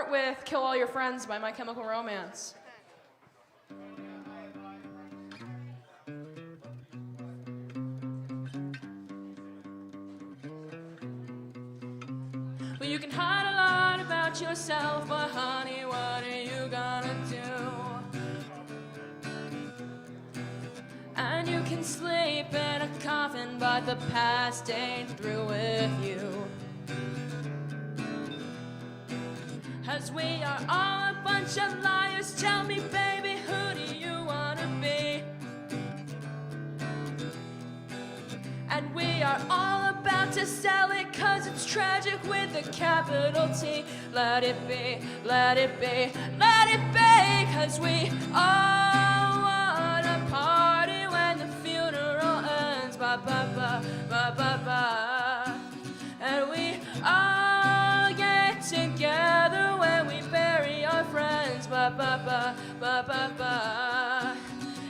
start with Kill All Your Friends by My Chemical Romance. Well, you can hide a lot about yourself, but honey, what are you gonna do? And you can sleep in a coffin, but the past ain't through with you. 'Cause we are all a bunch of liars. Tell me, baby, who do you wanna be? And we are all about to sell it, 'cause it's tragic with a capital T. Let it be, let it be, let it be. 'Cause we all wanna party when the funeral ends. Ba ba ba, ba ba ba. And we all get together when we bury our friends. Ba ba ba, ba ba ba.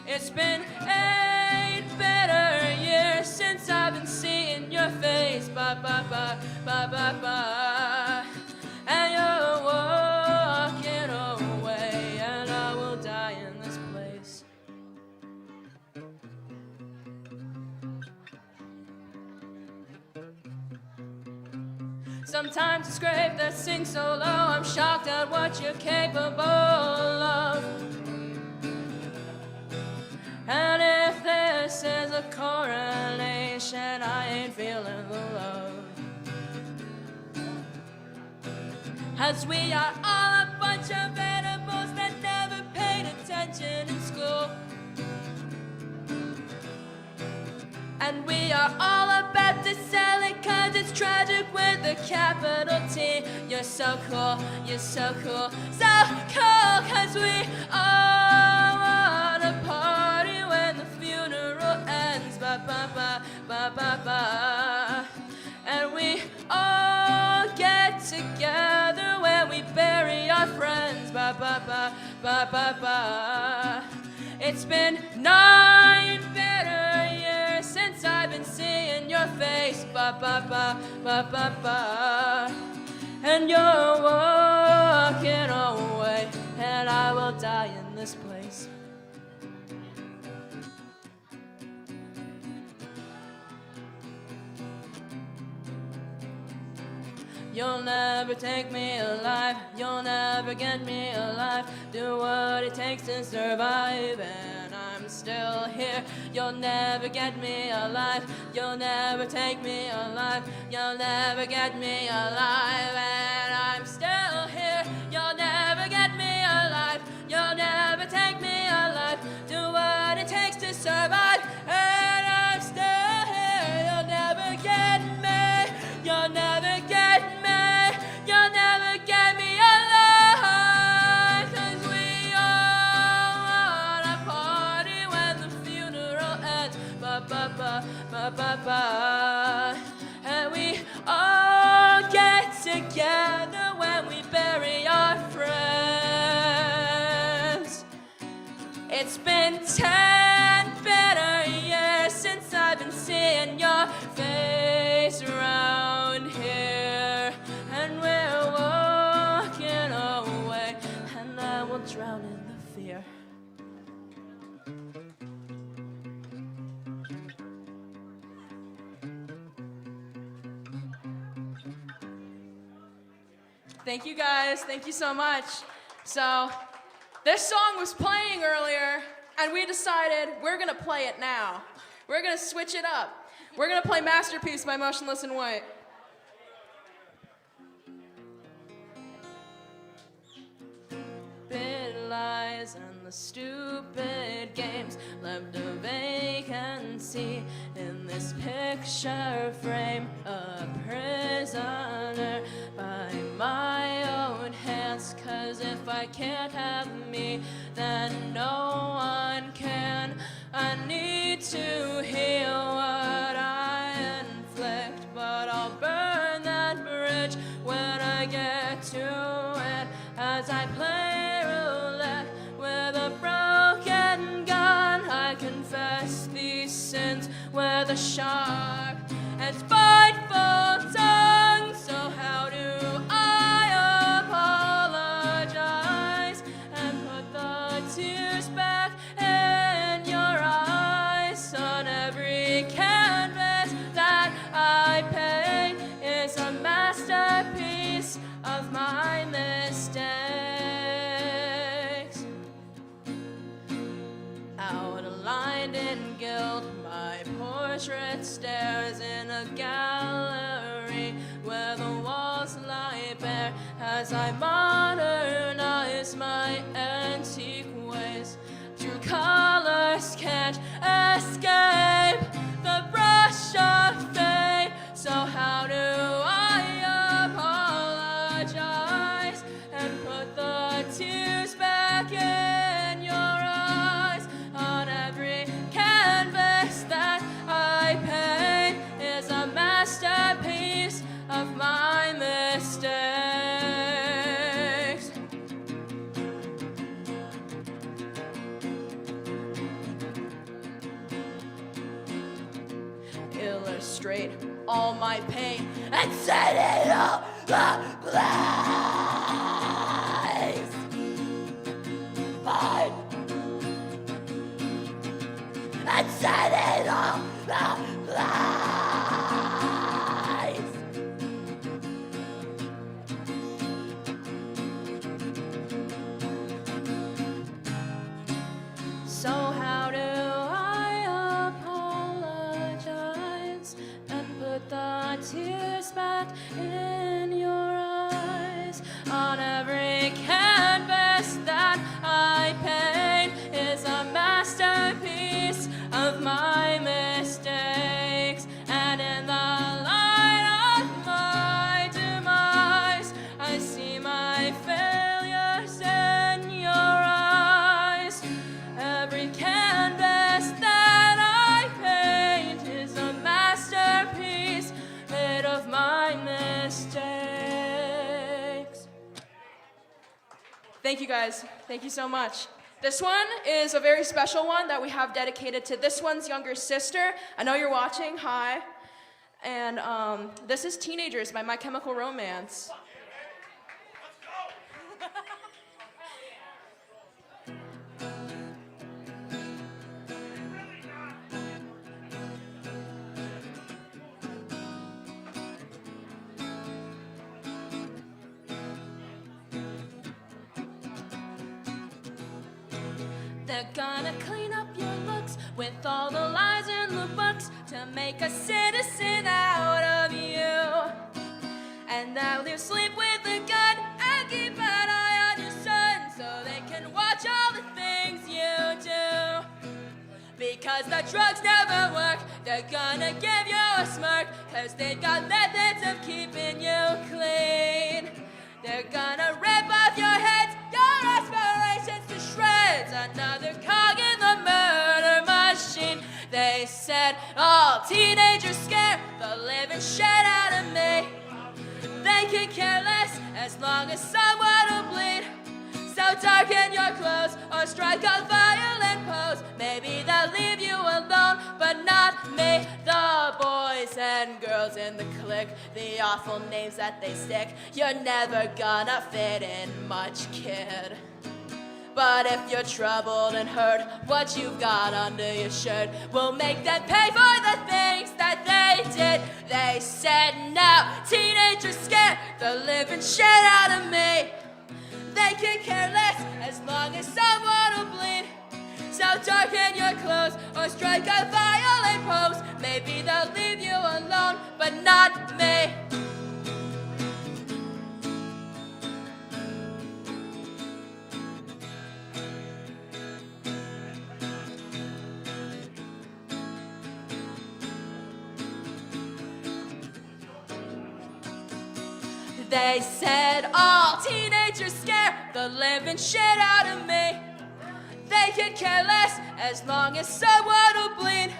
It's been 8 bitter years since I've been seeing your face. Ba ba ba, ba ba ba. And you're walking away, and I will die in this place. Sometimes it's great that sings so low. I'm shocked at what you're capable of. And if this is a coronation, I ain't feeling the love. 'Cause we are all a bunch of animals that never paid attention in school. And we are all about to sell it, 'cause it's tragic with a capital T. You're so cool, you're so cool, so cool. 'Cause we all wanna party when the funeral ends. Ba ba ba, ba ba ba. And we all get together when we bury our friends. Ba ba ba, ba ba ba. It's been 9 bitter years since I've been seeing your face. Ba ba ba, ba ba ba. And you're walking away, and I will die in this place. You'll never take me alive, you'll never get me alive. Do what it takes to survive, and I'm still here. You'll never get me alive, you'll never take me alive. You'll never get me alive, and I'm still here. You'll never get me alive, you'll never take me alive. Do what it takes to survive, and I'm still here. You'll never get me, you'll never get me. You'll never get me alive, 'cause we all wanna party when the funeral ends. Ba ba ba, ba ba ba. And we all get together when we bury our friends. It's been 10 bitter years since I've been seeing your face around here. And we're walking away, and I will drown in the fear. Thank you guys, thank you so much. So, this song was playing earlier, and we decided we're gonna play it now. We're gonna switch it up. We're gonna play Masterpiece by Motionless in White. Big lies and the stupid games left a vacancy in this picture frame. A prisoner by my own hands, 'cause if I can't have me, then no one can. I need to heal what I inflict, but I'll burn that bridge when I get to it. As I play roulette with a broken gun, I confess these sins with a sharp and spiteful tongue. So how do I apologize modernize my antique ways. True colors can't escape the brush of fate. So how do I apologize and put the tears back in your eyes? On every canvas that I paint is a masterpiece of my mistakes. Illustrate all my pain and set it all ablaze. Fine. And set it all ablaze. So how do I apologize and put the tears back in your eyes? On every canvas that I paint is a masterpiece of my mistakes. And in the light of my demise, I see my failures in your eyes. Every canvas that I paint is a masterpiece made of my mistakes. Thank you guys. Thank you so much. This one is a very special one that we have dedicated to this one's younger sister. I know you're watching. Hi. And this is Teenagers by My Chemical Romance. They're gonna clean up your looks with all the lies in the books to make a citizen out of you. And now they'll sleep with a gun and keep an eye on your son so they can watch all the things you do. Because the drugs never work, they're gonna give you a smirk, cause they've got methods of keeping you clean. They're gonna rip off your heads, your aspirations to shreds, another cog in the murder machine. They said all teenagers scare the living shit out of me. They could care less as long as someone will bleed. So darken your clothes or strike a violent pose. Maybe they'll leave you alone, but not me. The boys and girls in the clique, the awful names that they stick. You're never gonna fit in much, kid. But if you're troubled and hurt, what you've got under your shirt will make them pay for the things that they did. They said now teenagers scare the living shit out of me. They could care less as long as someone will bleed. So darken your clothes or strike a violent pose. Maybe they'll leave you alone, but not me. They said all teenagers scare the living shit out of me. They could care less as long as someone will bleed.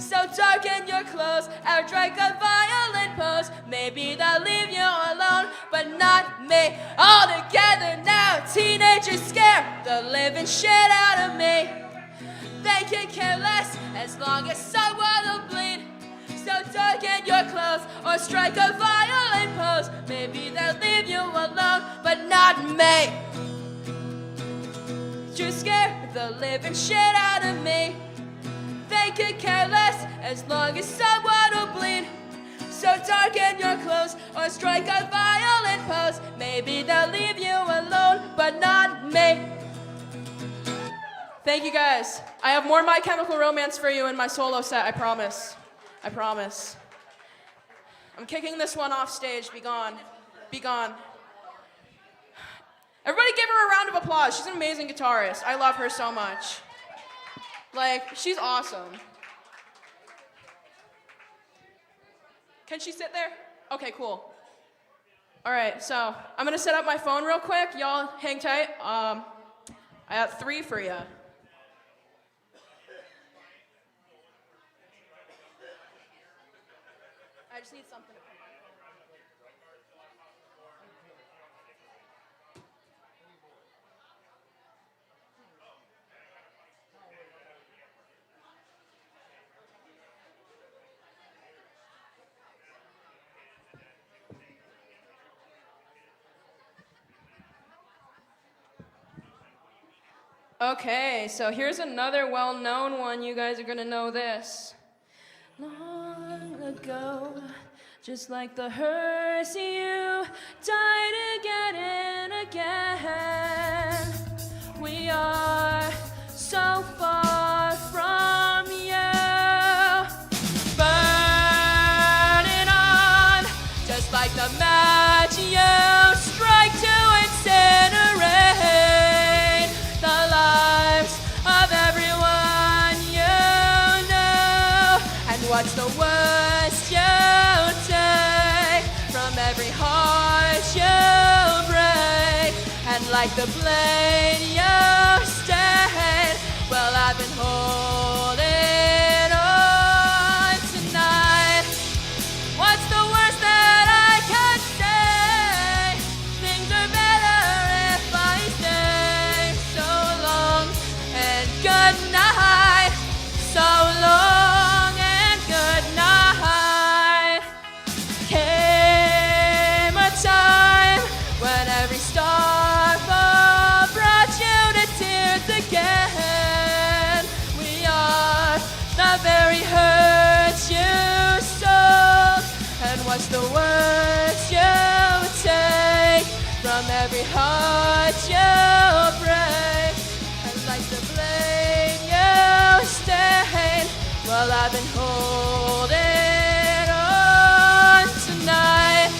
So darken your clothes or strike a violent pose. Maybe they'll leave you alone, but not me. All together now, teenagers scare the living shit out of me. They could care less as long as someone will bleed. So darken your clothes or strike a violent pose. Maybe they'll leave you alone, but not me. You scare the living shit out of me. They could care less as long as someone will bleed. So darken your clothes or strike a violent pose. Maybe they'll leave you alone, but not me. Thank you guys. I have more My Chemical Romance for you in my solo set, I promise. I promise. I'm kicking this one off stage. Be gone. Be gone. of applause. She's an amazing guitarist. I love her so much. Like, she's awesome. Can she sit there? Okay, cool. All right, so I'm gonna set up my phone real quick. Y'all hang tight. I got 3 for you. I just need something to come Okay, so here's another well-known one. You guys are gonna know this. Long ago, just like the hearse, you died again and again. We are so far from you, burning on, just like the match you strike to incinerate the lives of everyone you know. And what's the worst you take from every heart you break? And like the blade you stain, well, I've been holding on tonight. What's the worst that I can say? Things are better if I stay. So long and good night. So long and good night. Came a time when every starfall brought you to tears again. We are the very hurts you sold. And what's the worst you take from every heart you break? And like the blade you stain, well, I've been holding on tonight.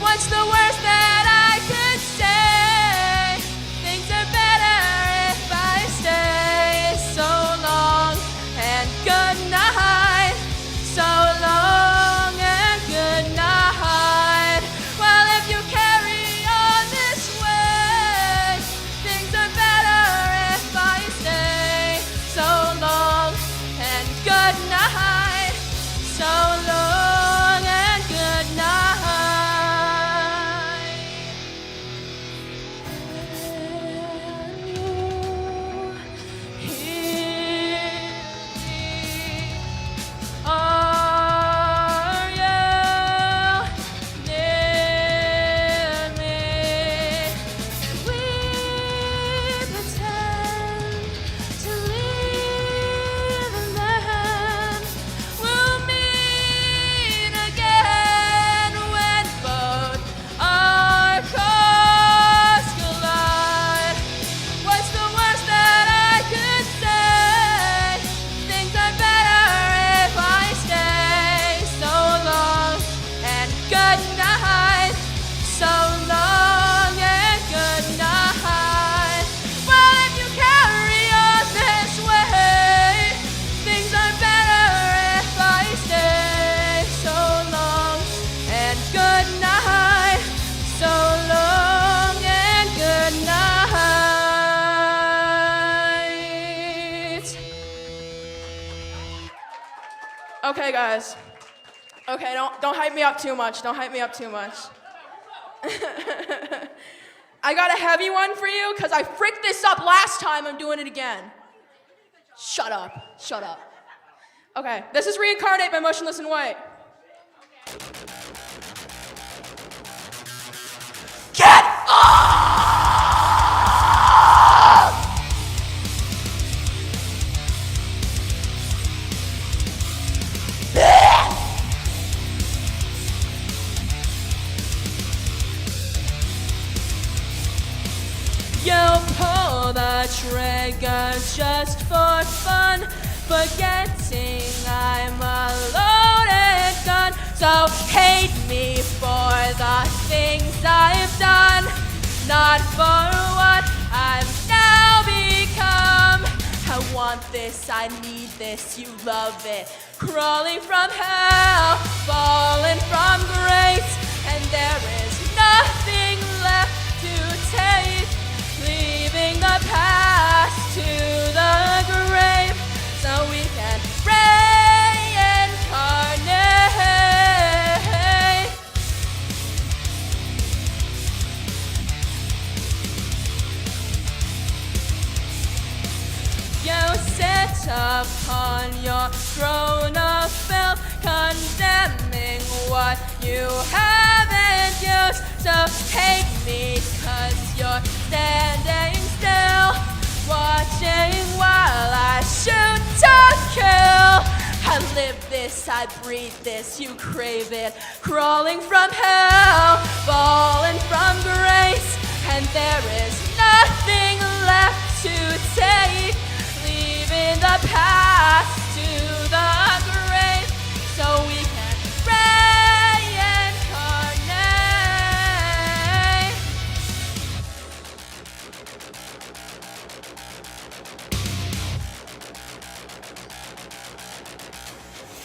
What's the worst that I could say? Things are better if I stay. So long and good night. So long and good night. Well, if you carry on this way, things are better if I stay. So long and good night. So long and good night. Are you near me? And we pretend to live and then we'll meet again when both our cars collide. What's the worst that I could say? Things are better if I stay. So long and good night. So long and good night. Well, if you carry on this way, things are better if I stay. So long and good night. So long and good night. Okay, guys. Okay, don't hype me up too much. Don't hype me up too much. I got a heavy one for you because I fricked this up last time. I'm doing it again. Shut up. Shut up. Okay, this is Reincarnate by Motionless in White. Get up! You pull the trigger just for fun, forgetting I'm a loaded gun. So hate me for the things I've done, not for what want this, I need this, you love it. Crawling from hell, falling from grace, and there is nothing left to take. Leaving the past to the grave, so we can reincarnate. You sit upon your throne of filth, condemning what you haven't used. So hate me 'cause you're standing still, watching while I shoot to kill. I live this, I breathe this, you crave it. Crawling from hell, falling from grace, and there is nothing left to take. Leaving the past to the grave, so we can reincarnate.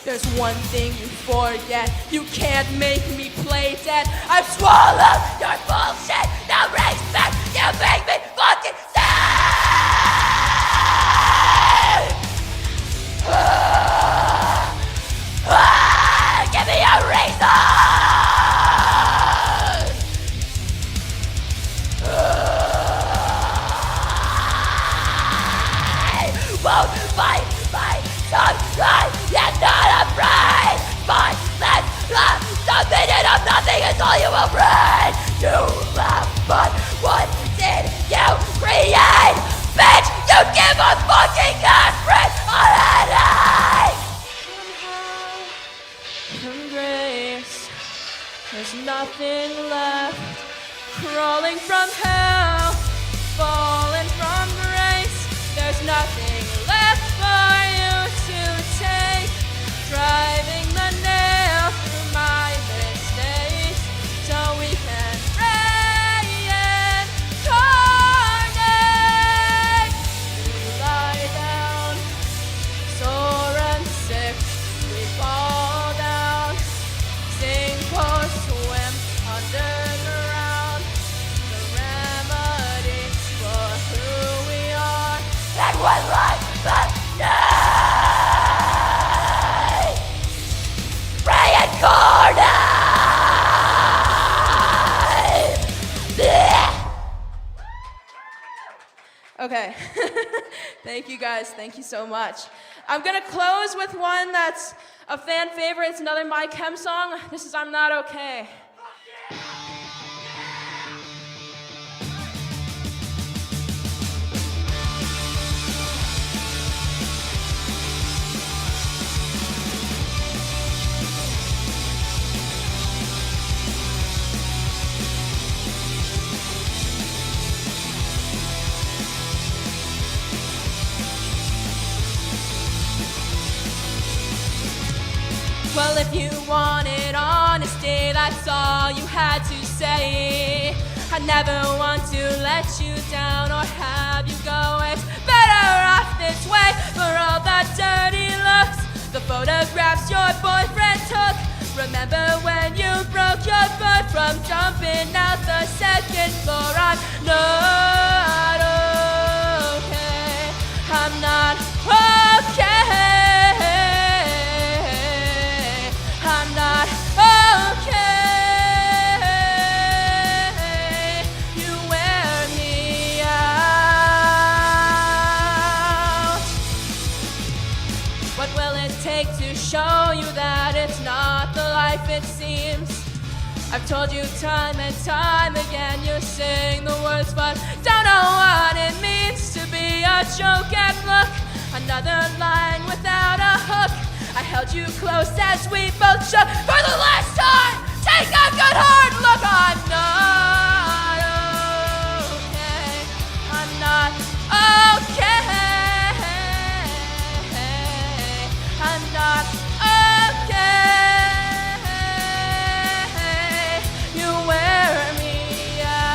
There's one thing you forget, you can't make me play dead. I've swallowed your bullshit, now respect, you make me fucking sick. Give me a reason! Won't fight my tongue right, yet not afraid. Mindless, dominion of nothing is all you will read. You laugh, but what did you create? Bitch, you give a fucking aspirin a headache! From grace, there's nothing left. Crawling from hell, falling from grace, there's nothing left for you to take. Driving the nail through my mistakes, so we can reincarnate. We lie down, sore and sick, we fall down, sink or swim underground. The remedy for who we are and what life must need. Reincarnate! Blech. Okay. Thank you guys. Thank you so much. I'm going to close with one that's a fan favorite. It's another My Chem song. This is I'm Not Okay. Well, if you wanted honesty, that's all you had to say. I never want to let you down or have you go. It's better off this way for all the dirty looks. The photographs your boyfriend took. Remember when you broke your foot from jumping out the second floor? I'm not okay. I'm not okay. I'm not okay. You wear me out. What will it take to show you that it's not the life it seems? I've told you time and time again, you sing the words but don't know what it means to be a joke. And look, another line without a hook. I held you close as we both shook for the last time. Take a good hard look. I'm not okay. I'm not okay. I'm not okay. You wear me out.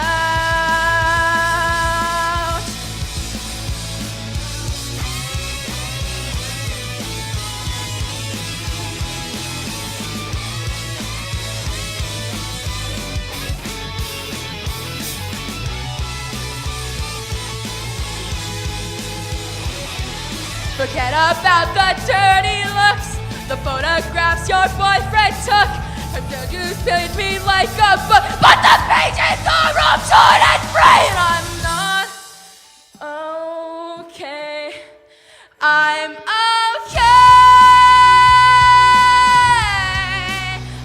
Forget about the dirty looks, the photographs your boyfriend took. And then you spilled me like a book, but the pages are all torn and free. And I'm not okay. I'm okay.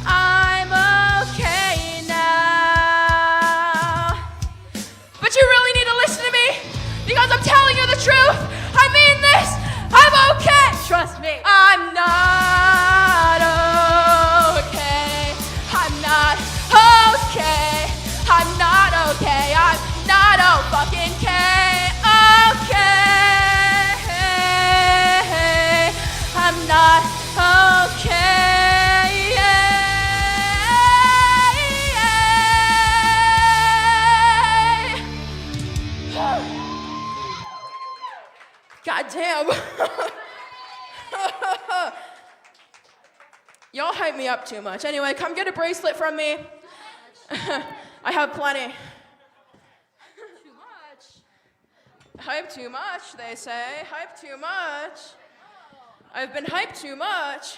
I'm okay now. But you really need to listen to me, because I'm telling you the truth. I mean this. I'm okay. Trust me. I'm not okay. I'm not okay. I'm not okay. I'm not fucking okay. I'm not okay. God damn. Y'all hype me up too much. Anyway, come get a bracelet from me. I have plenty. Too much. Hype too much, they say. Hype too much. I've been hyped too much.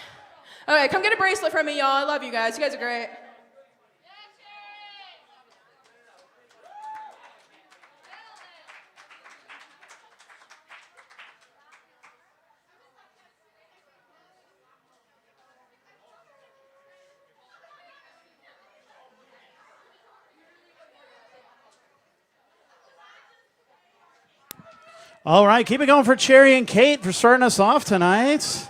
Okay, come get a bracelet from me, y'all. I love you guys. You guys are great. All right, keep it going for Cherry and Kate for starting us off tonight.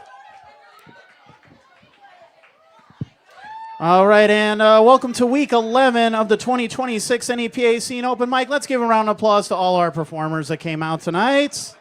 All right, and welcome to week 11 of the 2026 NEPA Scene Open Mic. Let's give a round of applause to all our performers that came out tonight.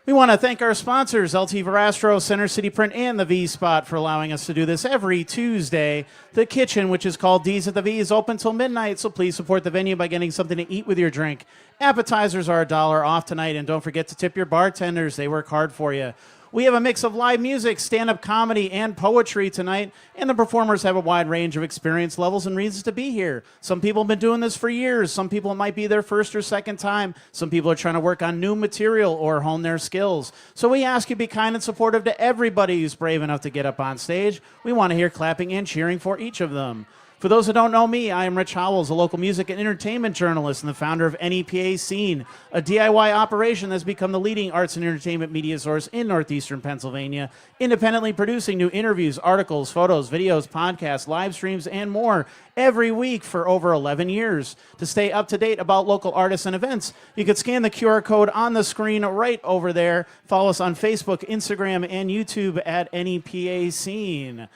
We want to thank our sponsors, LT Verastro, Center City Print, and the V-Spot for allowing us to do this every Tuesday. The kitchen, which is called D's at the V, is open till midnight, so please support the venue by getting something to eat with your drink. Appetizers are $1 off tonight, and don't forget to tip your bartenders. They work hard for you. We have a mix of live music, stand-up comedy, and poetry tonight, and the performers have a wide range of experience levels and reasons to be here. Some people have been doing this for years. Some people it might be their first or second time. Some people are trying to work on new material or hone their skills. So we ask you to be kind and supportive to everybody who's brave enough to get up on stage. We want to hear clapping and cheering for each of them. For those who don't know me, I am Rich Howells, a local music and entertainment journalist and the founder of NEPA Scene, a DIY operation that's become the leading arts and entertainment media source in northeastern Pennsylvania, independently producing new interviews, articles, photos, videos, podcasts, live streams, and more every week for over 11 years. To stay up to date about local artists and events, you could scan the QR code on the screen right over there. Follow us on Facebook, Instagram, and YouTube at NEPA Scene.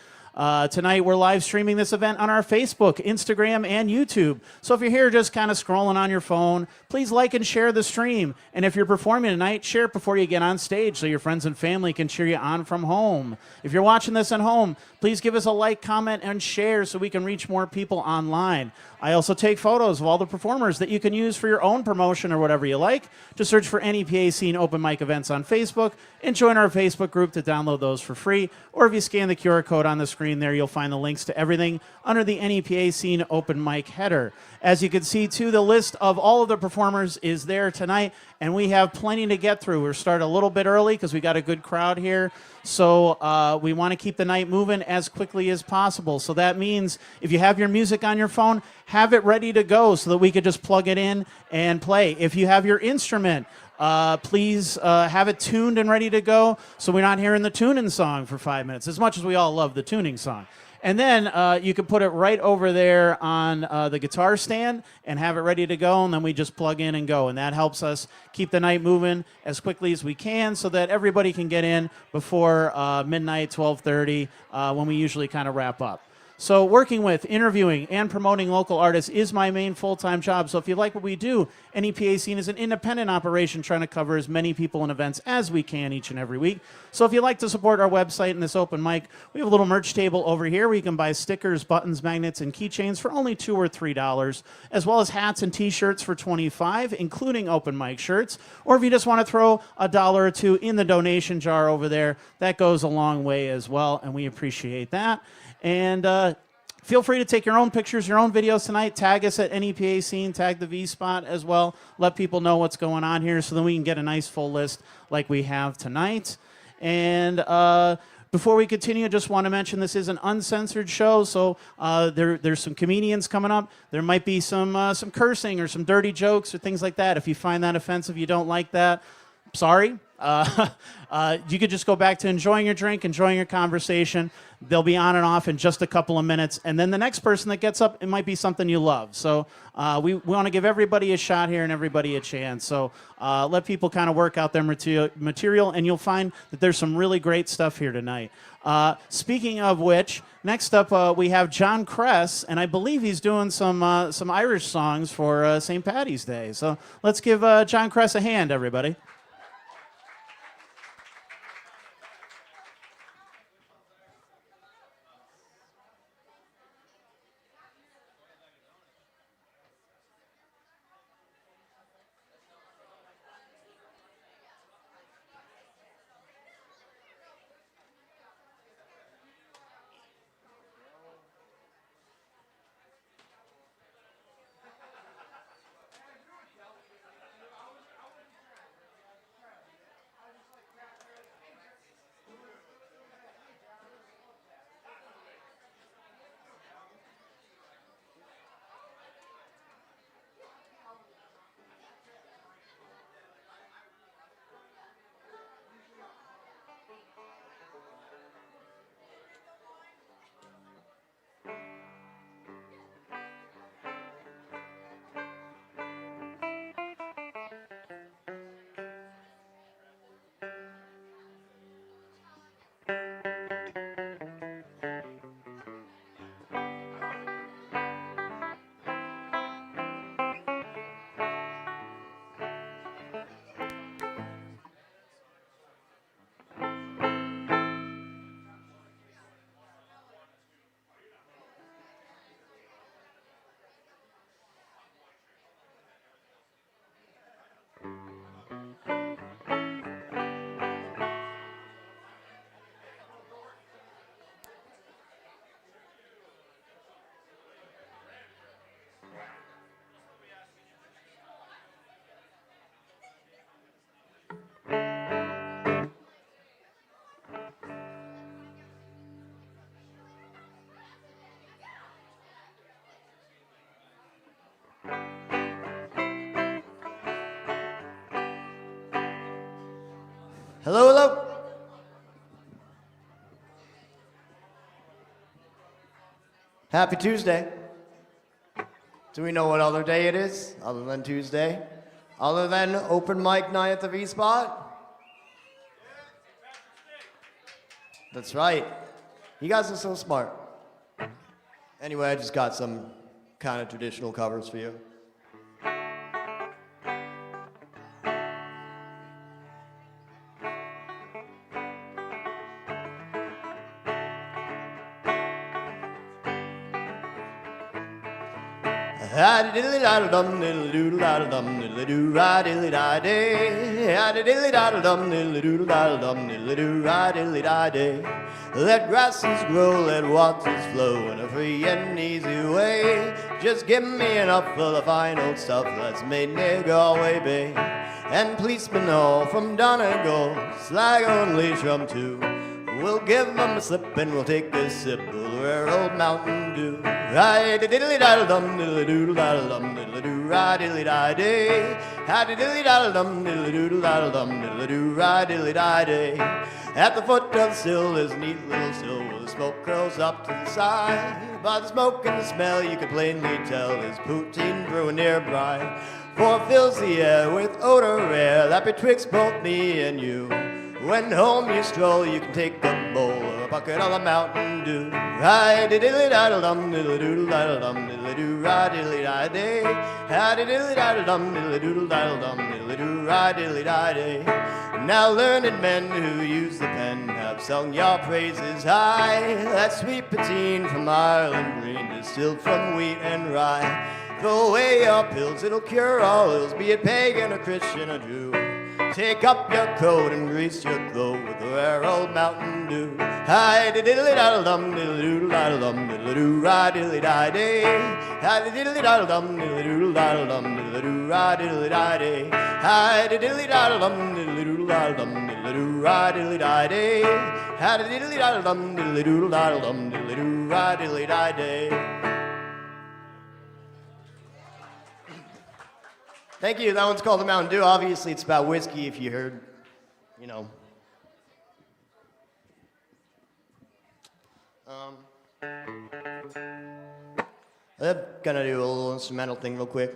Tonight, we're live streaming this event on our Facebook, Instagram, and YouTube. So if you're here just kind of scrolling on your phone, please like and share the stream. And if you're performing tonight, share it before you get on stage so your friends and family can cheer you on from home. If you're watching this at home, please give us a like, comment, and share so we can reach more people online. I also take photos of all the performers that you can use for your own promotion or whatever you like. Just search for NEPA Scene Open Mic events on Facebook and join our Facebook group to download those for free. Or if you scan the QR code on the screen there, you'll find the links to everything under the NEPA Scene Open Mic header. As you can see, too, the list of all of the performers is there tonight, and we have plenty to get through. We're starting a little bit early because we got a good crowd here. So we want to keep the night moving as quickly as possible. So that means if you have your music on your phone, have it ready to go so that we could just plug it in and play. If you have your instrument, please have it tuned and ready to go so we're not hearing the tuning song for 5 minutes, as much as we all love the tuning song. And then you can put it right over there on the guitar stand and have it ready to go, and then we just plug in and go. And that helps us keep the night moving as quickly as we can so that everybody can get in before midnight, 12:30, when we usually kind of wrap up. So working with, interviewing, and promoting local artists is my main full-time job. So if you like what we do, NEPA Scene is an independent operation trying to cover as many people and events as we can each and every week. So if you'd like to support our website and this open mic, we have a little merch table over here where you can buy stickers, buttons, magnets, and keychains for only $2 or $3, as well as hats and t-shirts for $25, including open mic shirts. Or if you just want to throw $1 or $2 in the donation jar over there, that goes a long way as well, and we appreciate that. And Feel free to take your own pictures, your own videos tonight. Tag us at NEPA Scene. Tag the V-Spot as well. Let people know what's going on here so that we can get a nice full list like we have tonight. And before we continue, I just want to mention this is an uncensored show, so there's some comedians coming up. There might be some cursing or some dirty jokes or things like that. If you find that offensive, you don't like that, sorry. You could just go back to enjoying your drink, enjoying your conversation. They'll be on and off in just a couple of minutes. And then the next person that gets up, it might be something you love. So we want to give everybody a shot here and everybody a chance. So let people kind of work out their material, and you'll find that there's some really great stuff here tonight. Speaking of which, next up we have John Kress, and I believe he's doing some Irish songs for St. Paddy's Day. So let's give John Kress a hand, everybody. Hello, hello. Happy Tuesday. Do we know what other day it is other than Tuesday? Other than open mic night at the V-Spot? That's right. You guys are so smart. Anyway, I just got some kind of traditional covers for you. Diddly-diddle-dum, diddle-doodle-diddle-dum, diddly-doo-rah-diddly-di-day. Diddly-diddle-dum, diddle-doodle-diddle-dum, diddly-doo-rah-diddly-di-day. Let grasses grow, let waters flow in a free and easy way. Just give me enough of the fine old stuff that's made near Galway Bay. And policemen all from Donegal, Sligo and Leitrim too. We'll give them a slip and we'll take a sip of the rare old Mountain Dew. Diddly-diddle-dum, diddly-doodle-diddle-dum, diddly-doo-rah-diddly-di-day. Diddly-diddle-dum, diddly-doodle-diddle-dum, diddly-doo-rah-diddly-di-day. At the foot of the sill there's a neat little sill where the smoke curls up to the side. By the smoke and the smell you can plainly tell there's poutine brewing nearby. For it fills the air with odor rare that betwixt both me and you. When home you stroll, you can take a bowl or a bucket of the Mountain Dew. Diddly-diddle-dum, diddly-doodle-diddle-dum, diddly-doo-rah-diddly-di-day. Diddly-diddle-dum, diddly-doodle-diddle-dum, diddly-doo-rah-diddly-di-day. Now learned men who use the pen have sung your praises high. That sweet poutine from Ireland green, distilled from wheat and rye. Throw away your pills, it'll cure all ills, be it pagan or Christian or Jew. Take up your coat and grease your throat with a rare old Mountain Dew. Hi diddly diddle dum diddle doodle diddle dum diddle doo ra diddly di day. Hi diddly diddle dum diddle doodle diddle dum diddle doo ra diddly di day. Hi diddly diddle dum diddle doodle diddle dum diddle doo ra diddly di day. Hi diddly diddle dum diddle doodle diddle dum diddle doo ra diddly di day. Thank you. That one's called the Mountain Dew. Obviously, it's about whiskey if you heard, you know. I'm gonna do a little instrumental thing real quick.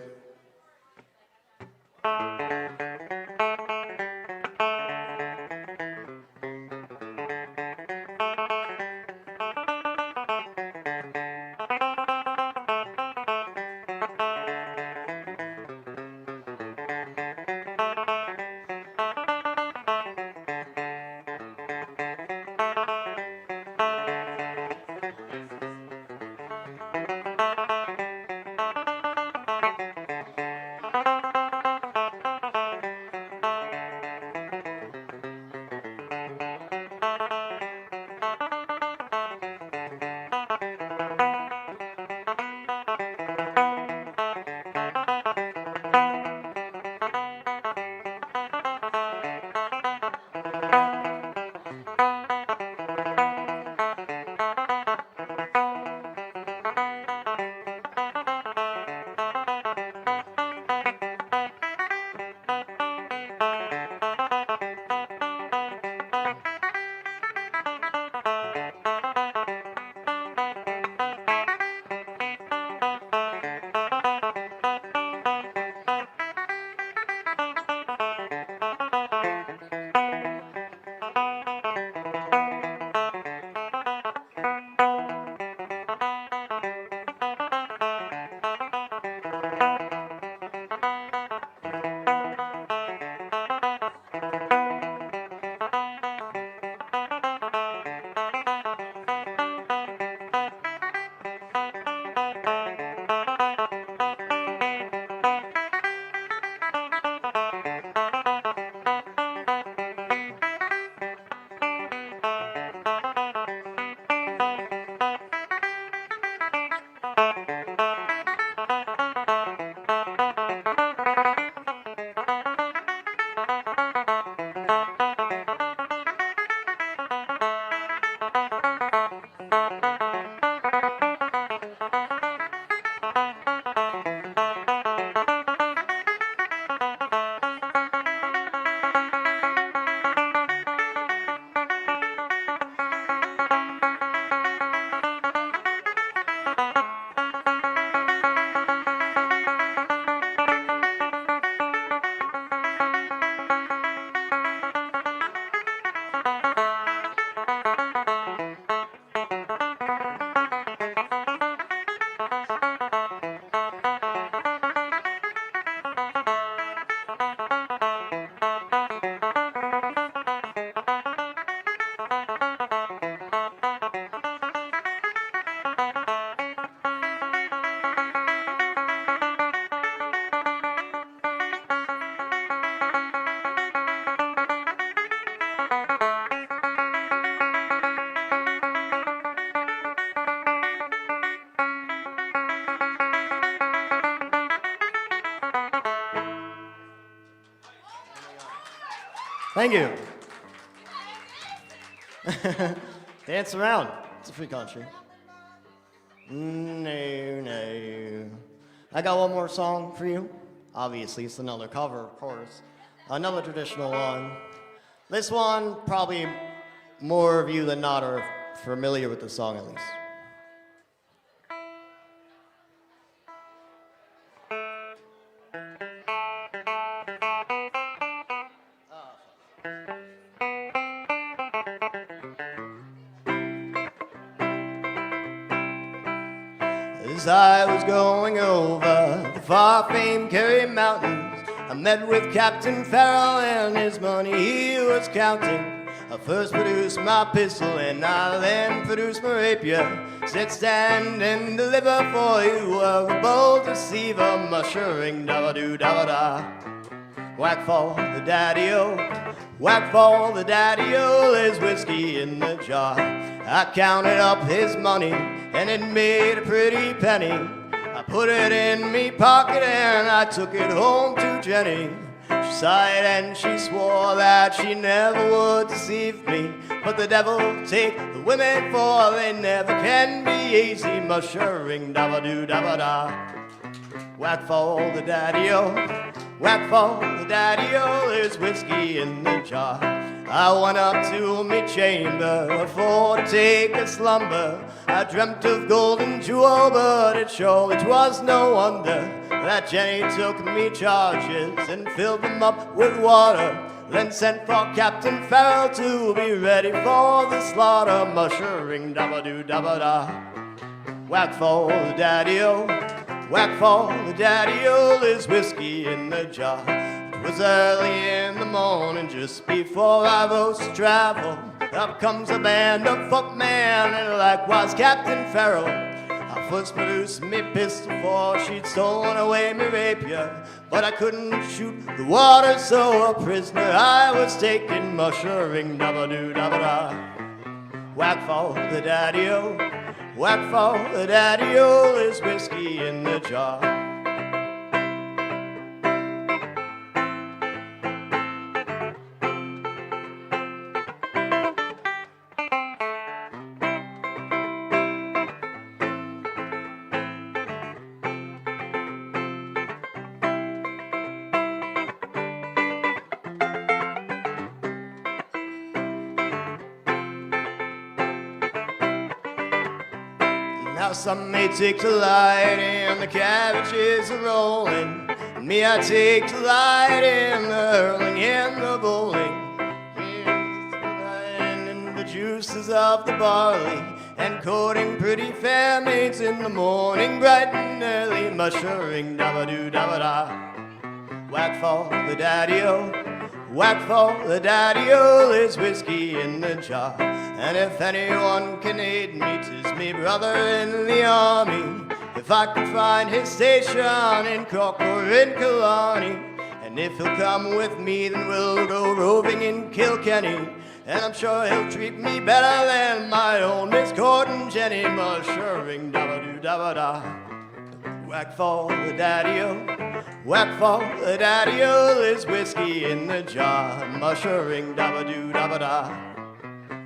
Thank you. Dance around. It's a free country. No, no. I got one more song for you. Obviously, it's another cover, of course. Another traditional one. This one, probably more of you than not are familiar with the song at least. As I was going over the far-famed Kerry Mountains, I met with Captain Farrell and his money he was counting. I first produced my pistol and I then produced my rapier. Said stand and deliver for you were a bold deceiver, mushering da-ba-doo da-ba-da. Whack for the daddy-o, whack for the daddy-o, there's whiskey in the jar. I counted up his money, and it made a pretty penny. I put it in me pocket, and I took it home to Jenny. She sighed and she swore that she never would deceive me. But the devil take the women, for they never can be easy. Mushering dabba-doo dabba-da. Whack for the daddy-o, whack for the daddy-o, there's whiskey in the jar. I went up to me chamber for to take a slumber. I dreamt of golden jewel, but it surely 'twas no wonder that Jenny took me charges and filled them up with water, then sent for Captain Farrell to be ready for the slaughter. Mushering dabba-doo dabba-da. Whack for the daddy-o, whack for the daddy-o, there's whiskey in the jar. It was early in the morning, just before I rose to travel. Up comes a band of footmen, and likewise Captain Farrell. I first produced me pistol, for she'd stolen away me rapier. But I couldn't shoot the water, so a prisoner I was taken. Mushering dabba-doo dabba-da. Whack for the daddy-o, whack for the daddy-o, there's whiskey in the jar. Now some may take delight in the cabbages a-rolling, and me I take delight in the hurling and the bowling. And in the juices of the barley, and courting pretty fair maids in the morning, bright and early. Mushering dabba-doo dabba-da. Whack for the daddy-o, whack for the daddy-o, there's whiskey in the jar. And if anyone can aid me, 'tis me brother in the army. If I can find his station in Cork or in Killarney, and if he'll come with me, then we'll go roving in Kilkenny. And I'm sure he'll treat me better than my own Miss Gordon Jenny. Mushering dabba-doo dabba-da. Whack for the daddy-o, whack for the daddy-o, there's whiskey in the jar. Mushering dabba-doo dabba-da.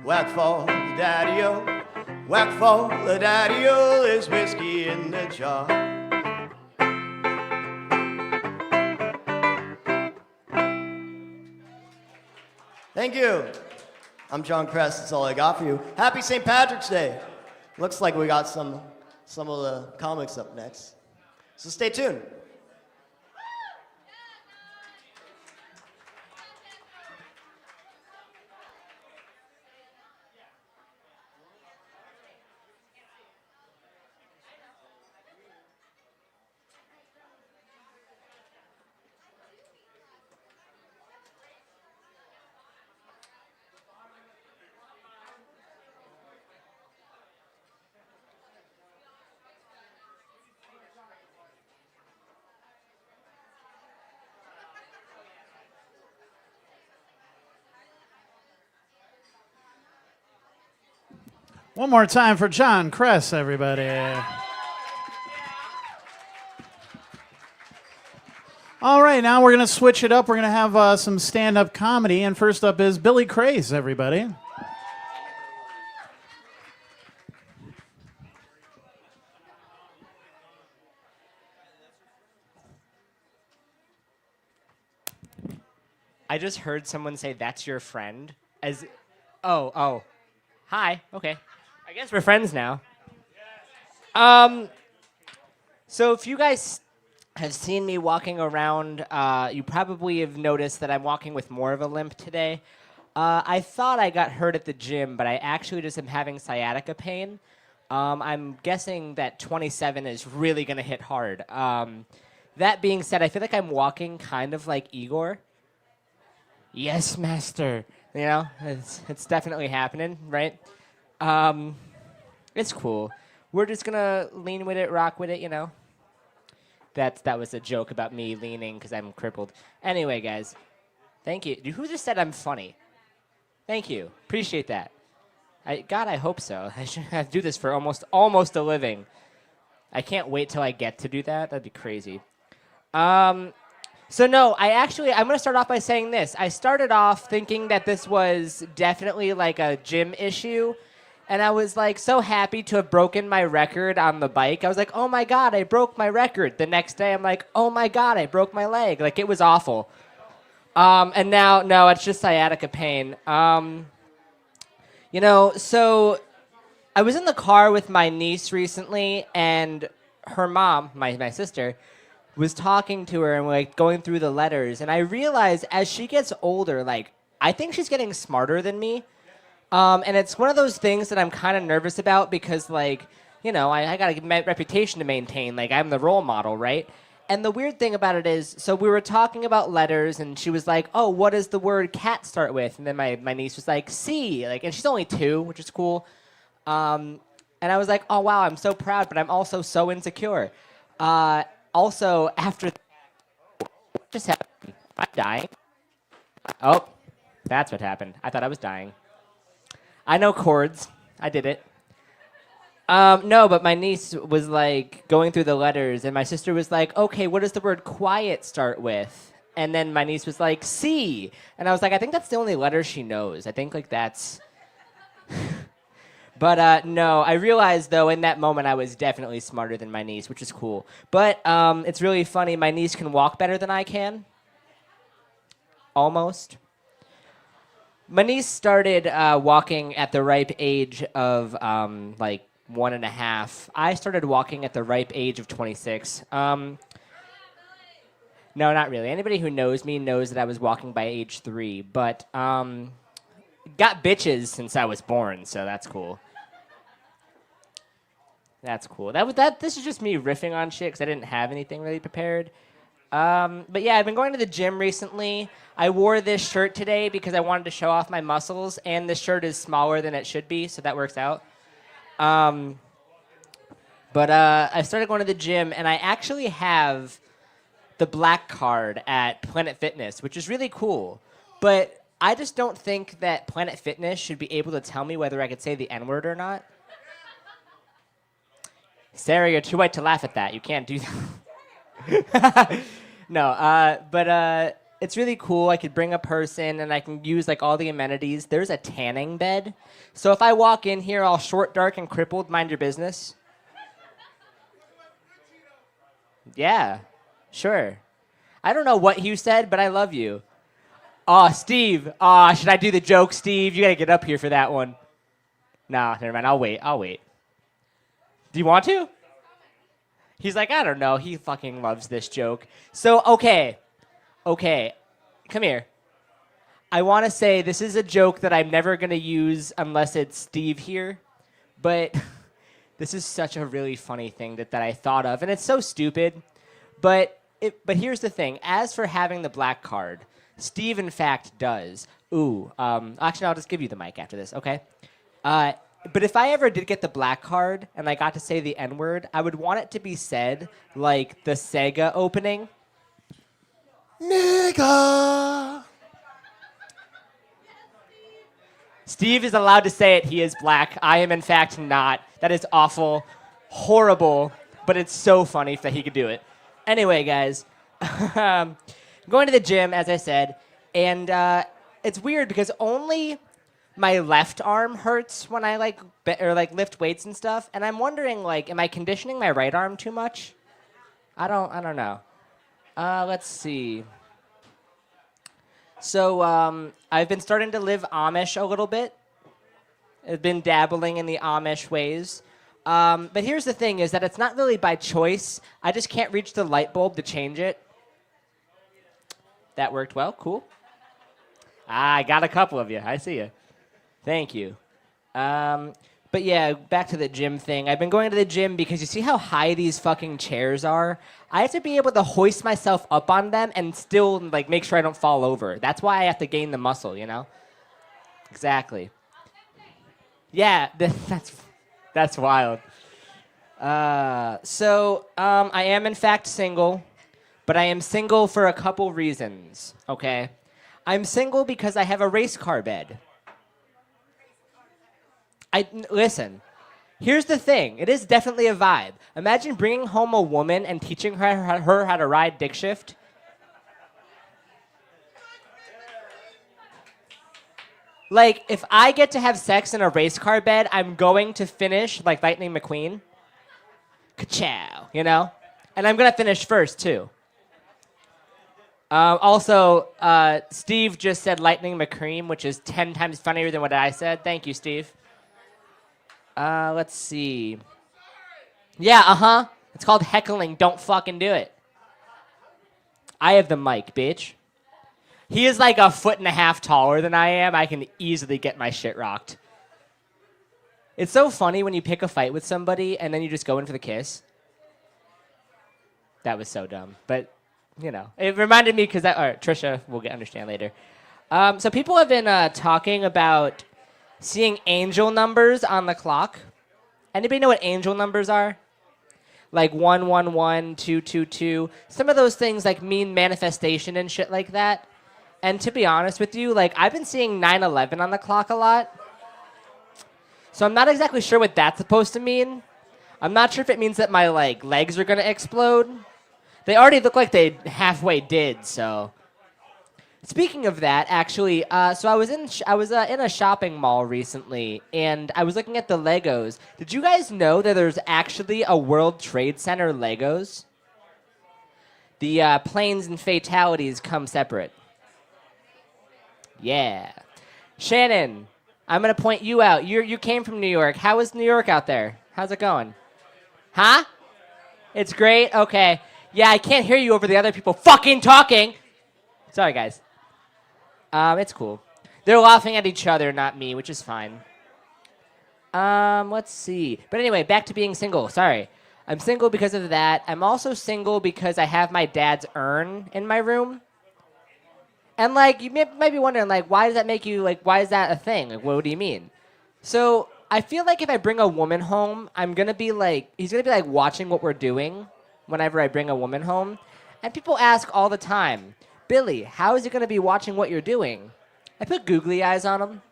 Whack for the daddy-o, whack for the daddy-o, there's whiskey in the jar. Thank you. I'm John Kress. That's all I got for you. Happy St. Patrick's Day. Looks like we got some of the comics up next. So stay tuned. One more time for John Kress, everybody. All right, now we're going to switch it up. We're going to have some stand-up comedy, and first up is Billy Craze, everybody. I just heard someone say, "That's your friend," as, oh, hi, okay. I guess we're friends now. So if you guys have seen me walking around, you probably have noticed that I'm walking with more of a limp today. I thought I got hurt at the gym, but I actually just am having sciatica pain. I'm guessing that 27 is really gonna hit hard. That being said, I feel like I'm walking kind of like Igor. Yes, master. You know, it's definitely happening, right? It's cool. We're just gonna lean with it, rock with it, you know. That was a joke about me leaning because I'm crippled. Anyway, guys, thank you. Who just said I'm funny? Thank you. Appreciate that. God, I hope so. I should have to do this for almost a living. I can't wait till I get to do that. That'd be crazy. So no, I'm going to start off by saying this. I started off thinking that this was definitely like a gym issue. And I was like so happy to have broken my record on the bike. I was like, oh my God, I broke my record. The next day I'm like, oh my God, I broke my leg. Like it was awful. And now, no, it's just sciatica pain. So I was in the car with my niece recently, and her mom, my sister, was talking to her and like going through the letters. And I realized as she gets older, like I think she's getting smarter than me. And it's one of those things that I'm kind of nervous about because, like, I got a reputation to maintain. Like, I'm the role model, right? And the weird thing about it is, so we were talking about letters, and she was like, oh, what does the word cat start with? And then my niece was like, C. Like, and she's only 2, which is cool. And I was like, oh, wow, I'm so proud, but I'm also so insecure. Also, after what just happened? I'm dying. Oh, that's what happened. I thought I was dying. I know chords. I did it. No, but my niece was like going through the letters, and my sister was like, okay, what does the word quiet start with? And then my niece was like, C. And I was like, I think that's the only letter she knows. I think like that's... But no, I realized though in that moment I was definitely smarter than my niece, which is cool. But it's really funny. My niece can walk better than I can. Almost. My niece started walking at the ripe age of like 1.5. I started walking at the ripe age of 26. No, not really. Anybody who knows me knows that I was walking by age 3. But got bitches since I was born, so that's cool. That's cool. This is just me riffing on shit because I didn't have anything really prepared. But yeah, I've been going to the gym recently. I wore this shirt today because I wanted to show off my muscles, and this shirt is smaller than it should be, so that works out. But I started going to the gym, and I actually have the black card at Planet Fitness, which is really cool. But I just don't think that Planet Fitness should be able to tell me whether I could say the N-word or not. Sarah, you're too white to laugh at that. You can't do that. No, but it's really cool. I could bring a person, and I can use like all the amenities. There's a tanning bed. So if I walk in here all short, dark, and crippled, mind your business. Yeah, sure. I don't know what you said, but I love you. Aw, Steve. Aw, should I do the joke, Steve? You gotta get up here for that one. Nah, never mind. I'll wait. Do you want to? He's like, I don't know. He fucking loves this joke. So, okay. Come here. I want to say this is a joke that I'm never going to use unless it's Steve here. But this is such a really funny thing that I thought of. And it's so stupid. But here's the thing. As for having the black card, Steve, in fact, does. Actually, I'll just give you the mic after this, okay? But if I ever did get the black card and I got to say the N-word, I would want it to be said like the Sega opening. Nigga. Steve is allowed to say it. He is black. I am, in fact, not. That is awful, horrible, but it's so funny that he could do it. Anyway, guys, going to the gym, as I said, and it's weird because only my left arm hurts when I lift weights and stuff, and I'm wondering, like, am I conditioning my right arm too much? I don't know. Let's see. So I've been starting to live Amish a little bit. I've been dabbling in the Amish ways. But here's the thing, is that it's not really by choice. I just can't reach the light bulb to change it. That worked well. Cool. I got a couple of you. I see you. Thank you. But yeah, back to the gym thing. I've been going to the gym because you see how high these fucking chairs are? I have to be able to hoist myself up on them and still like make sure I don't fall over. That's why I have to gain the muscle, you know? Exactly. Yeah, that's wild. I am in fact single, but I am single for a couple reasons, okay? I'm single because I have a race car bed. Listen, here's the thing. It is definitely a vibe. Imagine bringing home a woman and teaching her how to ride dick shift. Like, if I get to have sex in a race car bed, I'm going to finish like Lightning McQueen. Ka-chow, you know? And I'm going to finish first, too. Steve just said Lightning McCream, which is 10 times funnier than what I said. Thank you, Steve. Let's see. Yeah, It's called heckling. Don't fucking do it. I have the mic, bitch. He is like 1.5 feet taller than I am. I can easily get my shit rocked. It's so funny when you pick a fight with somebody and then you just go in for the kiss. That was so dumb. But, you know, it reminded me because Trisha will understand later. So people have been talking about seeing angel numbers on the clock. Anybody know what angel numbers are? Like 111, 222. Some of those things like mean manifestation and shit like that. And to be honest with you, like I've been seeing 9/11 on the clock a lot. So I'm not exactly sure what that's supposed to mean. I'm not sure if it means that my like legs are gonna explode. They already look like they halfway did. So, speaking of that, actually, so I was in a shopping mall recently, and I was looking at the Legos. Did you guys know that there's actually a World Trade Center Legos? The planes and fatalities come separate. Yeah, Shannon. I'm going to point you out. You came from New York. How is New York out there? How's it going? Huh? It's great? Okay. Yeah, I can't hear you over the other people fucking talking. Sorry, guys. It's cool. They're laughing at each other, not me, which is fine. Let's see. But anyway, back to being single. Sorry. I'm single because of that. I'm also single because I have my dad's urn in my room. And, like, you might be wondering, like, why does that make you, like, why is that a thing? Like, what do you mean? So, I feel like if I bring a woman home, he's going to be, like, watching what we're doing whenever I bring a woman home. And people ask all the time, Billy, how is he going to be watching what you're doing? I put googly eyes on him.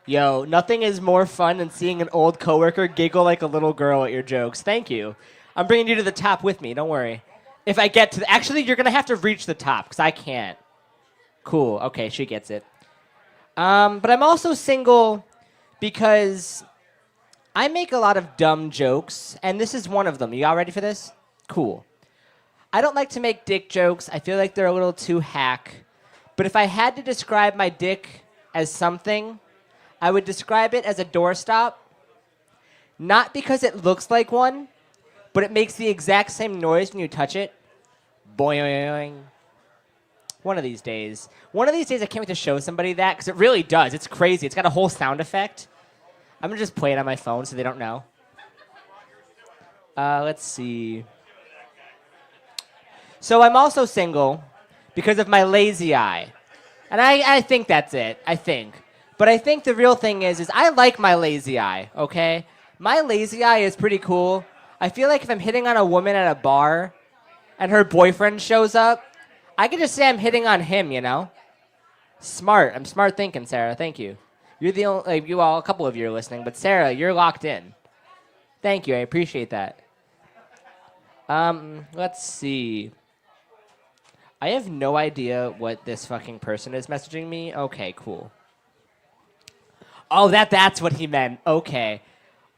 Yo, nothing is more fun than seeing an old coworker giggle like a little girl at your jokes. Thank you. I'm bringing you to the top with me. Don't worry. If I get to actually, you're going to have to reach the top because I can't. Cool. Okay, she gets it. But I'm also single because I make a lot of dumb jokes, and this is one of them. You all ready for this? Cool. I don't like to make dick jokes. I feel like they're a little too hack. But if I had to describe my dick as something, I would describe it as a doorstop. Not because it looks like one, but it makes the exact same noise when you touch it. Boing. One of these days I can't wait to show somebody that because it really does. It's crazy. It's got a whole sound effect. I'm going to just play it on my phone so they don't know. Let's see. So I'm also single because of my lazy eye. And I think that's it. I think. But I think the real thing is I like my lazy eye, okay? My lazy eye is pretty cool. I feel like if I'm hitting on a woman at a bar and her boyfriend shows up, I can just say I'm hitting on him, you know? Smart. I'm smart thinking, Sarah. Thank you. You're the only, like, you all, a couple of you are listening, but Sarah, you're locked in. Thank you. I appreciate that. Let's see. I have no idea what this fucking person is messaging me. Okay, cool. Oh, that's what he meant. Okay.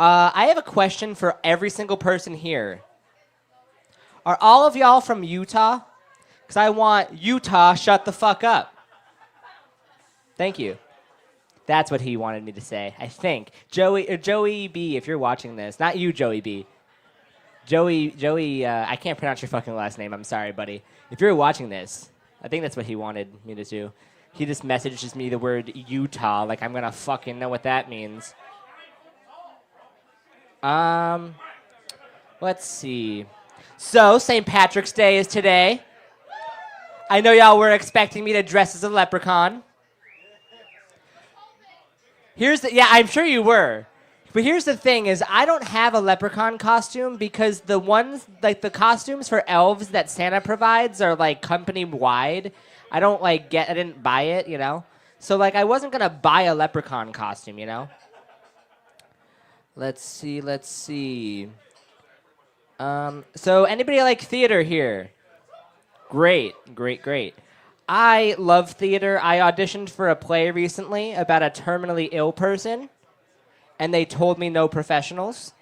I have a question for every single person here. Are all of y'all from Utah? Because I want Utah shut the fuck up. Thank you. That's what he wanted me to say, I think. Joey B, if you're watching this. Not you, Joey B. Joey, I can't pronounce your fucking last name. I'm sorry, buddy. If you're watching this, I think that's what he wanted me to do. He just messages me the word Utah, like I'm going to fucking know what that means. Let's see. So, St. Patrick's Day is today. I know y'all were expecting me to dress as a leprechaun. Yeah, I'm sure you were. But here's the thing: is I don't have a leprechaun costume because the ones like the costumes for elves that Santa provides are like company wide. I don't like get. I didn't buy it, you know. So like I wasn't gonna buy a leprechaun costume, you know. Let's see. Let's see. So anybody like theater here? Great, great, great. I love theater. I auditioned for a play recently about a terminally ill person, and they told me no professionals.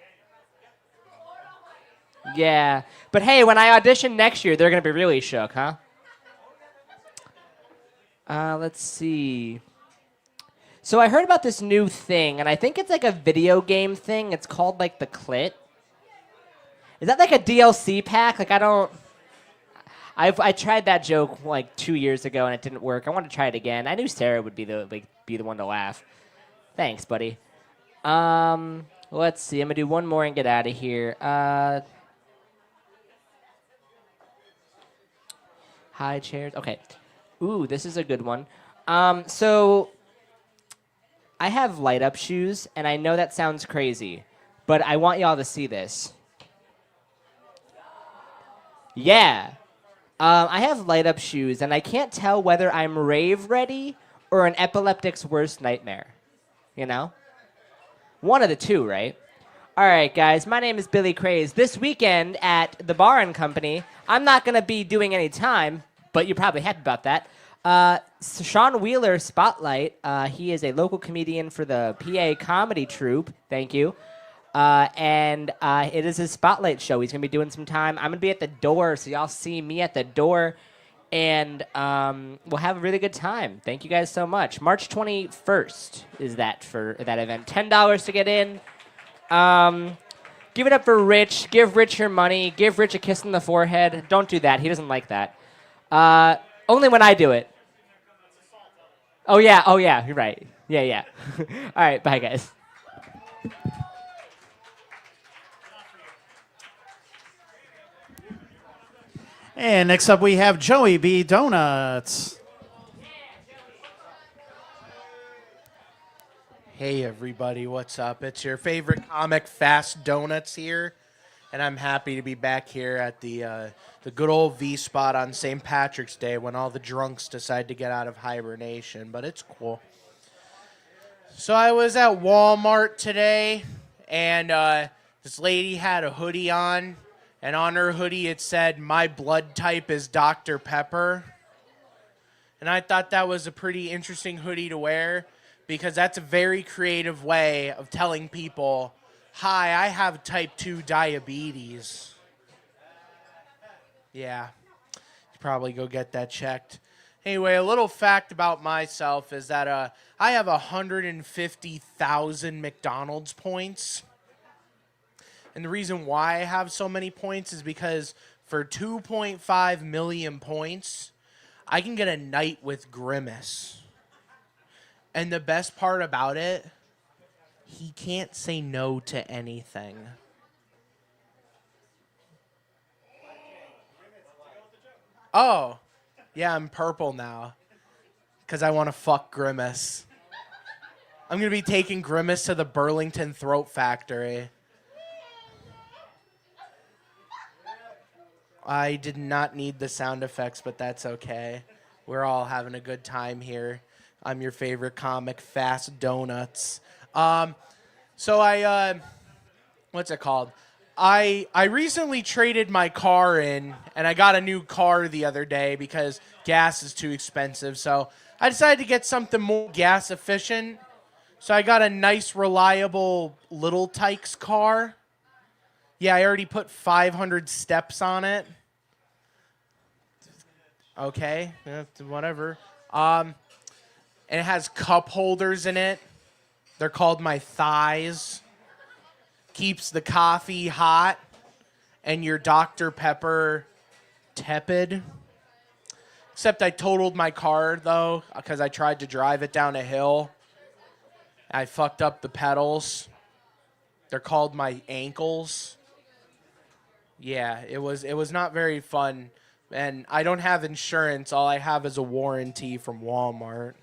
Yeah. But hey, when I audition next year, they're going to be really shook, huh? Let's see. So I heard about this new thing, and I think it's like a video game thing. It's called like the Clit. Is that like a DLC pack? Like I tried that joke like 2 years ago and it didn't work. I want to try it again. I knew Sarah would be the one to laugh. Thanks, buddy. Let's see. I'm gonna do one more and get out of here. High chairs. Okay. Ooh, this is a good one. So I have light up shoes, and I know that sounds crazy, but I want y'all to see this. Yeah. I have light up shoes, and I can't tell whether I'm rave ready or an epileptic's worst nightmare. You know? One of the two, right? All right, guys, my name is Billy Craze. This weekend at the Bar and Company, I'm not going to be doing any time, but you're probably happy about that. Sean Wheeler Spotlight, he is a local comedian for the PA comedy troupe. Thank you. And it is his spotlight show. He's going to be doing some time. I'm going to be at the door, so y'all see me at the door. And we'll have a really good time. Thank you guys so much. March 21st is that for that event. $10 to get in. Give it up for Rich. Give Rich your money. Give Rich a kiss on the forehead. Don't do that. He doesn't like that. Only when I do it. Oh, yeah. You're right. Yeah. All right. Bye, guys. And next up, we have Joey B. Donuts. Hey everybody, what's up? It's your favorite comic, Fast Donuts here, and I'm happy to be back here at the good old V spot on St. Patrick's Day when all the drunks decide to get out of hibernation, but it's cool. So I was at Walmart today, and this lady had a hoodie on, and on her hoodie it said, "My blood type is Dr. Pepper," and I thought that was a pretty interesting hoodie to wear, because that's a very creative way of telling people, "Hi, I have type 2 diabetes." Yeah, you probably go get that checked. Anyway, a little fact about myself is that I have 150,000 McDonald's points. And the reason why I have so many points is because for 2.5 million points, I can get a night with Grimace. And the best part about it, he can't say no to anything. Oh, yeah, I'm purple now. Because I want to fuck Grimace. I'm going to be taking Grimace to the Burlington Throat Factory. I did not need the sound effects, but that's okay. We're all having a good time here. I'm your favorite comic, Fast Donuts. So what's it called? I recently traded my car in, and I got a new car the other day because gas is too expensive. So I decided to get something more gas efficient. So I got a nice, reliable Little Tykes car. Yeah, I already put 500 steps on it. Okay, whatever. And it has cup holders in it. They're called my thighs. Keeps the coffee hot and your Dr. Pepper tepid. Except I totaled my car, though, because I tried to drive it down a hill. I fucked up the pedals. They're called my ankles. Yeah, it was not very fun. And I don't have insurance. All I have is a warranty from Walmart.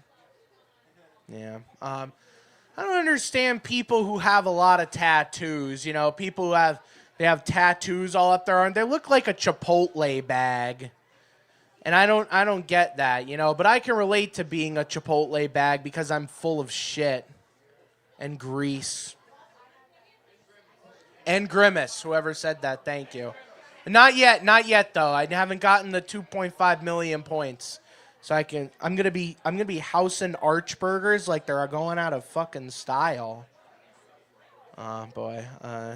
Yeah. I don't understand people who have a lot of tattoos. You know, people who have tattoos all up their arm. They look like a Chipotle bag. And I don't get that, you know, but I can relate to being a Chipotle bag because I'm full of shit and grease. And grimace, whoever said that, thank you. Not yet though. I haven't gotten the 2.5 million points. So I'm gonna be housing Archburgers like they're going out of fucking style. Oh boy,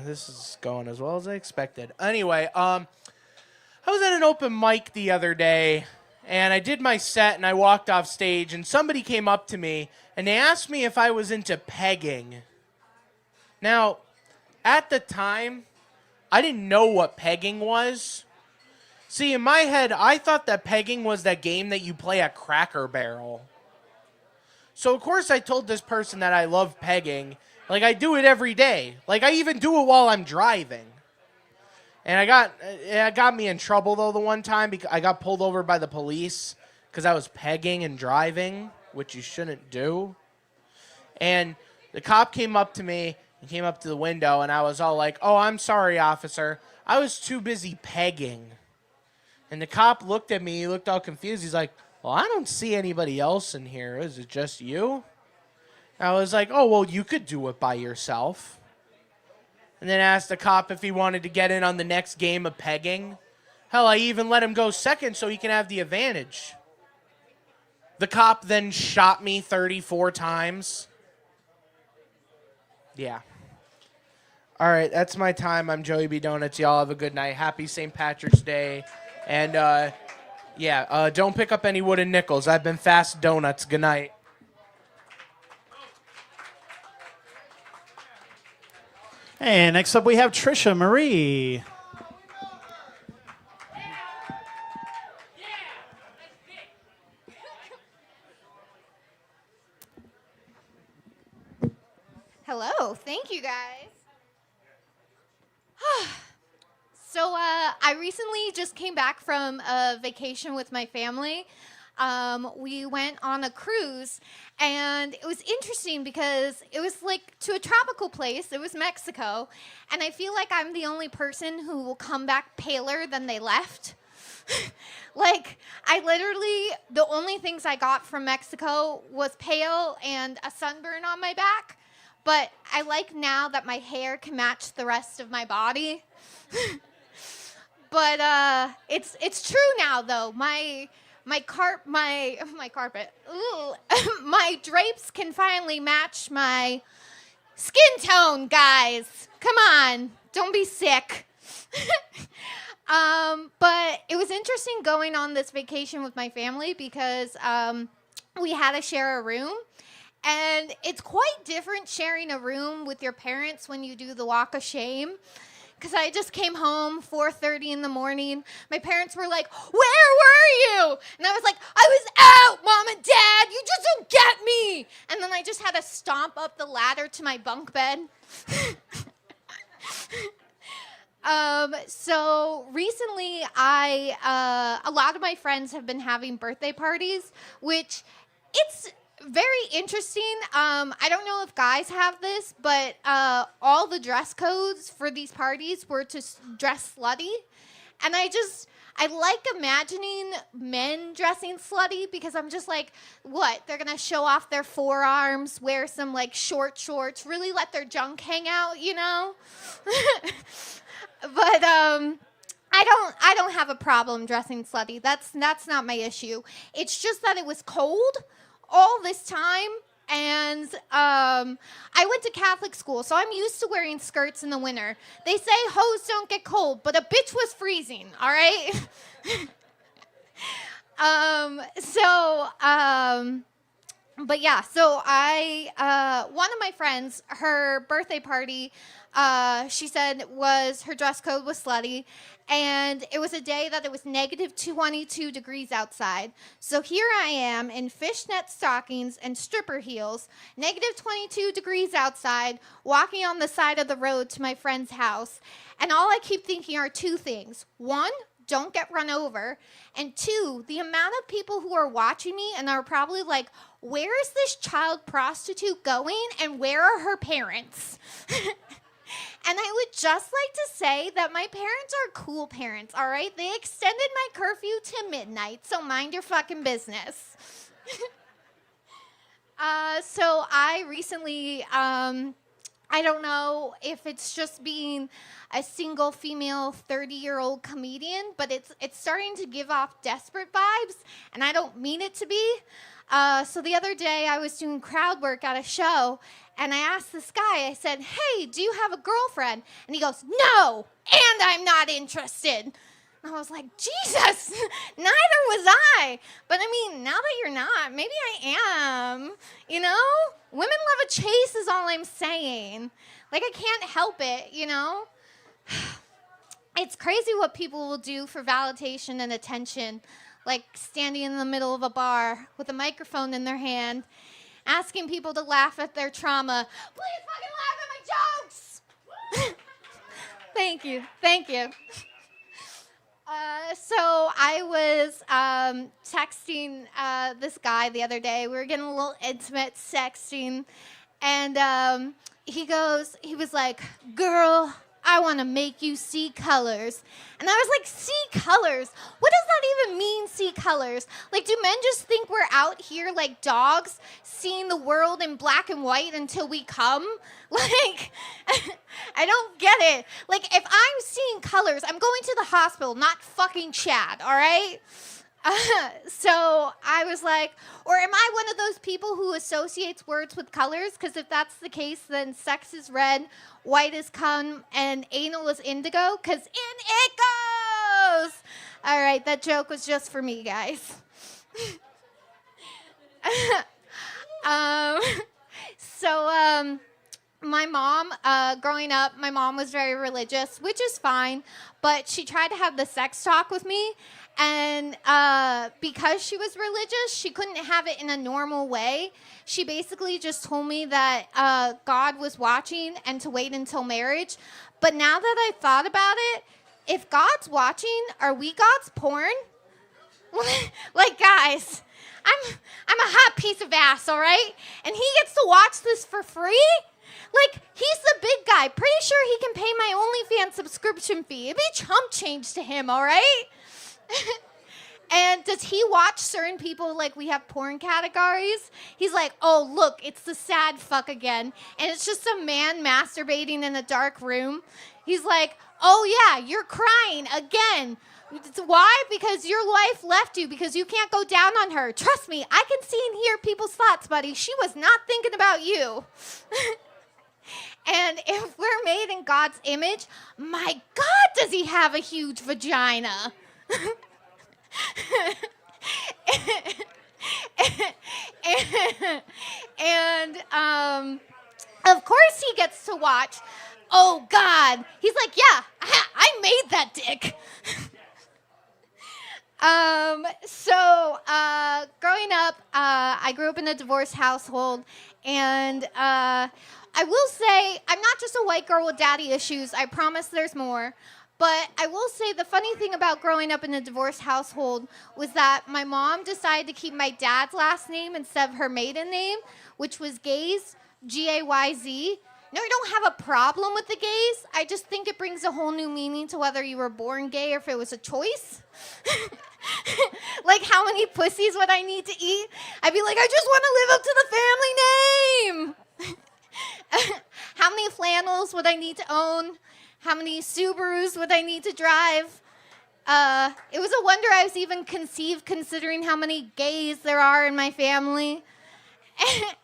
this is going as well as I expected. Anyway, I was at an open mic the other day, and I did my set, and I walked off stage, and somebody came up to me, and they asked me if I was into pegging. Now, at the time, I didn't know what pegging was. See, in my head, I thought that pegging was that game that you play at Cracker Barrel. So, of course, I told this person that I love pegging. Like, I do it every day. Like, I even do it while I'm driving. And it got me in trouble, though, the one time. Because I got pulled over by the police because I was pegging and driving, which you shouldn't do. And the cop came up to me and came up to the window, and I was all like, "Oh, I'm sorry, officer. I was too busy pegging." And the cop looked at me. He looked all confused. He's like, "Well, I don't see anybody else in here. Is it just you?" And I was like, "Oh, well, you could do it by yourself." And then asked the cop if he wanted to get in on the next game of pegging. Hell, I even let him go second so he can have the advantage. The cop then shot me 34 times. Yeah. All right, that's my time. I'm Joey B. Donuts. Y'all have a good night. Happy St. Patrick's Day. And, don't pick up any wooden nickels. I've been Fast Donuts. Good night. And next up we have Trisha Marie. Hello, thank you guys. So I recently just came back from a vacation with my family. We went on a cruise, and it was interesting because it was like to a tropical place. It was Mexico, and I feel like I'm the only person who will come back paler than they left. Like, I literally, the only things I got from Mexico was pale and a sunburn on my back. But I like now that my hair can match the rest of my body. But it's true now, though. My carpet, my drapes can finally match my skin tone, guys. Come on, don't be sick. But it was interesting going on this vacation with my family because we had to share a room. And it's quite different sharing a room with your parents when you do the walk of shame. Because I just came home 4:30 in the morning. My parents were like, "Where were you?" And I was like, "I was out, Mom and Dad. You just don't get me." And then I just had to stomp up the ladder to my bunk bed. So recently, a lot of my friends have been having birthday parties, which it's very interesting. I don't know if guys have this, but all the dress codes for these parties were to dress slutty. And I like imagining men dressing slutty because I'm just like, what? They're going to show off their forearms, wear some like short shorts, really let their junk hang out, you know? But I don't have a problem dressing slutty. That's not my issue. It's just that it was cold all this time, and I went to Catholic school, so I'm used to wearing skirts in the winter. They say hoes don't get cold, but a bitch was freezing, all right? But yeah, so one of my friends, her birthday party, she said her dress code was slutty, and it was a day that it was negative 22 degrees outside. So here I am in fishnet stockings and stripper heels, negative 22 degrees outside, walking on the side of the road to my friend's house. And all I keep thinking are two things. One, don't get run over. And 2, the amount of people who are watching me and are probably like, where is this child prostitute going and where are her parents? And I would just like to say that my parents are cool parents, all right? They extended my curfew to midnight, so mind your fucking business. So I recently, I don't know if it's just being a single female 30-year-old comedian, but it's starting to give off desperate vibes, and I don't mean it to be. So the other day I was doing crowd work at a show, and I asked this guy, I said, hey, do you have a girlfriend? And he goes, no, and I'm not interested. And I was like, Jesus, neither was I. But I mean, now that you're not, maybe I am, you know? Women love a chase is all I'm saying. Like, I can't help it, you know? It's crazy what people will do for validation and attention, like standing in the middle of a bar with a microphone in their hand, asking people to laugh at their trauma. Please fucking laugh at my jokes! Thank you. So I was texting this guy the other day. We were getting a little intimate sexting, and he was like, girl, I want to make you see colors. And I was like, see colors? What does that even mean, see colors? Like, do men just think we're out here like dogs, seeing the world in black and white until we come? Like, I don't get it. Like, if I'm seeing colors, I'm going to the hospital, not fucking Chad, all right? So I was like, or am I one of those people who associates words with colors? Because if that's the case, then sex is red, white is cum, and anal is indigo, because in it goes! All right, that joke was just for me, guys. My mom, growing up, my mom was very religious, which is fine, but she tried to have the sex talk with me, and because she was religious, she couldn't have it in a normal way. She basically just told me that God was watching and to wait until marriage. But now that I thought about it, if God's watching, are we God's porn? Like, guys, I'm a hot piece of ass, all right? And he gets to watch this for free? Like, he's the big guy. Pretty sure he can pay my OnlyFans subscription fee. It'd be chump change to him, all right? And does he watch certain people like we have porn categories? He's like, oh, look, it's the sad fuck again. And it's just a man masturbating in a dark room. He's like, oh, yeah, you're crying again. Why? Because your wife left you because you can't go down on her. Trust me, I can see and hear people's thoughts, buddy. She was not thinking about you. And if we're made in God's image, my God, does he have a huge vagina? And of course he gets to watch. Oh, God. He's like, yeah, I made that dick. Growing up, I grew up in a divorced household, and I will say I'm not just a white girl with daddy issues. I promise there's more. But I will say the funny thing about growing up in a divorced household was that my mom decided to keep my dad's last name instead of her maiden name, which was Gaze, G-A-Y-Z. No, I don't have a problem with the gays. I just think it brings a whole new meaning to whether you were born gay or if it was a choice. Like, how many pussies would I need to eat? I'd be like, I just want to live up to the family name. How many flannels would I need to own? How many Subarus would I need to drive? It was a wonder I was even conceived considering how many gays there are in my family.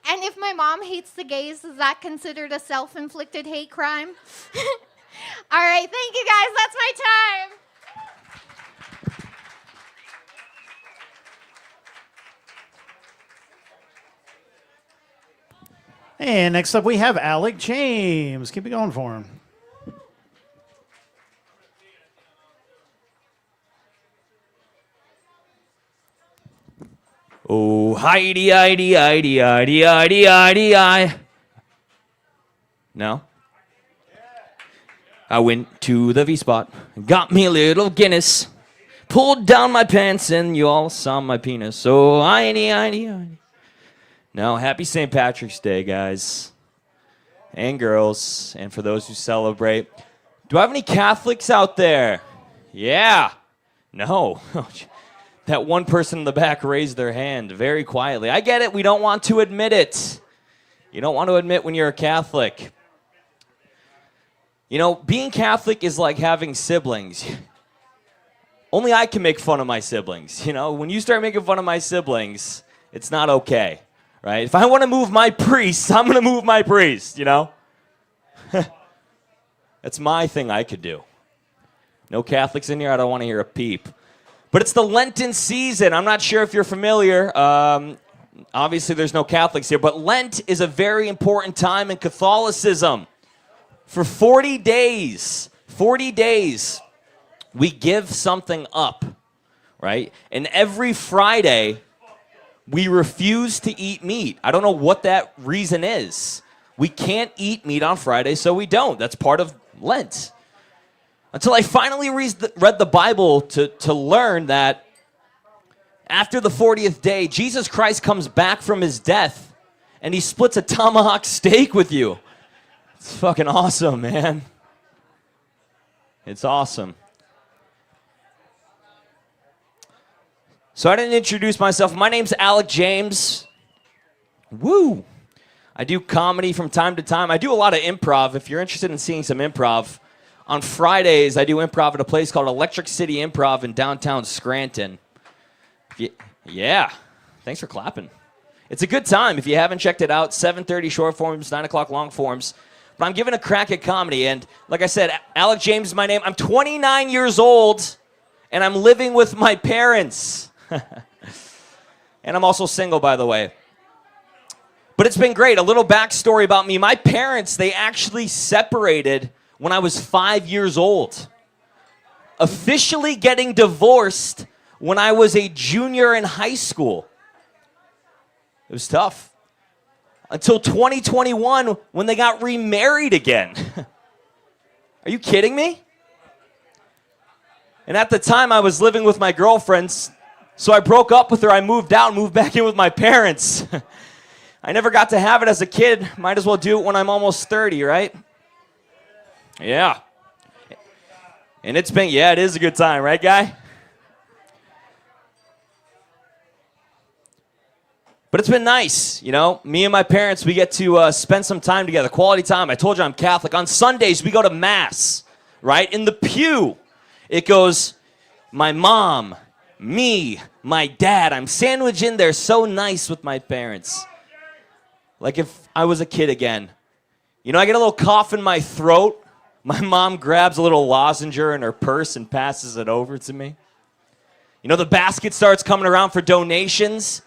And if my mom hates the gays, is that considered a self-inflicted hate crime? All right, thank you guys. That's my time. And next up, we have Alec James. Keep it going for him. Oh, Heidi, Heidi, Heidi, Heidi, Heidi, Heidi, Heidi. No? I went to the V-Spot, got me a little Guinness. pulled down my pants and you all saw my penis. So I. Now, happy St. Patrick's Day, guys and girls, and for those who celebrate. Do I have any Catholics out there? Yeah. No. That one person in the back raised their hand very quietly. I get it. We don't want to admit it. You don't want to admit when you're a Catholic. You know, being Catholic is like having siblings. Only I can make fun of my siblings. You know, when you start making fun of my siblings, it's not okay, right? If I want to move my priest, I'm going to move my priest, you know? That's my thing I could do. No Catholics in here, I don't want to hear a peep. But it's the Lenten season. I'm not sure if you're familiar. Obviously, there's no Catholics here, but Lent is a very important time in Catholicism. For 40 days, we give something up, right? And every Friday, we refuse to eat meat. I don't know what that reason is. We can't eat meat on Friday, so we don't. That's part of Lent. Until I finally read the Bible to learn that after the 40th day, Jesus Christ comes back from his death, and he splits a tomahawk steak with you. It's fucking awesome, man. It's awesome. So I didn't introduce myself. My name's Alec James. Woo! I do comedy from time to time. I do a lot of improv. If you're interested in seeing some improv, on Fridays I do improv at a place called Electric City Improv in downtown Scranton. Yeah. Thanks for clapping. It's a good time. If you haven't checked it out, 7:30 short forms, 9 o'clock long forms. But I'm giving a crack at comedy. And like I said, Alec James is my name. I'm 29 years old, and I'm living with my parents. And I'm also single, by the way. But it's been great. A little backstory about me. My parents, they actually separated when I was 5 years old. Officially getting divorced when I was a junior in high school. It was tough. Until 2021 when they got remarried again. Are you kidding me? And at the time I was living with my girlfriends, so I broke up with her. I moved out and moved back in with my parents. I never got to have it as a kid. Might as well do it when I'm almost 30, right? Yeah. And it is a good time, right, guy? But it's been nice, you know. Me and my parents, we get to spend some time together, quality time. I told you I'm Catholic. On Sundays, we go to Mass, right? In the pew, it goes, my mom, me, my dad. I'm sandwiched in there so nice with my parents. Like if I was a kid again. You know, I get a little cough in my throat. My mom grabs a little lozenger in her purse and passes it over to me. You know, the basket starts coming around for donations.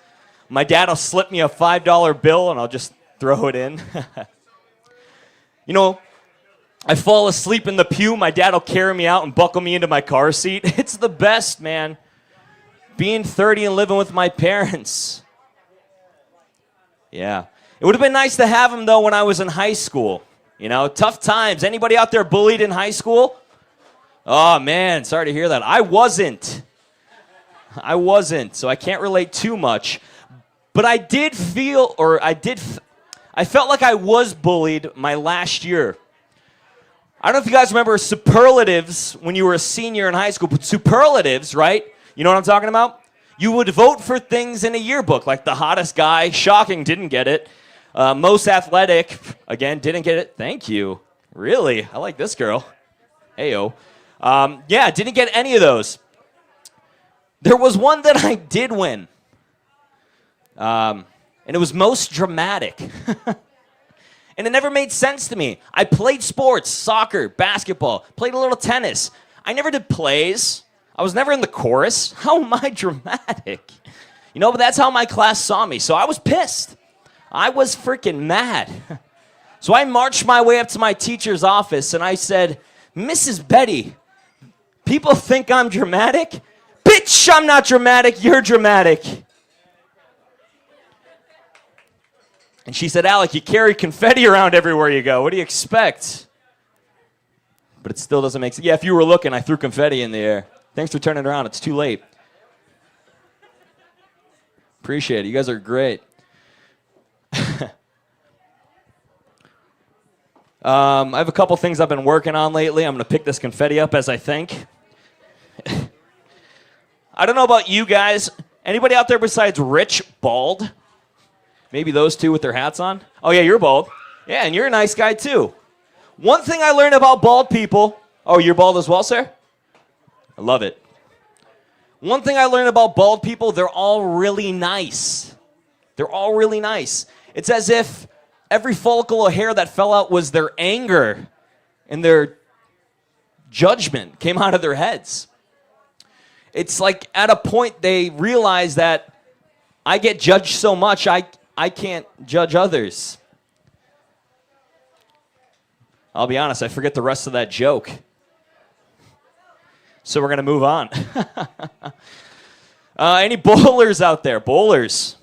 My dad will slip me a $5 bill and I'll just throw it in. You know, I fall asleep in the pew. My dad will carry me out and buckle me into my car seat. It's the best, man. Being 30 and living with my parents. Yeah. It would have been nice to have him, though, when I was in high school. You know, tough times. Anybody out there bullied in high school? Oh, man, sorry to hear that. I wasn't, so I can't relate too much. But I felt like I was bullied my last year. I don't know if you guys remember superlatives when you were a senior in high school, but superlatives, right? You know what I'm talking about? You would vote for things in a yearbook, like the hottest guy, shocking, didn't get it. Most athletic, again, didn't get it. Thank you. Really? I like this girl. Heyo. Yeah, didn't get any of those. There was one that I did win. And it was most dramatic. And it never made sense to me. I played sports, soccer, basketball, played a little tennis. I never did plays. I was never in the chorus. How am I dramatic? You know, but that's how my class saw me. So I was pissed. I was freaking mad. So I marched my way up to my teacher's office and I said, Mrs. Betty, people think I'm dramatic? Bitch, I'm not dramatic. You're dramatic. And she said, Alec, you carry confetti around everywhere you go. What do you expect? But it still doesn't make sense. Yeah, if you were looking, I threw confetti in the air. Thanks for turning around. It's too late. Appreciate it. You guys are great. I have a couple things I've been working on lately. I'm going to pick this confetti up as I think. I don't know about you guys. Anybody out there besides Rich bald? Maybe those two with their hats on? Oh, yeah, you're bald. Yeah, and you're a nice guy, too. One thing I learned about bald people. Oh, you're bald as well, sir? I love it. One thing I learned about bald people, they're all really nice. They're all really nice. It's as if every follicle of hair that fell out was their anger and their judgment came out of their heads. It's like at a point they realize that I get judged so much, I can't judge others. I'll be honest, I forget the rest of that joke. So we're going to move on. Any bowlers out there? Bowlers.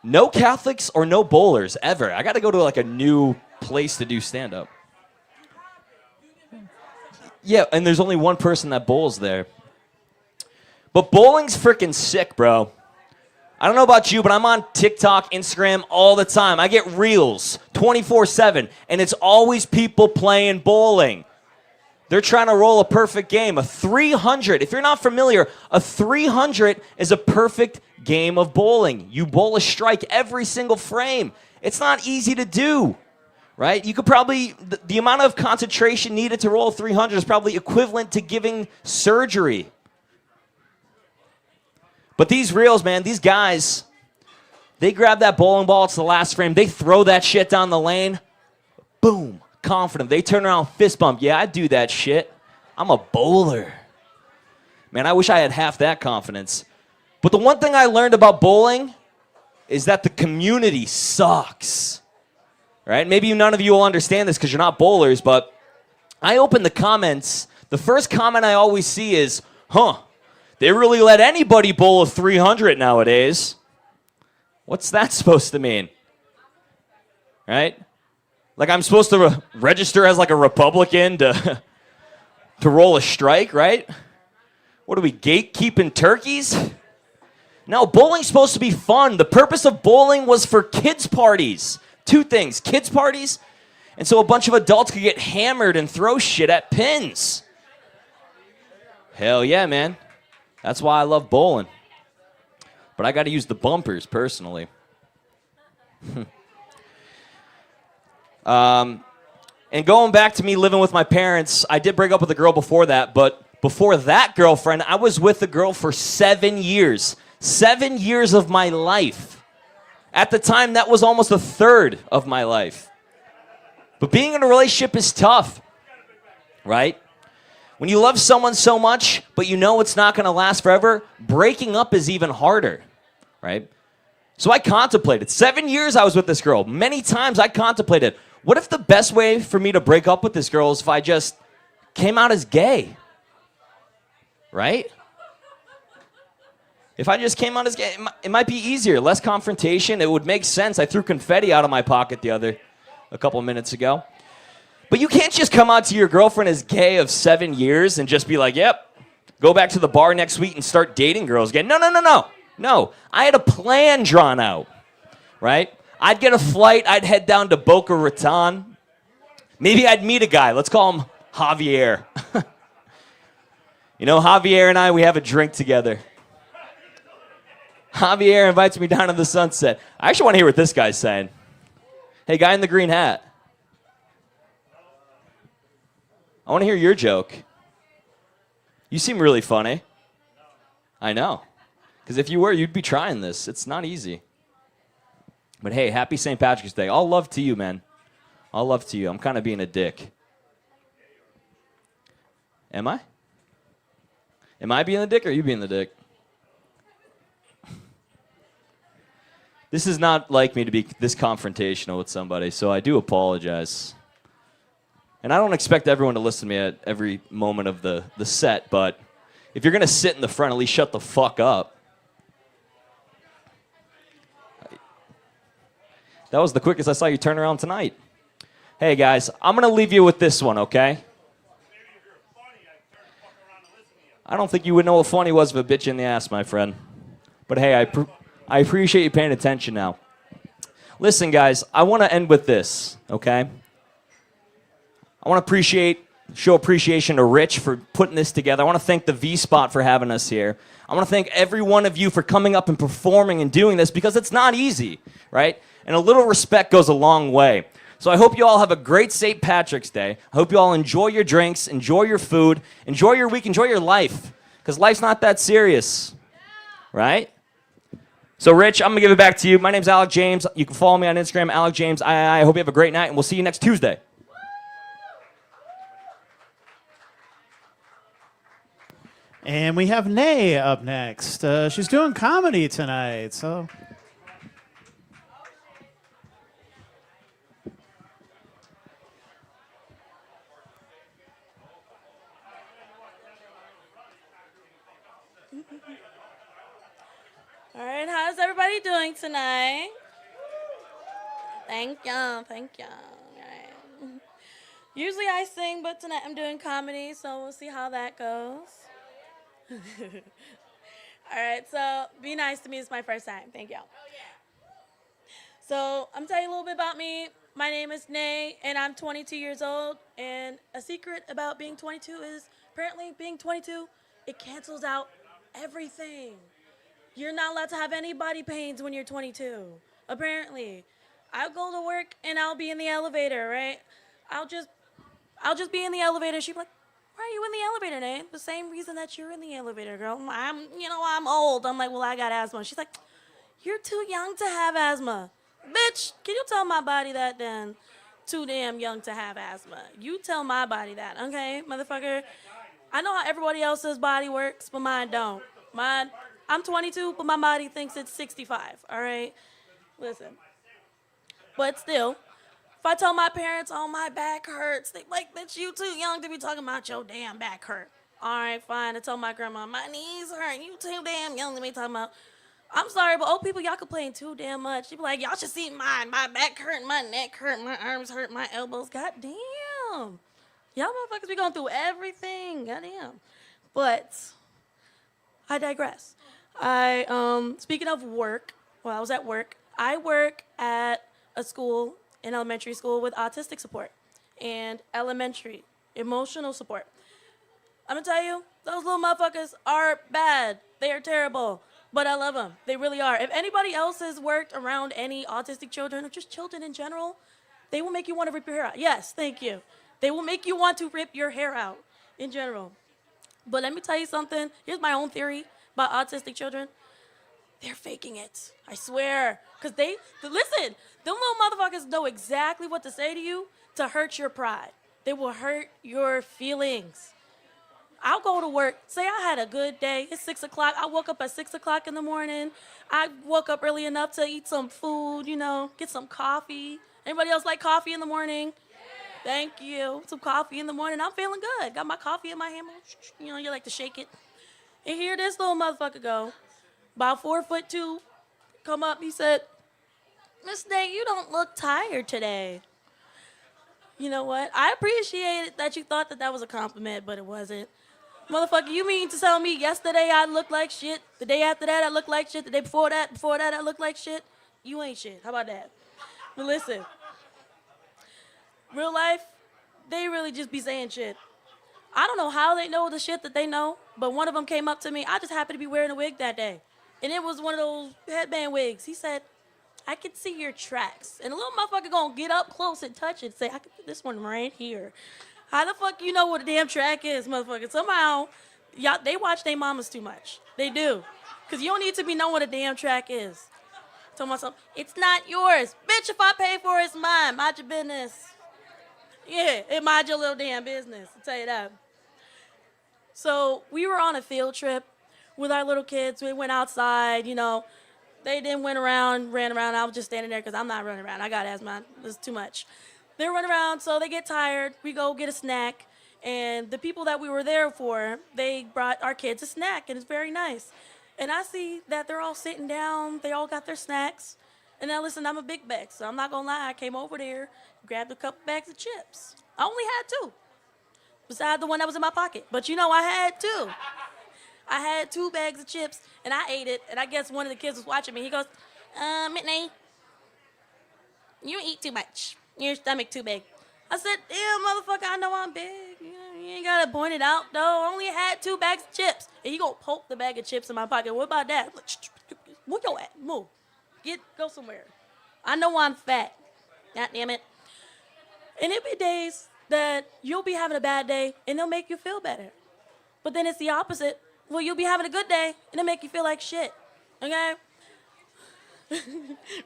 No Catholics or no bowlers ever. I got to go to like a new place to do stand-up. Yeah, and there's only one person that bowls there. But bowling's freaking sick, bro. I don't know about you, but I'm on TikTok, Instagram all the time. I get reels 24/7, and it's always people playing bowling. They're trying to roll a perfect game. A 300, if you're not familiar, a 300 is a perfect game of bowling. You bowl a strike every single frame. It's not easy to do, right? You could probably, the amount of concentration needed to roll a 300 is probably equivalent to giving surgery. But these reels, man, these guys, they grab that bowling ball, it's the last frame, they throw that shit down the lane, boom, confident. They turn around, fist bump. Yeah, I do that shit. I'm a bowler. Man, I wish I had half that confidence. But the one thing I learned about bowling is that the community sucks. Right? Maybe none of you will understand this because you're not bowlers, but I open the comments. The first comment I always see is, they really let anybody bowl a 300 nowadays. What's that supposed to mean? Right? Like I'm supposed to register as like a Republican to roll a strike, right? What are we, gatekeeping turkeys? No, bowling's supposed to be fun. The purpose of bowling was for kids' parties. Two things, kids' parties, and so a bunch of adults could get hammered and throw shit at pins. Hell yeah, man. That's why I love bowling. But I got to use the bumpers personally. And going back to me living with my parents, I did break up with a girl before that, but before that girlfriend, I was with a girl for 7 years. 7 years of my life. At the time, that was almost a third of my life. But being in a relationship is tough, right? When you love someone so much, but you know it's not going to last forever, breaking up is even harder, right? So I contemplated. 7 years I was with this girl. Many times I contemplated, what if the best way for me to break up with this girl is if I just came out as gay? Right? If I just came out as gay, it might be easier, less confrontation. It would make sense. I threw confetti out of my pocket a couple minutes ago. But you can't just come out to your girlfriend as gay of 7 years and just be like, yep, go back to the bar next week and start dating girls again. No, I had a plan drawn out, right? I'd get a flight. I'd head down to Boca Raton. Maybe I'd meet a guy. Let's call him Javier. You know, Javier and I, we have a drink together. Javier invites me down to the Sunset. I actually want to hear what this guy's saying. Hey, guy in the green hat. I want to hear your joke. You seem really funny. I know. Because if you were, you'd be trying this. It's not easy. But hey, happy St. Patrick's Day. All love to you, man. All love to you. I'm kind of being a dick. Am I? Am I being the dick or are you being the dick? This is not like me to be this confrontational with somebody, so I do apologize. And I don't expect everyone to listen to me at every moment of the set, but if you're going to sit in the front, at least shut the fuck up. That was the quickest I saw you turn around tonight. Hey, guys, I'm going to leave you with this one, okay? I don't think you would know what funny was if a bitch in the ass, my friend. But hey, I appreciate you paying attention now. Listen, guys, I want to end with this, okay? I want to show appreciation to Rich for putting this together. I want to thank the V-Spot for having us here. I want to thank every one of you for coming up and performing and doing this because it's not easy, right? And a little respect goes a long way. So I hope you all have a great St. Patrick's Day. I hope you all enjoy your drinks, enjoy your food, enjoy your week, enjoy your life, because life's not that serious, right? So, Rich, I'm going to give it back to you. My name's Alec James. You can follow me on Instagram, Alec James. I hope you have a great night, and we'll see you next Tuesday. And we have Nay up next. She's doing comedy tonight, so... All right, how's everybody doing tonight? Thank y'all, thank y'all. All right. Usually I sing, but tonight I'm doing comedy, so we'll see how that goes. All right, so be nice to me. It's my first time. Thank y'all. So I'm telling you a little bit about me. My name is Nay, and I'm 22 years old. And a secret about being 22 is apparently being 22, it cancels out everything. You're not allowed to have any body pains when you're 22. Apparently, I'll go to work and I'll be in the elevator, right? I'll just be in the elevator. She'll be like, "Why are you in the elevator, Nay?" The same reason that you're in the elevator, girl. I'm old. I'm like, "Well, I got asthma." She's like, "You're too young to have asthma." Bitch, can you tell my body that then? Too damn young to have asthma. You tell my body that, okay, motherfucker? I know how everybody else's body works, but mine don't. I'm 22, but my body thinks it's 65, all right? Listen. But still, if I tell my parents, "Oh, my back hurts," they like, "Bitch, you too young to be talking about your damn back hurt." All right, fine. I tell my grandma, "My knees hurt. You too damn young to be talking about." I'm sorry, but old people, y'all complain too damn much. She be like, "Y'all should see mine. My back hurt, my neck hurt, my arms hurt, my elbows." God damn. Y'all motherfuckers be going through everything. God damn. But I digress. Speaking of work, I was at work. I work at a school, an elementary school with autistic support and elementary emotional support. I'm gonna tell you, those little motherfuckers are bad. They are terrible, but I love them. They really are. If anybody else has worked around any autistic children or just children in general, they will make you want to rip your hair out. Yes, thank you. They will make you want to rip your hair out in general. But let me tell you something. Here's my own theory about autistic children. They're faking it. I swear. Because listen, them little motherfuckers know exactly what to say to you to hurt your pride. They will hurt your feelings. I'll go to work. Say I had a good day. It's 6 o'clock. I woke up at 6 o'clock in the morning. I woke up early enough to eat some food, get some coffee. Anybody else like coffee in the morning? Thank you. Some coffee in the morning. I'm feeling good. Got my coffee in my hand. You like to shake it. And here this little motherfucker go. About 4'2", come up. He said, "Miss Day, you don't look tired today." You know what? I appreciate that you thought that was a compliment, but it wasn't. Motherfucker, you mean to tell me yesterday I looked like shit? The day after that I looked like shit? The day before that I looked like shit? You ain't shit. How about that? But listen. Real life, they really just be saying shit. I don't know how they know the shit that they know, but one of them came up to me. I just happened to be wearing a wig that day. And it was one of those headband wigs. He said, "I can see your tracks." And a little motherfucker gonna get up close and touch it and say, "I can see this one right here." How the fuck you know what a damn track is, motherfucker? Somehow, they watch their mamas too much. They do. Because you don't need to be knowing what a damn track is. Tell myself, "It's not yours." Bitch, if I pay for it, it's mine. Mind your business. Yeah, it mind your little damn business. I'll tell you that. So we were on a field trip with our little kids. We went outside, They didn't ran around. I was just standing there because I'm not running around. I got asthma. It's too much. They run around, so they get tired. We go get a snack. And the people that we were there for, they brought our kids a snack, and it's very nice. And I see that they're all sitting down. They all got their snacks. And now, listen, I'm a big bag, so I'm not going to lie. I came over there, grabbed a couple bags of chips. I only had 2, besides the one that was in my pocket. But I had 2. I had 2 bags of chips, and I ate it, and I guess one of the kids was watching me. He goes, Whitney, you eat too much. Your stomach too big. I said, damn, motherfucker, I know I'm big. You ain't got to point it out, though. I only had 2 bags of chips. And he going to poke the bag of chips in my pocket. What about that? I'm like, where you at? Move. Go somewhere. I know I'm fat. God damn it. And it be days that you'll be having a bad day, and they'll make you feel better. But then it's the opposite. Well, you'll be having a good day, and it'll make you feel like shit. Okay?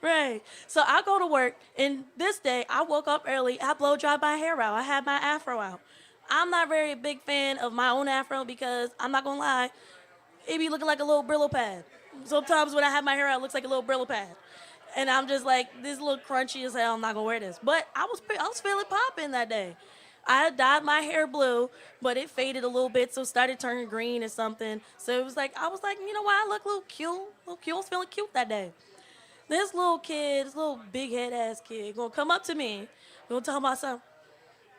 Right. So I go to work, and this day I woke up early. I blow dried my hair out. I had my afro out. I'm not very big fan of my own afro because I'm not gonna lie, it be looking like a little Brillo pad. Sometimes when I have my hair out, it looks like a little Brillo pad, and I'm just like, this little crunchy as hell. I'm not gonna wear this. But I was feeling popping that day. I had dyed my hair blue, but it faded a little bit, so it started turning green or something. So it was like, I was like, you know what? I look a little cute. I was feeling cute that day. This little kid, this little big head ass kid, gonna come up to me, gonna tell my son,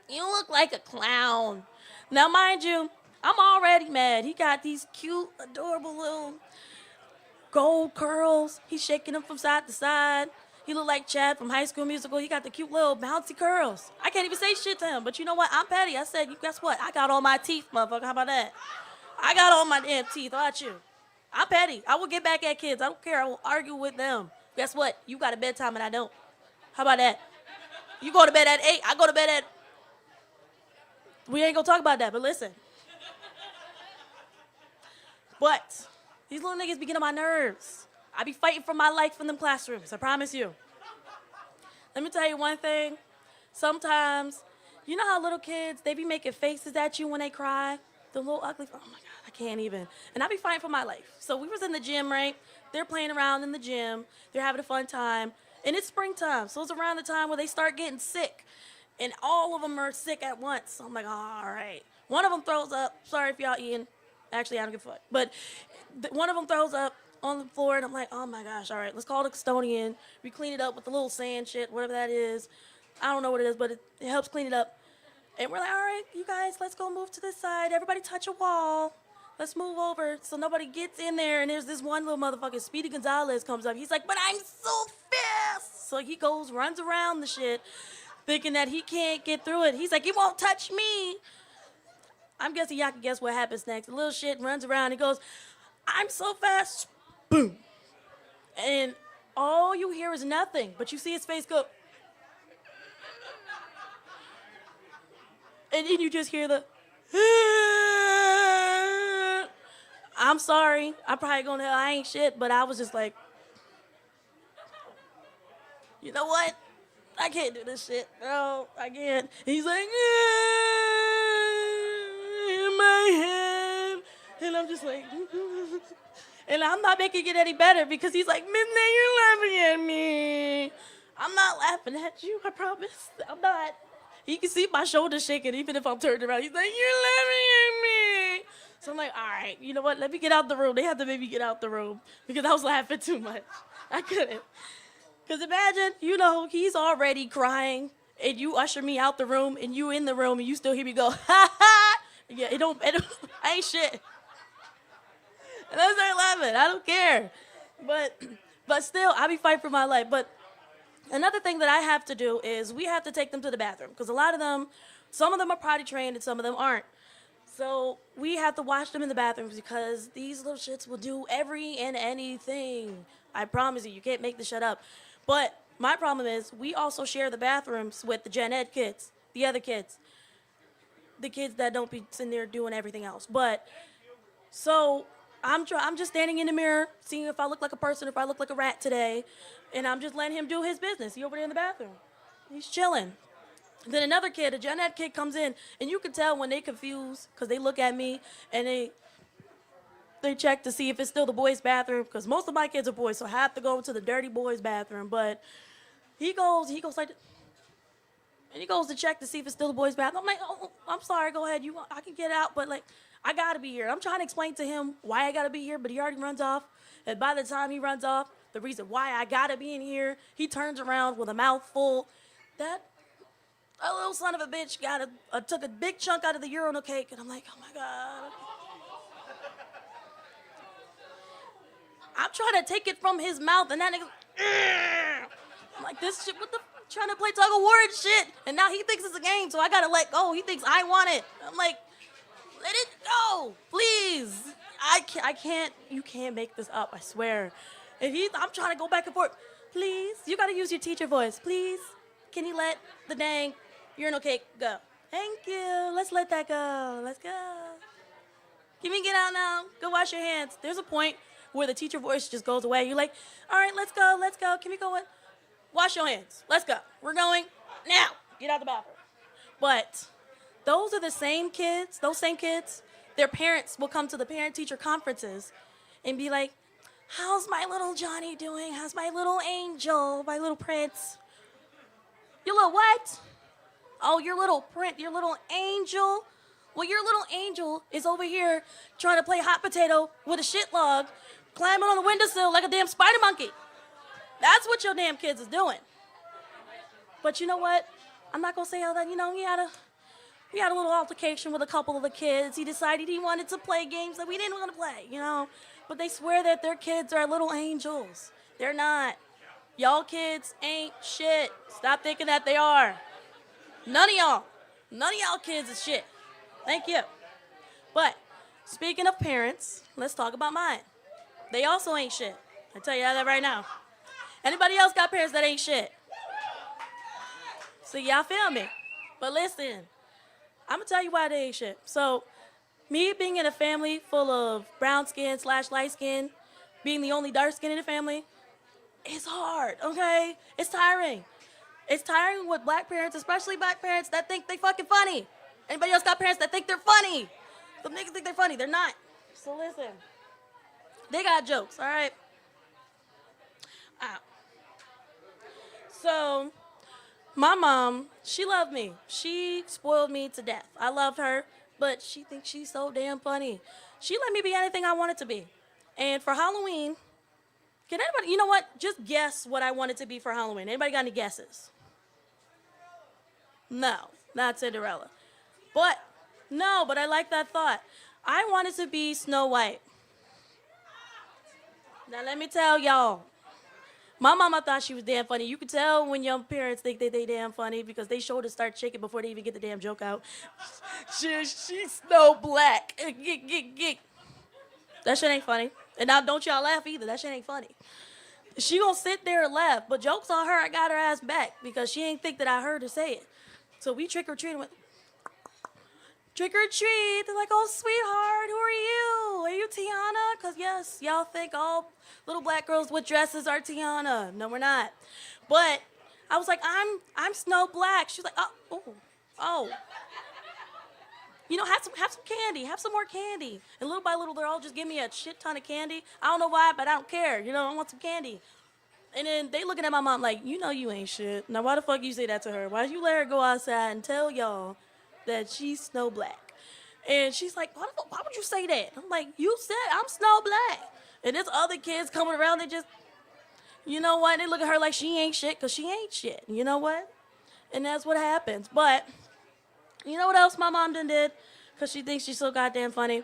you look like a clown. Now, mind you, I'm already mad. He got these cute, adorable little gold curls. He's shaking them from side to side. He look like Chad from High School Musical. He got the cute little bouncy curls. I can't even say shit to him, but you know what? I'm petty. I said, guess what? I got all my teeth, motherfucker. How about that? I got all my damn teeth. How about you? I'm petty. I will get back at kids. I don't care. I will argue with them. Guess what? You got a bedtime and I don't. How about that? You go to bed at 8. I go to bed at... We ain't gonna talk about that, but listen. But these little niggas be getting on my nerves. I be fighting for my life in them classrooms, I promise you. Let me tell you one thing. Sometimes, you know how little kids, they be making faces at you when they cry? The little ugly, oh my God, I can't even. And I be fighting for my life. So we was in the gym, right? They're playing around in the gym. They're having a fun time. And it's springtime, so it's around the time where they start getting sick. And all of them are sick at once. So I'm like, all right. One of them throws up. Sorry if y'all eating. Actually, I don't give a fuck. But one of them throws up on the floor, and I'm like, oh my gosh, all right, let's call the custodian. We clean it up with the little sand shit, whatever that is. I don't know what it is, but it helps clean it up. And we're like, all right, you guys, let's go move to this side. Everybody touch a wall. Let's move over so nobody gets in there. And there's this one little motherfucker, Speedy Gonzalez, comes up. He's like, but I'm so fast. So he goes, runs around the shit, thinking that he can't get through it. He's like, he won't touch me. I'm guessing y'all can guess what happens next. The little shit runs around. He goes, I'm so fast. Boom. And all you hear is nothing, but you see his face go. And then you just hear the. I'm sorry. I'm probably going to hell. I ain't shit, but I was just like, you know what? I can't do this shit. No, I can't. He's like, in my head. And I'm just like, and I'm not making it any better because he's like, Midnight, you're laughing at me. I'm not laughing at you, I promise. I'm not. He can see my shoulders shaking even if I'm turned around. He's like, you're laughing at me. So I'm like, all right, you know what? Let me get out the room. They had to make me get out the room because I was laughing too much. I couldn't. Because imagine, you know, he's already crying and you usher me out the room and you in the room and you still hear me go, ha ha. Yeah, I ain't shit. And I start laughing. I don't care. But still, I be fighting for my life. But another thing that I have to do is we have to take them to the bathroom because a lot of them, some of them are potty trained and some of them aren't. So we have to watch them in the bathrooms because these little shits will do every and anything. I promise you, you can't make this shut up. But my problem is we also share the bathrooms with the gen ed kids, the other kids, the kids that don't be sitting there doing everything else. But so I'm just standing in the mirror, seeing if I look like a person, if I look like a rat today, and I'm just letting him do his business. He over there in the bathroom. He's chilling. Then another kid, a gen ed kid, comes in, and you can tell when they confused because they look at me and they check to see if it's still the boys' bathroom because most of my kids are boys, so I have to go to the dirty boys' bathroom. But he goes like, and he goes to check to see if it's still the boys' bathroom. I'm like, oh, I'm sorry, go ahead, I can get out, but like, I gotta be here. I'm trying to explain to him why I gotta be here, but he already runs off. And by the time he runs off, the reason why I gotta be in here, he turns around with a mouthful. That little son of a bitch took a big chunk out of the urinal cake, and I'm like, oh my God. trying to take it from his mouth, and that nigga, I'm like, this shit, what the, trying to play tug of war and shit, and now he thinks it's a game, so I gotta let go. He thinks I want it. I'm like, let it go, please. I can't, you can't make this up, I swear. And I'm trying to go back and forth. Please, you gotta use your teacher voice. Please, can you let the dang urinal cake go? Thank you, let's let that go, let's go. Can we get out now? Go wash your hands. There's a point where the teacher voice just goes away. You're like, all right, let's go. Can we go in? Wash your hands, let's go. We're going now. Get out the bathroom. But those are the same kids, their parents will come to the parent-teacher conferences and be like, how's my little Johnny doing? How's my little angel, my little prince? Your little what? Oh, your little angel? Well, your little angel is over here trying to play hot potato with a shit log, climbing on the windowsill like a damn spider monkey. That's what your damn kids is doing. But you know what? I'm not gonna say all that. You know, we had a little altercation with a couple of the kids. He decided he wanted to play games that we didn't want to play, you know. But they swear that their kids are little angels. They're not. Y'all kids ain't shit. Stop thinking that they are. None of y'all kids is shit. Thank you. But speaking of parents, let's talk about mine. They also ain't shit. I tell you that right now. Anybody else got parents that ain't shit? So y'all feel me? But listen, I'm gonna tell you why they ain't shit. So me being in a family full of brown skin / light skin, being the only dark skin in the family, it's hard, okay? It's tiring. It's tiring with black parents, especially black parents that think they fucking funny. Anybody else got parents that think they're funny? Some niggas think they're funny. They're not. So listen. They got jokes, all right? So my mom, she loved me. She spoiled me to death. I loved her, but she thinks she's so damn funny. She let me be anything I wanted to be. And for Halloween, can anybody, you know what? Just guess what I wanted to be for Halloween. Anybody got any guesses? No, not Cinderella. But I like that thought. I wanted to be Snow White. Now let me tell y'all, my mama thought she was damn funny. You could tell when young parents think that they damn funny because they shoulders start shaking before they even get the damn joke out. She's Snow Black. That shit ain't funny. And now don't y'all laugh either. That shit ain't funny. She gonna sit there and laugh, but joke's on her. I got her ass back because she ain't think that I heard her say it. So we trick or treat. Trick or treat. They're like, oh, sweetheart, who are you? Are you Tiana? Because, yes, y'all think all little black girls with dresses are Tiana. No, we're not. But I was like, I'm Snow Black. She was like, oh. You know, have some candy. Have some more candy. And little by little, they're all just giving me a shit ton of candy. I don't know why, but I don't care. You know, I want some candy. And then they looking at my mom like, you know you ain't shit. Now, why the fuck you say that to her? Why you let her go outside and tell y'all that she's Snow Black? And she's like, why would you say that? I'm like, you said I'm Snow Black. And there's other kids coming around, they just, you know what? They look at her like she ain't shit because she ain't shit. You know what? And that's what happens. But you know what else my mom done did? Because she thinks she's so goddamn funny.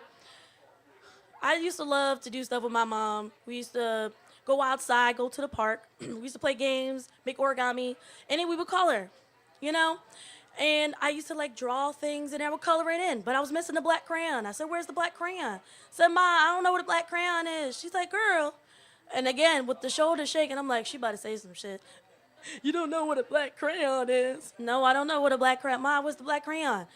I used to love to do stuff with my mom. We used to go outside, go to the park. We used to play games, make origami, and then we would color, you know? And I used to like draw things and I would color it in, but I was missing the black crayon. I said, where's the black crayon? I said, Ma, I don't know what a black crayon is. She's like, girl. And again, with the shoulder shaking, I'm like, she about to say some shit. You don't know what a black crayon is? No, I don't know what a black crayon. Ma, what's the black crayon?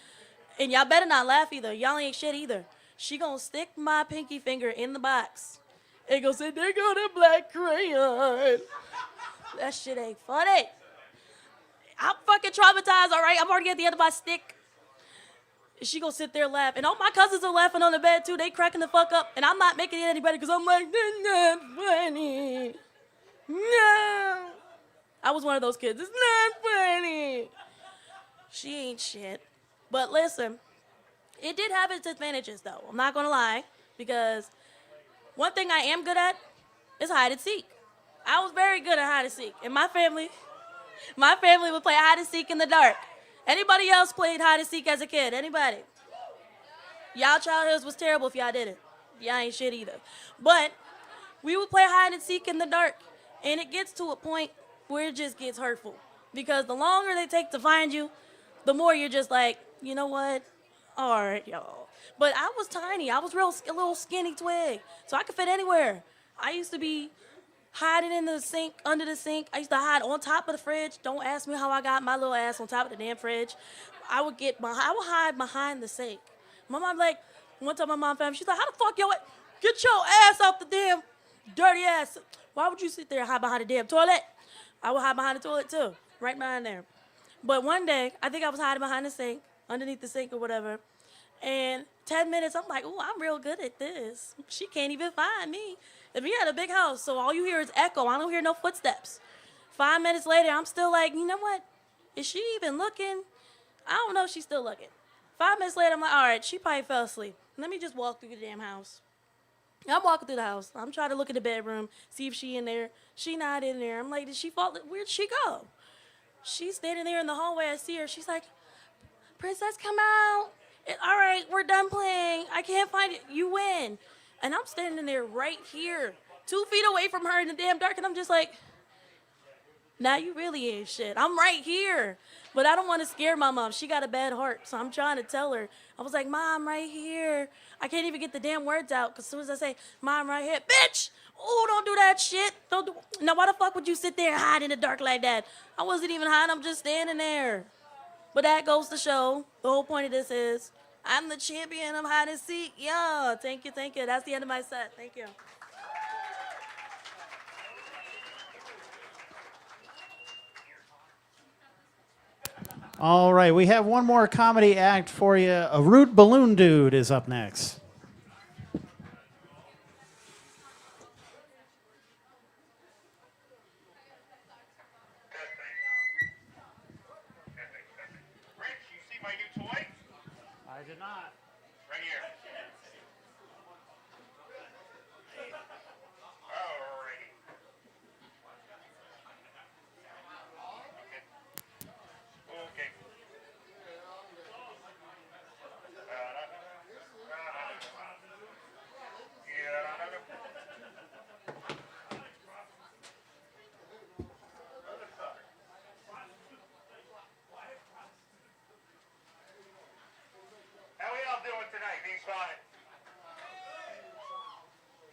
And y'all better not laugh either. Y'all ain't shit either. She gonna stick my pinky finger in the box and go say, there go the black crayon. That shit ain't funny. I'm fucking traumatized, all right? I'm already at the end of my stick. She gonna sit there and laugh. And all my cousins are laughing on the bed, too. They cracking the fuck up. And I'm not making it any better because I'm like, they're not funny. No. I was one of those kids. It's not funny. She ain't shit. But listen, it did have its advantages, though. I'm not gonna lie. Because one thing I am good at is hide and seek. I was very good at hide and seek. In my family would play hide and seek in the dark. Anybody else played hide and seek as a kid? Anybody? Y'all childhoods was terrible if y'all didn't. Y'all ain't shit either. But we would play hide and seek in the dark, and it gets to a point where it just gets hurtful because the longer they take to find you, the more you're just like, you know what? All right, y'all. But I was tiny. I was a little skinny twig, so I could fit anywhere. I used to be hiding in the sink, under the sink. I used to hide on top of the fridge. Don't ask me how I got my little ass on top of the damn fridge. I would hide behind the sink. My mom one time my mom found me, she's like, how the fuck get your ass off the damn dirty ass. Why would you sit there and hide behind the damn toilet? I would hide behind the toilet too, right behind there. But one day, I think I was hiding behind the sink, underneath the sink or whatever. And 10 minutes, I'm like, oh, I'm real good at this. She can't even find me. And we had a big house, so all you hear is echo. I don't hear no footsteps. 5 minutes later, I'm still like, you know what? Is she even looking? I don't know if she's still looking. 5 minutes later, I'm like, all right, she probably fell asleep. Let me just walk through the damn house. I'm walking through the house. I'm trying to look at the bedroom, see if she in there. She not in there. I'm like, did she fall? Where'd she go? She's standing there in the hallway. I see her. She's like, Princess, come out. All right, we're done playing. I can't find it. You win. And I'm standing there right here, 2 feet away from her in the damn dark, and I'm just like, now you really ain't shit. I'm right here. But I don't want to scare my mom. She got a bad heart, so I'm trying to tell her. I was like, Mom, right here. I can't even get the damn words out, because as soon as I say, Mom, right here, bitch, oh, don't do that shit. Now, why the fuck would you sit there and hide in the dark like that? I wasn't even hiding. I'm just standing there. But that goes to show, the whole point of this is, I'm the champion of hide and seek. Yeah, thank you. That's the end of my set. Thank you. All right, we have one more comedy act for you. A Rude Balloon Dude is up next.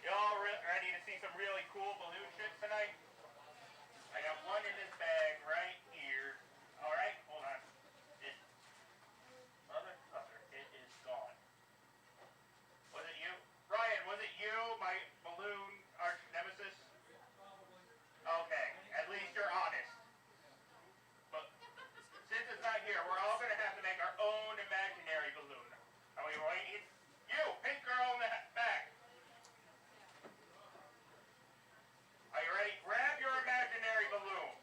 Y'all ready to see some really cool balloon shit tonight? I got one in this bag right here. All right, hold on. It is gone. Was it you? Ryan, was it you, my balloon arch nemesis? Okay, at least you're honest. But since it's not here, we're all going to have to make our own imaginary balloon. Are we ready? You, pink girl in the back. Are you ready? Grab your imaginary balloon.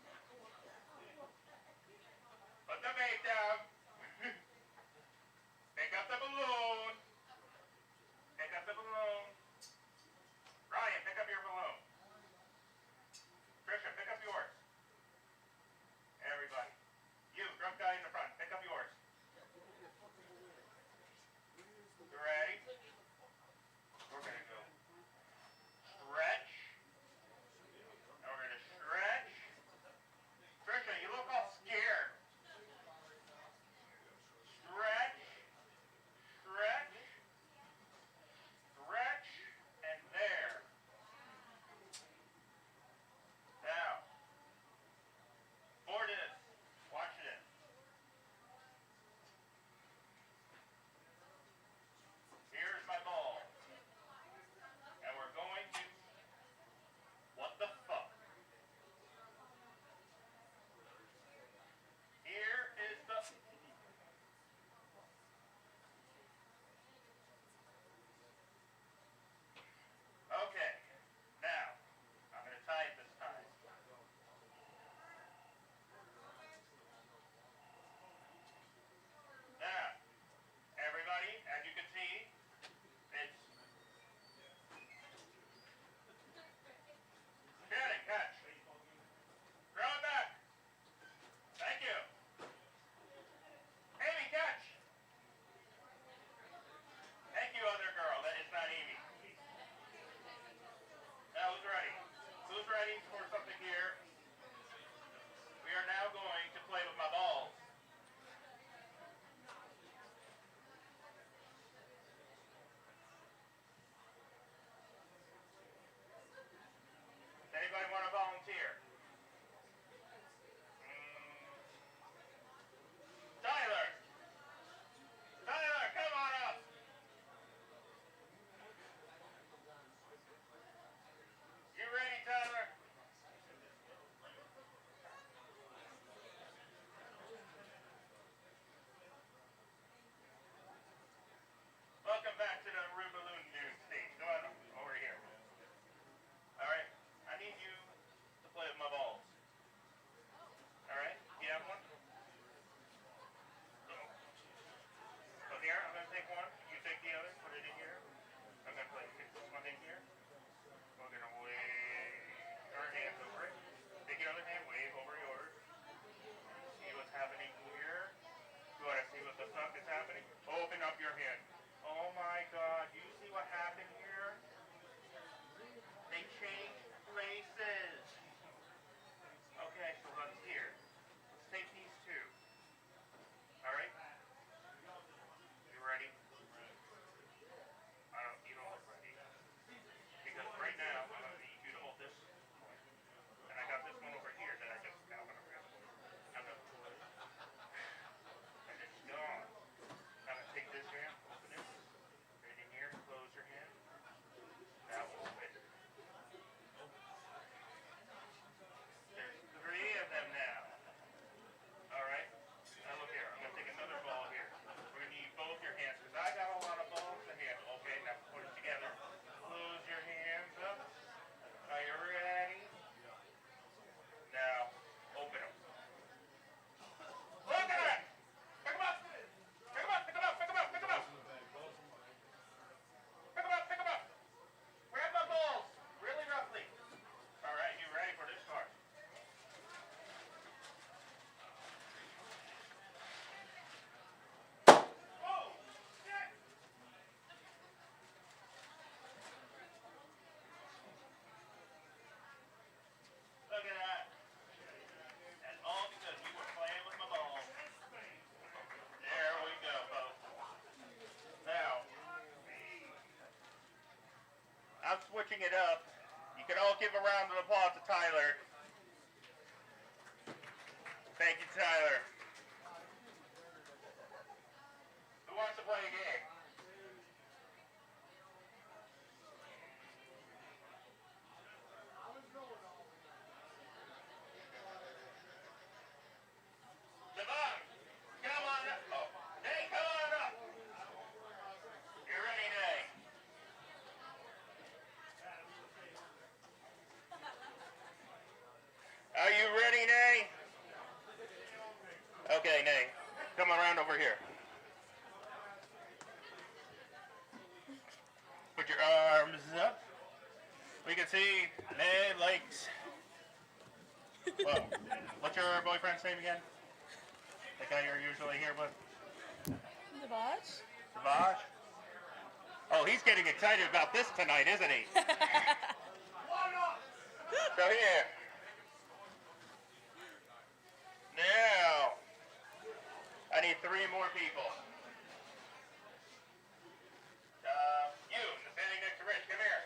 switching it up. You can all give a round of applause to Tyler. Thank you, Tyler. Who wants to play a game? Devon, come on up. Oh, Nay, come on up. You ready, Nay? Are you ready, Nay? Okay, Nay. Come around over here. Put your arms up. We can see Nay likes. Whoa. What's your boyfriend's name again? The guy you're usually here with? Savage? Savage? Oh, he's getting excited about this tonight, isn't he? So here. Now, I need 3 more people. You, standing next to Rich, come here.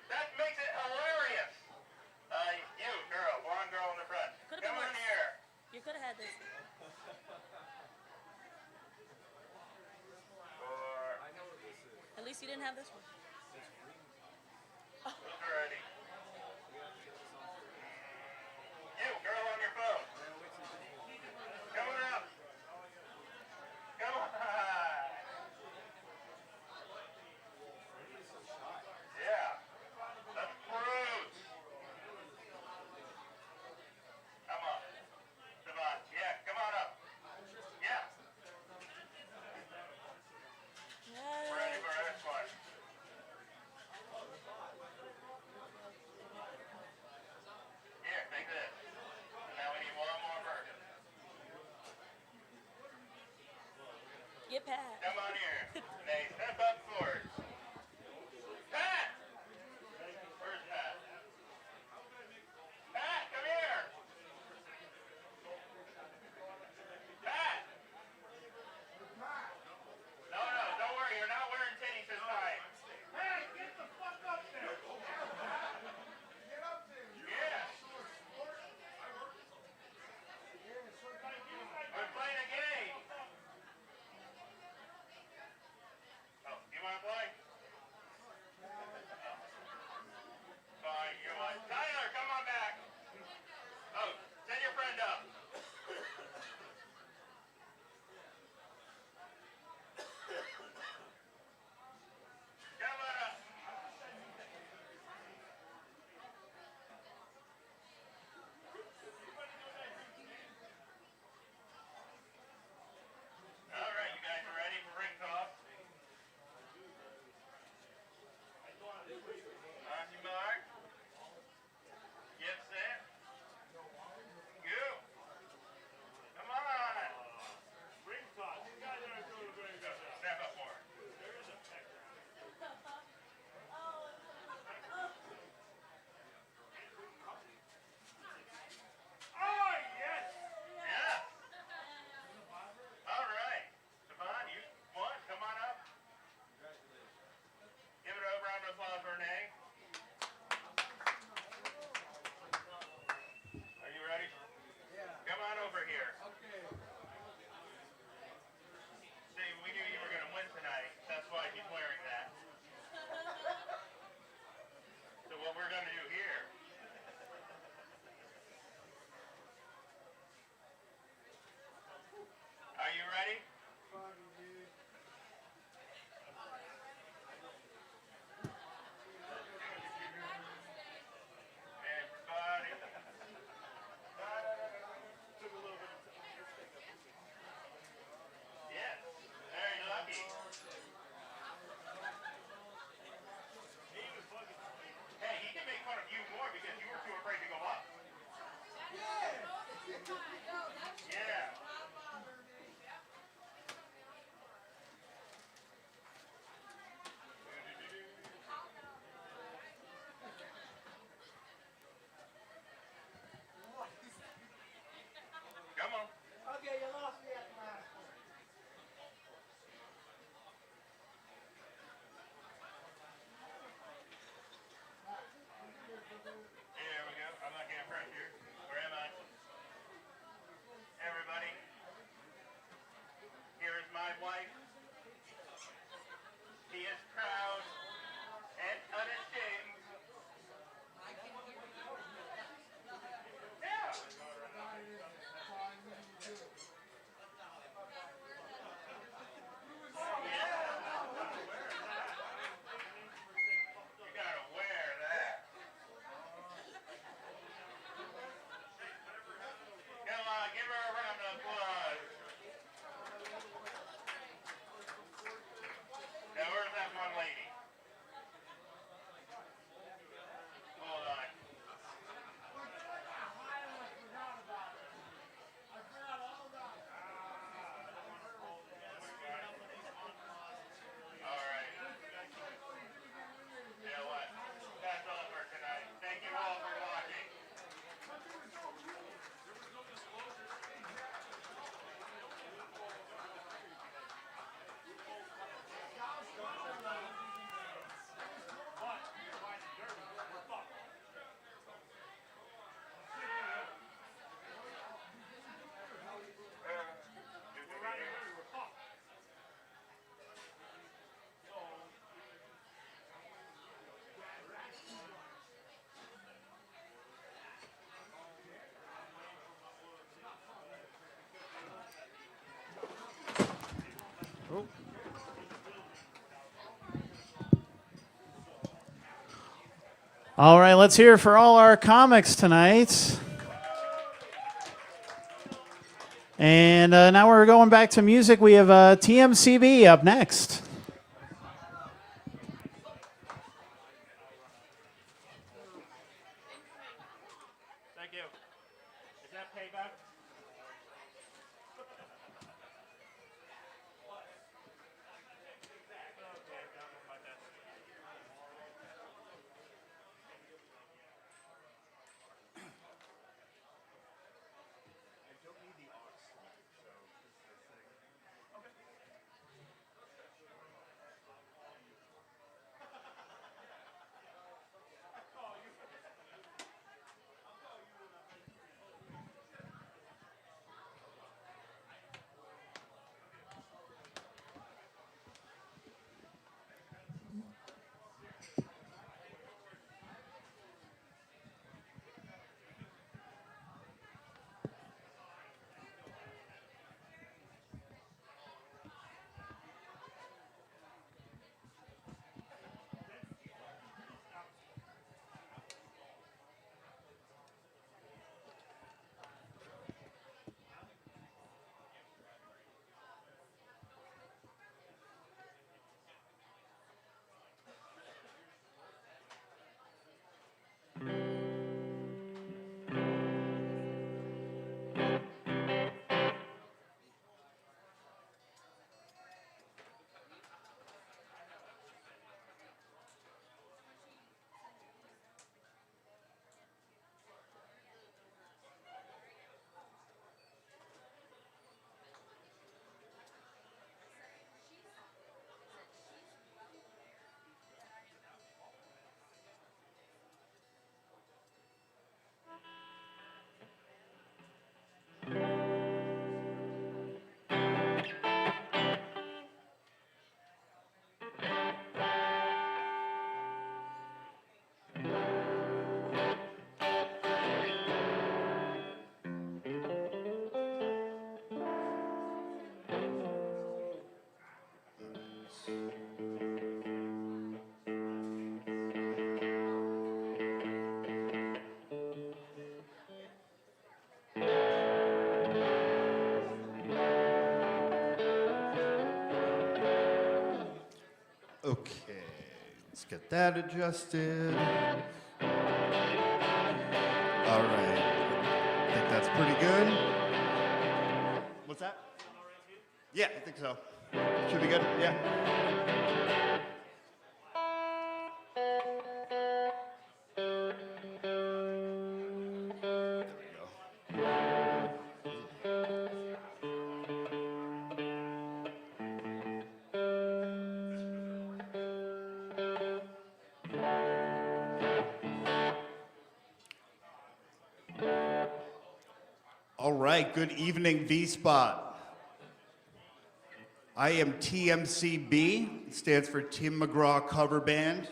That makes it hilarious. You, girl, blonde girl in the front. Could've Come been on worse. here. You could have had this. At least you didn't have this one. Alrighty. You, girl on your phone. Come on up. Come on. Yeah. That's fruit. Come on. Devon. Yeah, come on up. Yeah. Yeah. Ready for this one. Here, take this. Now we need one more person. Get Pat. Come on here. Nay, step up forward. Pat! Where's Pat? Pat, come here! Pat! No, don't worry. You're not wearing titties this time. Hey, get the fuck up there! Get up there! Yeah! We're playing a game! Oh, you want to play? All right, let's hear for all our comics tonight. And now we're going back to music. We have TMCB up next. Thank you. Is that payback? Okay, let's get that adjusted. All right, I think that's pretty good. What's that? Yeah, I think so. Should be good, yeah. There we go. All right, good evening, V-Spot. I am TMCB, it stands for Tim McGraw Cover Band.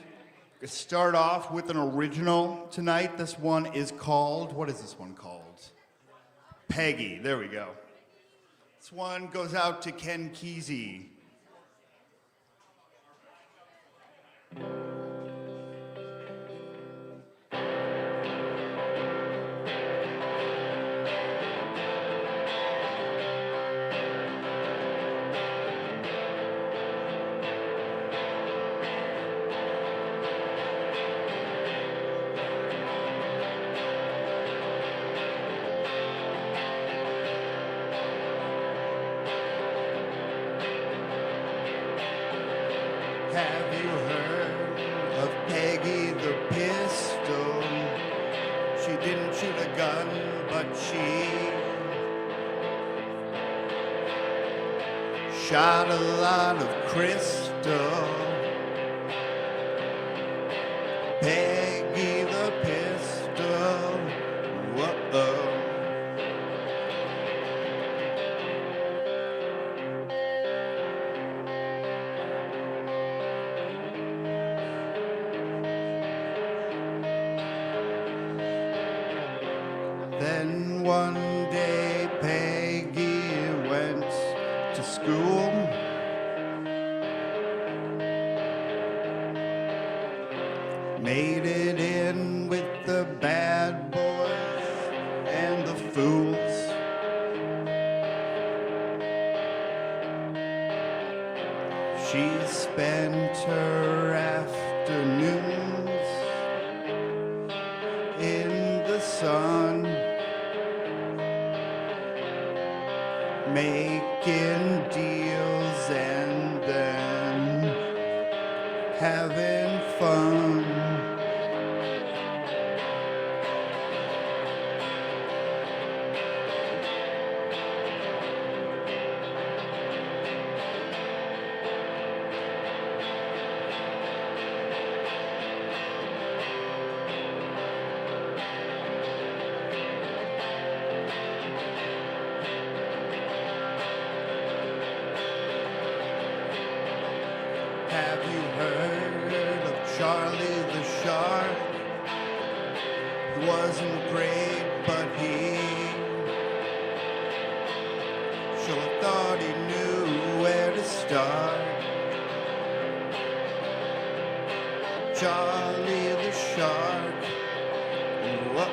We'll start off with an original tonight. This one is called, what is this one called? Peggy, there we go. This one goes out to Ken Kesey. Have you heard of Peggy the Pistol? She didn't shoot a gun, but she shot a lot of crystal. Peggy the Pistol. Whoa. Then one day Peggy went to school. Made it in She spent her afternoons in the sun, making deals and then having fun. Have you heard of Charlie the Shark? He wasn't great, but he sure thought he knew where to start. Charlie the Shark. Whoa.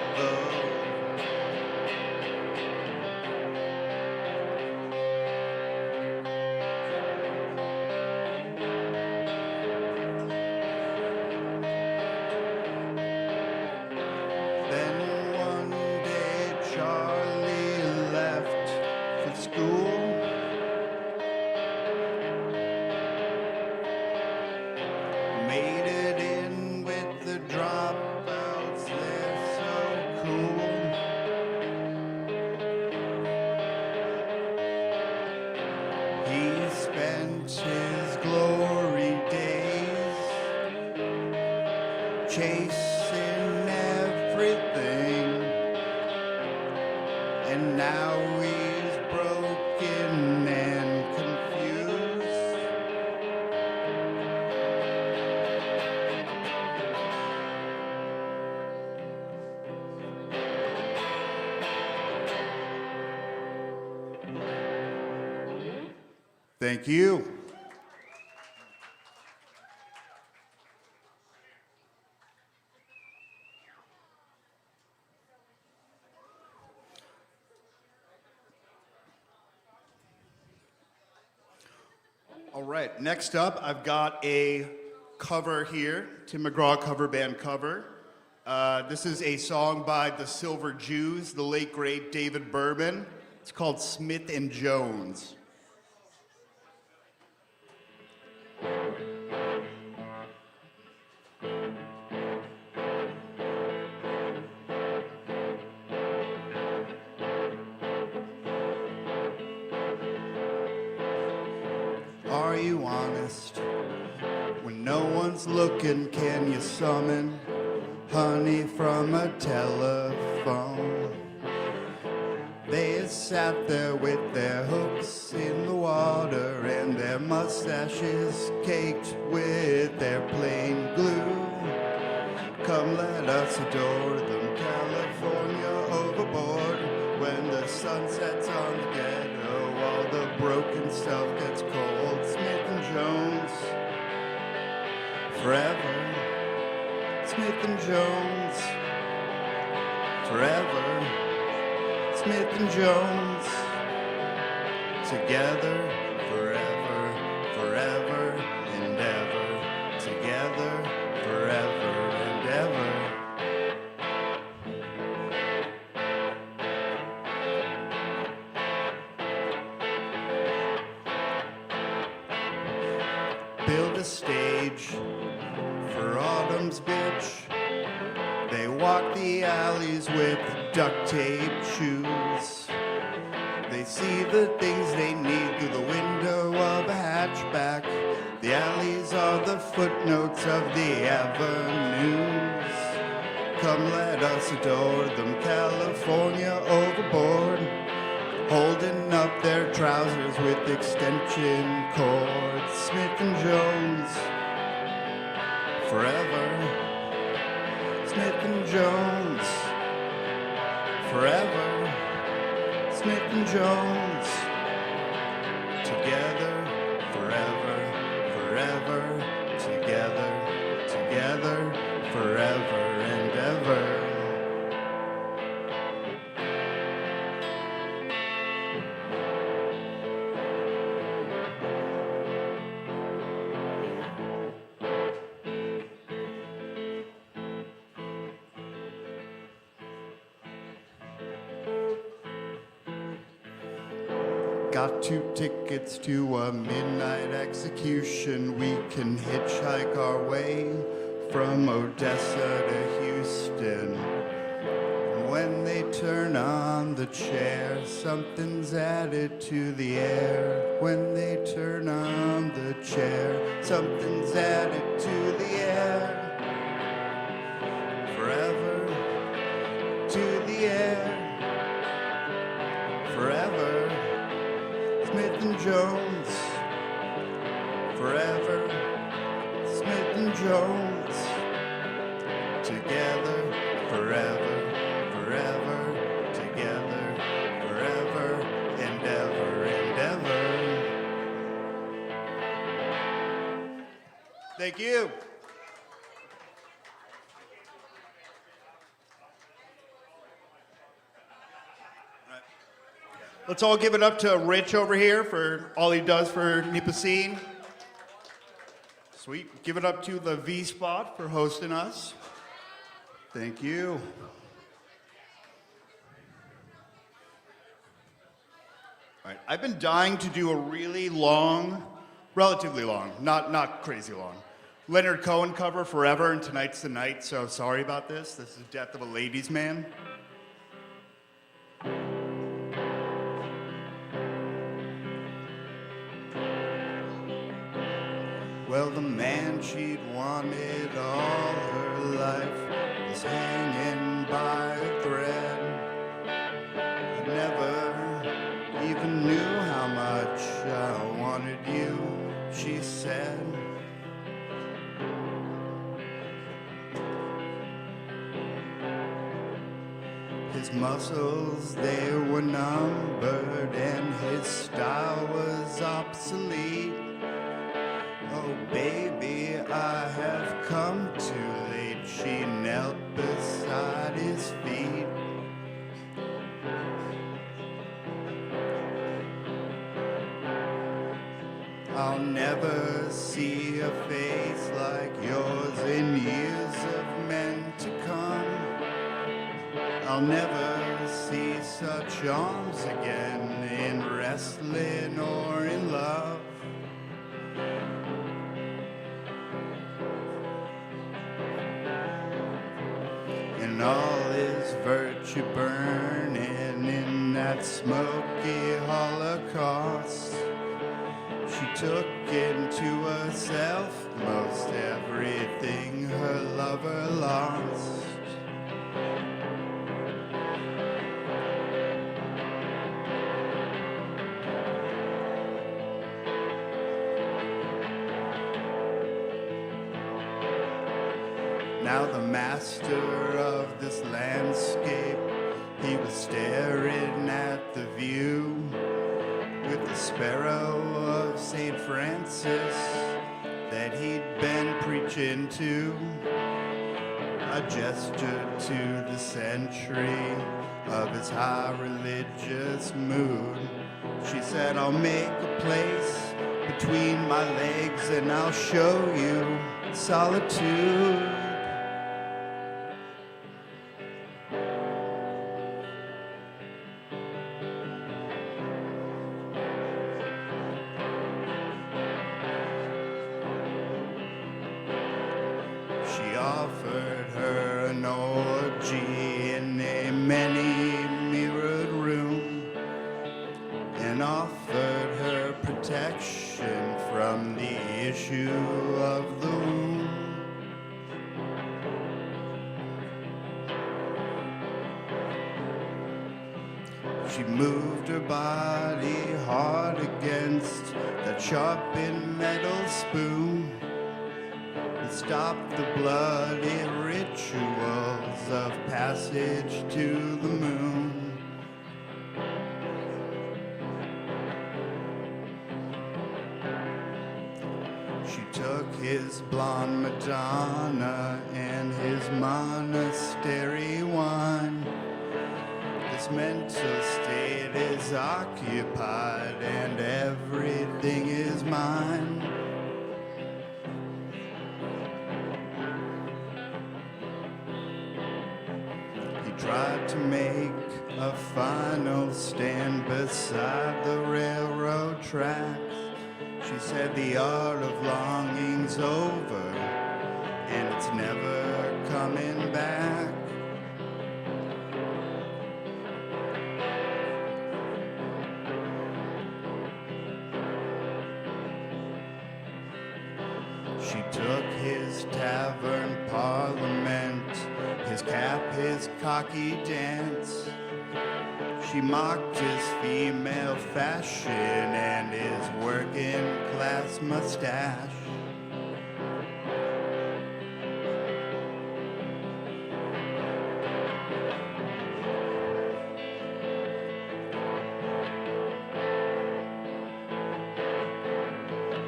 Then one day Charlie left for school. Made it in with the dropouts, they're so cool. He spent his glory days chasing everything, and now he's broken and confused. Thank you. All right, next up, I've got a cover here, Tim McGraw cover band cover. This is a song by the Silver Jews, the late great David Berman. It's called Smith and Jones. Are you honest? When no one's looking, can you summon honey from a telephone? They sat there with their hooks in the water and their mustaches caked with their plain glue. Come let us adore them, California overboard. When the sun sets on the ghetto, all the broken stuff gets cold. Smith and Jones, forever. Smith and Jones, forever. Smith and Jones, together, forever, forever and ever. Together, forever and ever. Build a stage for autumn's bitch. They walk the alleys with duct tape shoes. They see the things they need through the window of a hatchback. The alleys are the footnotes of the avenues. Come let us adore them, California overboard. Holding up their trousers with extension cords. Smith and Jones, forever. Smith and Jones, forever. Smith and Jones, together, forever, forever. Together, together, forever and ever. got 2 tickets to a midnight execution. We can hitchhike our way from Odessa to Houston. When they turn on the chair, something's added to the air. When they turn on the chair, something's added to the air. Forever to the air. Forever, Smith and Jones. Forever, Smith and Jones. Together, forever. Forever, together, forever, and ever, and ever. Thank you. Let's all give it up to Rich over here for all he does for NEPA Scene. Sweet. Give it up to the V Spot for hosting us. Thank you. All right, I've been dying to do a really long, relatively long, not crazy long, Leonard Cohen cover forever, and tonight's the night, so sorry about this. This is Death of a Ladies' Man. Well, the man she'd wanted all her life is hanging by a thread. I never even knew how much I wanted you, she said. His muscles, they were numbered, and his style was obsolete. Oh, baby, I have come too late. She knelt beside his feet. I'll never see a face like yours in years of men to come. I'll never see such arms again in wrestling or in love. And all his virtue burning in that smoky holocaust. She took into herself most everything her lover lost. Now the master of this landscape, he was staring at the view with the sparrow of St. Francis that he'd been preaching to. I gestured to the century of his high religious mood. She said, I'll make a place between my legs and I'll show you solitude. She offered her an orgy in a many-mirrored room and offered her protection from the issue of the womb. She moved her body hard against that sharpened metal spoon. Stop the bloody rituals of passage to the moon. She took his blonde Madonna and his monastery wine. His mental state is occupied and everything is mine. tried to make a final stand beside the railroad tracks. She said the art of longing's over, and it's never coming back. She took his tavern parliament, his cap, his cocky dance. She mocked his female fashion and his working class mustache.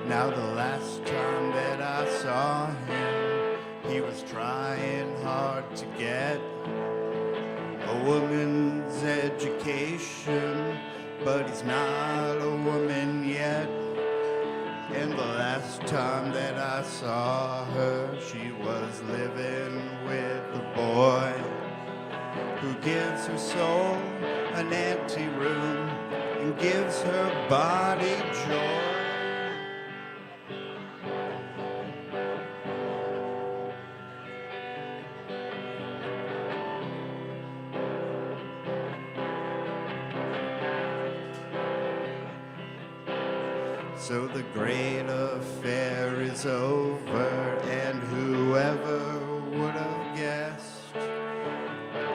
Now the last time that I saw him, he was trying hard to get a woman's education, but he's not a woman yet. And the last time that I saw her, she was living with a boy who gives her soul an empty room and gives her body joy. So the great affair is over, and whoever would have guessed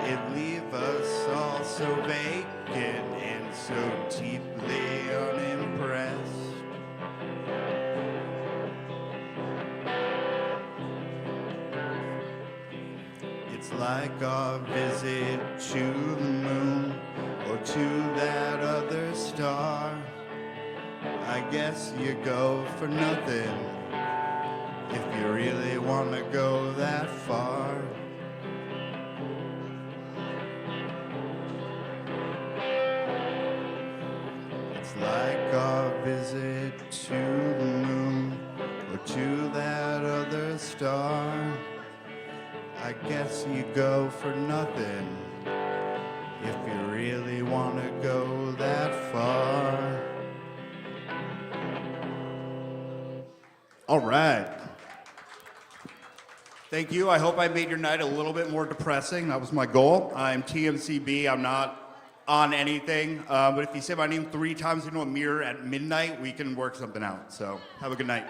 it'd leave us all so vacant and so deeply unimpressed. It's like our visit to the moon or to that other star. I guess you go for nothing if you really want to go that far. It's like our visit to the moon or to that other star. I guess you go for nothing if you really want to go that far. All right. Thank you. I hope I made your night a little bit more depressing. That was my goal. I'm TMCB. I'm not on anything. But if you say my name 3 times into a mirror at midnight, we can work something out. So have a good night.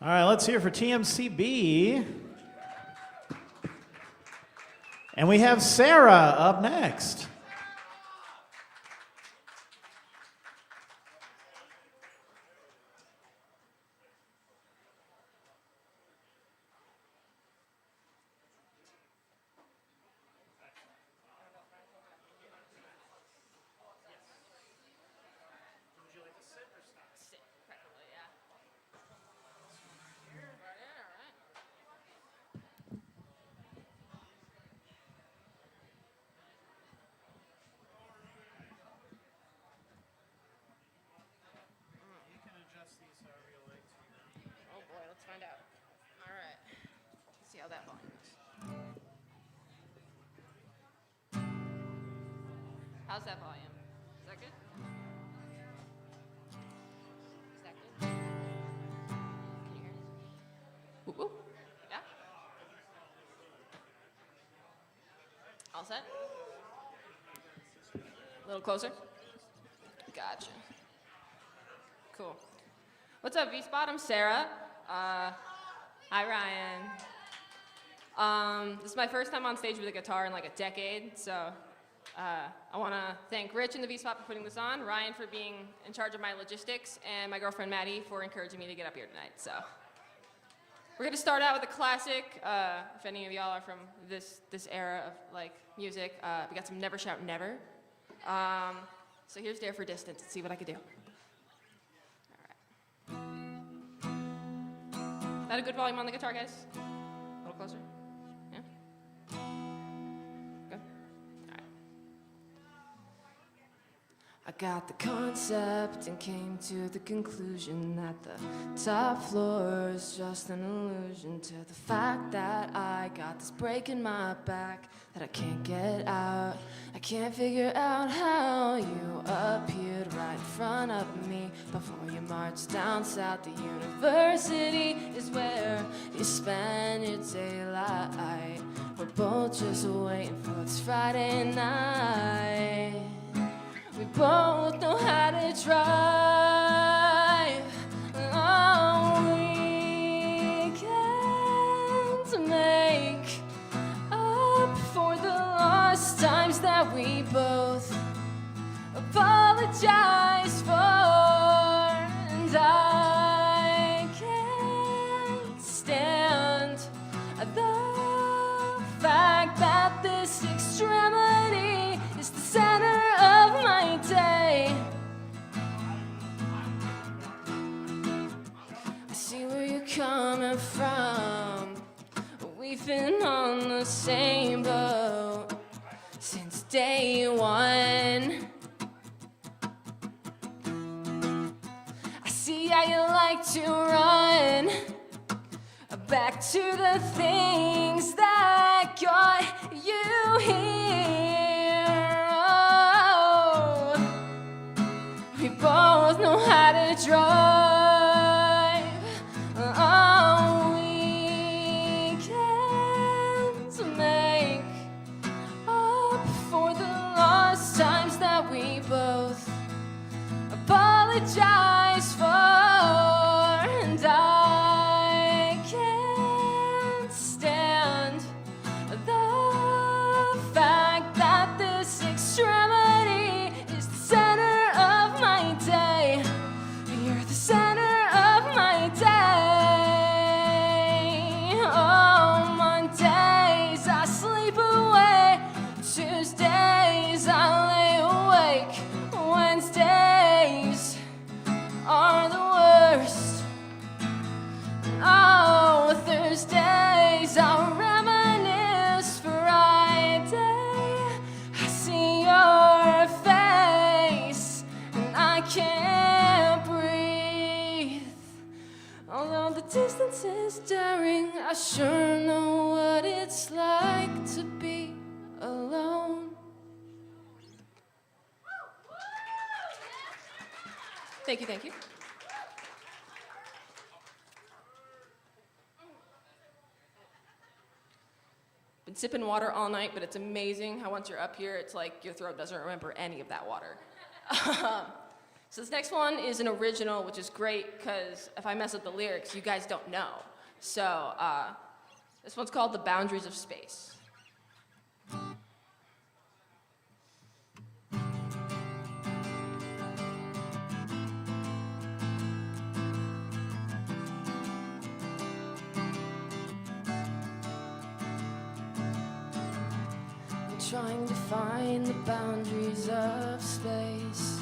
All right, let's hear for TMCB. And we have Sarah up next. Find out. All right. Let's see how that volume is. How's that volume? Is that good? Is that good? Can you hear me? Whoop, whoop. Yeah? All set? A little closer? Gotcha. Cool. What's up, V-Spot? I'm Sarah. Hi, Ryan. This is my first time on stage with a guitar in like a decade, so I want to thank Rich and the V-Spot for putting this on, Ryan for being in charge of my logistics, and my girlfriend Maddie for encouraging me to get up here tonight. So we're going to start out with a classic. If any of y'all are from this era of like music, we got some Never Shout Never. So here's Dare for Distance. Let's see what I can do. All right. Is that a good volume on the guitar, guys? A little closer? Yeah? Good? All right. I got the concept and came to the conclusion that the top floor is just an illusion, to the fact that I got this break in my back that I can't get out. I can't figure out how you appeared right in front of me before you marched down south. The university is where you spend your daylight. We're both just waiting for it's Friday night. We both know how to drive. Oh, we can't make up for the lost times that we both apologize for. And I can't stand the fact that this extremity is the center of my day. I see where you're coming from. We've been on the same boat since day one. I see how you like to run back to the things that got you here. Oh, we both know how to drive. Oh, we can't make up for the lost times that we both apologize for. And I can't stand the fact that this extremity is the center of my day. You're the center of my day. Oh, Mondays I sleep away, Tuesdays I lay awake, Wednesdays are the worst. Oh, Thursdays I'll reminisce. Friday I see your face and I can't breathe. Although the distance is daring, I sure know what it's like to be alone. Thank you, thank you. Been sipping water all night, but it's amazing how once you're up here, it's like your throat doesn't remember any of that water. So this next one is an original, which is great, because if I mess up the lyrics, you guys don't know. So this one's called The Boundaries of Space. Trying to find the boundaries of space.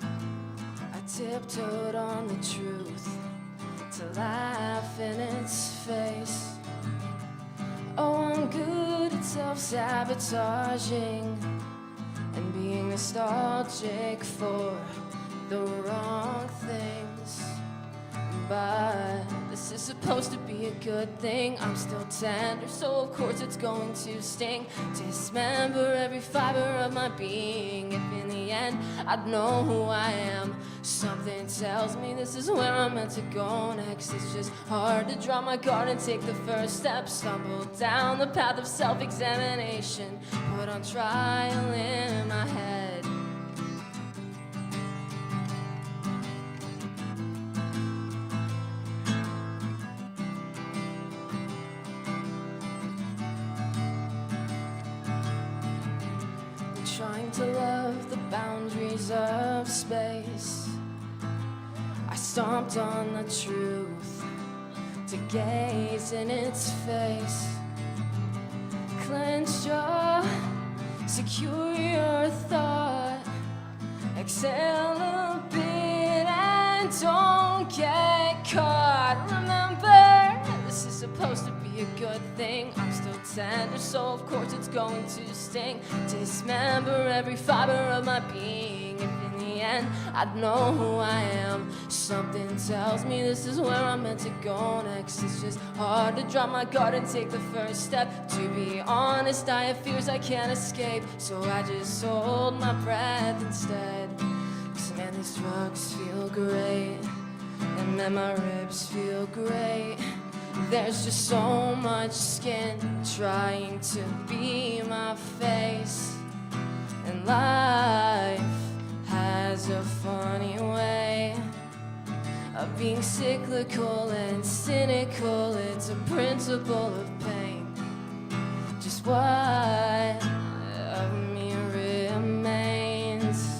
I tiptoed on the truth to laugh in its face. Oh, I'm good at self-sabotaging and being nostalgic for the wrong things. But this is supposed to be a good thing. I'm still tender, so of course it's going to sting. Dismember every fiber of my being. If in the end I'd know who I am, something tells me this is where I'm meant to go next. It's just hard to drop my guard and take the first step. Stumble down the path of self-examination, put on trial in my head. trying to love the boundaries of space. I stomped on the truth to gaze in its face. Clench jaw, secure your thought. Exhale a bit and don't get caught. Remember, this is supposed to be a good thing. I'm still tender, so of course it's going to sting. Dismember every fiber of my being. If in the end I'd know who I am, something tells me this is where I'm meant to go next. It's just hard to drop my guard and take the first step. To be honest, I have fears I can't escape, so I just hold my breath instead. 'Cause man, these drugs feel great, and man, my ribs feel great. There's just so much skin trying to be my face. And life has a funny way of being cyclical and cynical. It's a principle of pain. Just what of me remains.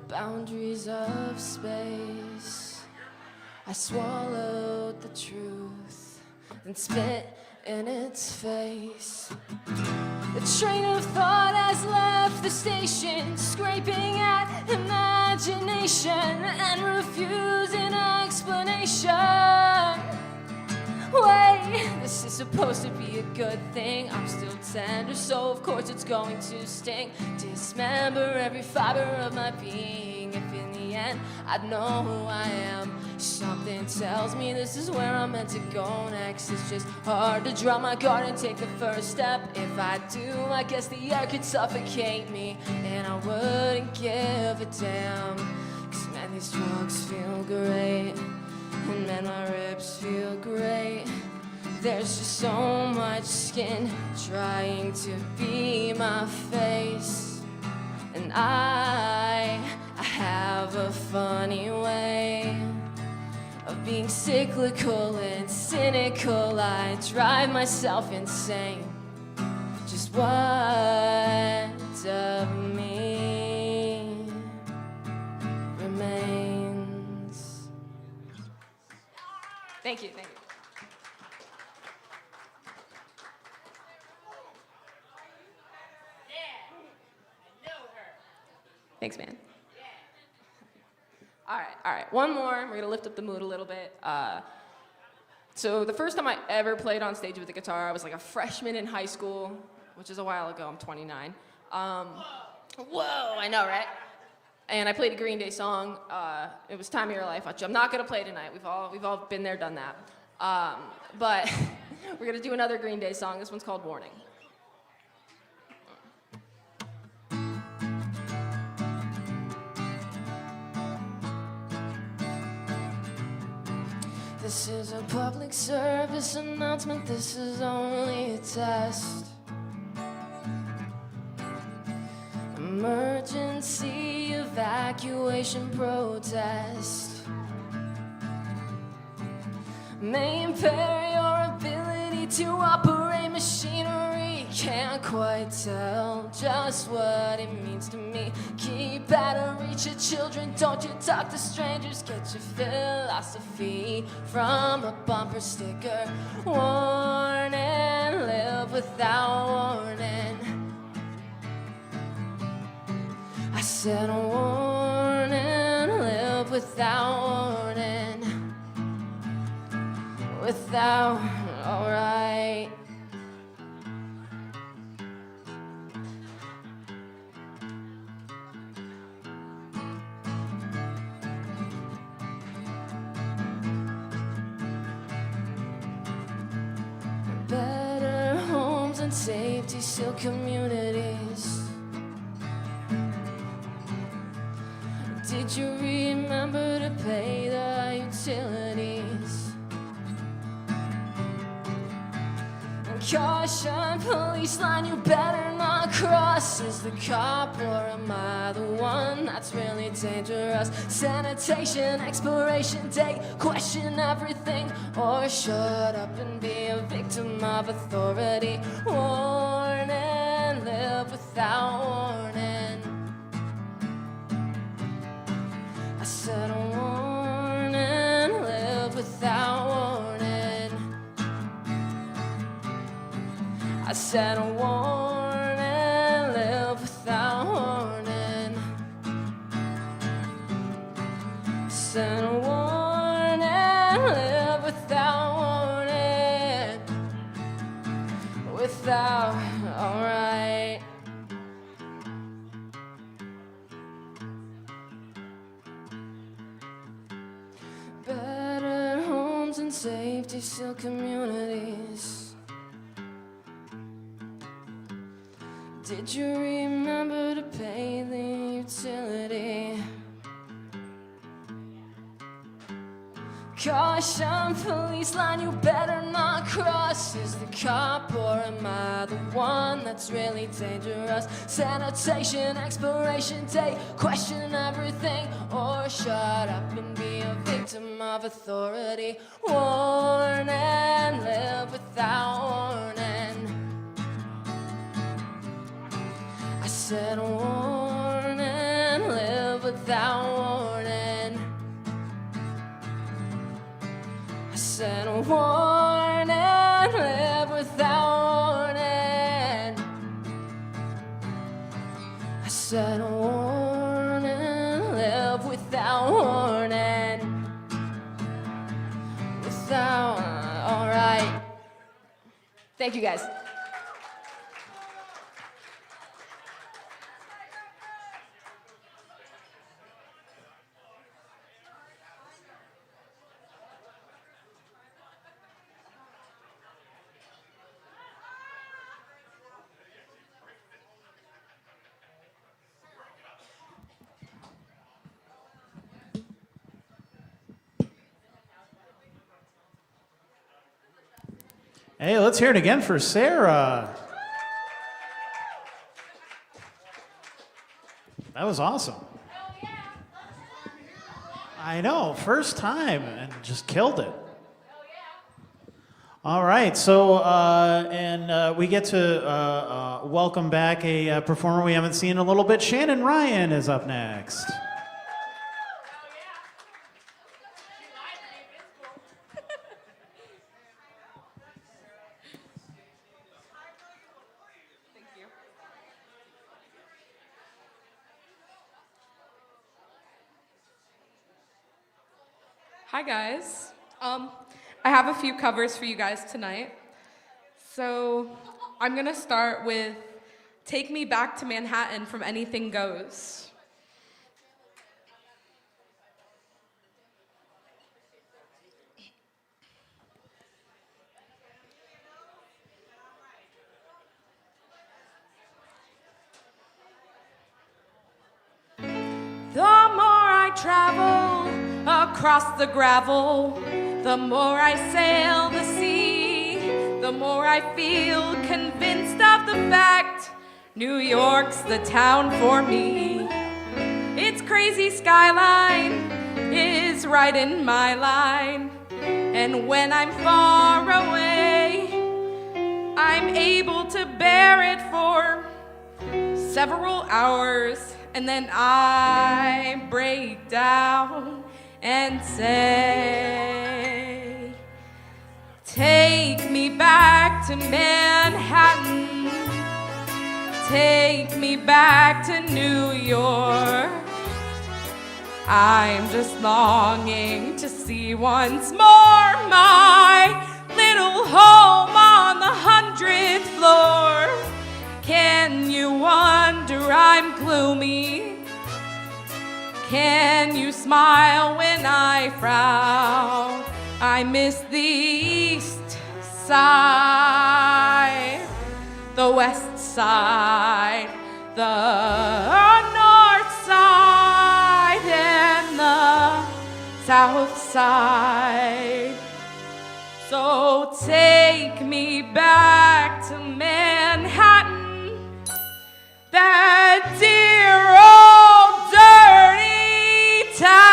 Boundaries of space. I swallowed the truth and spit in its face. The train of thought has left the station, scraping at imagination and refusing explanation. Wait, this is supposed to be a good thing. I'm still tender, so of course it's going to sting. Dismember every fiber of my being. If in the end I'd know who I am, something tells me this is where I'm meant to go next. It's just hard to drop my guard and take the first step. If I do, I guess the air could suffocate me, and I wouldn't give a damn. 'Cause man, these drugs feel great, and man, my ribs feel great. There's just so much skin trying to be my face. And I have a funny way of being cyclical and cynical. I drive myself insane. Just what of me remains. Thank you, thank you. Thanks, man. All right. One more. We're gonna lift up the mood a little bit. So the first time I ever played on stage with a guitar, I was like a freshman in high school, which is a while ago. I'm 29. Whoa, I know, right? And I played a Green Day song. It was Time of Your Life, which I'm not gonna play tonight. We've all been there, done that. But we're gonna do another Green Day song. This one's called Warning. This is a public service announcement. This is only a test. Emergency evacuation protest may impair your ability to operate machinery. Can't quite tell just what it means to me. Keep out of reach of children, don't you talk to strangers. Get your philosophy from a bumper sticker. Warning, live without warning. I said warning, live without warning. Without, alright. Better homes and safety, still communities. Did you remember to pay the utilities. Caution, police line, you better not cross. Is the cop or am I the one that's really dangerous? Sanitation, expiration date, question everything, or shut up and be a victim of authority. Warn and live without warning. I said warn and live without warning. I said warn and live without warning. I said warn and live without warning. Without, alright. Better homes and safety still communities. Did you remember to pay the utility? Caution, police line, you better not cross. Is the cop or am I the one that's really dangerous? Sanitation, expiration date, question everything, or shut up and be a victim of authority. Warn and live without warning. I said warn and live without warning. I said warn and live without warning. I said warn and live without warning. Without, all right. Thank you guys. Hey, let's hear it again for Sarah. That was awesome. I know, first time, and just killed it. All right, so we get to welcome back a performer we haven't seen in a little bit. Shannon Ryan is up next. Hi guys. I have a few covers for you guys tonight. So I'm gonna start with Take Me Back to Manhattan from Anything Goes. The more I travel across the gravel, the more I sail the sea, the more I feel convinced of the fact New York's the town for me. Its crazy skyline is right in my line, and when I'm far away, I'm able to bear it for several hours, and then I break down and say, take me back to Manhattan, take me back to New York. I'm just longing to see once more my little home on the 100th floor. Can you wonder I'm gloomy? Can you smile when I frown? I miss the east side, the west side, the north side, and the south side. So take me back to Manhattan, that dear old dirty town.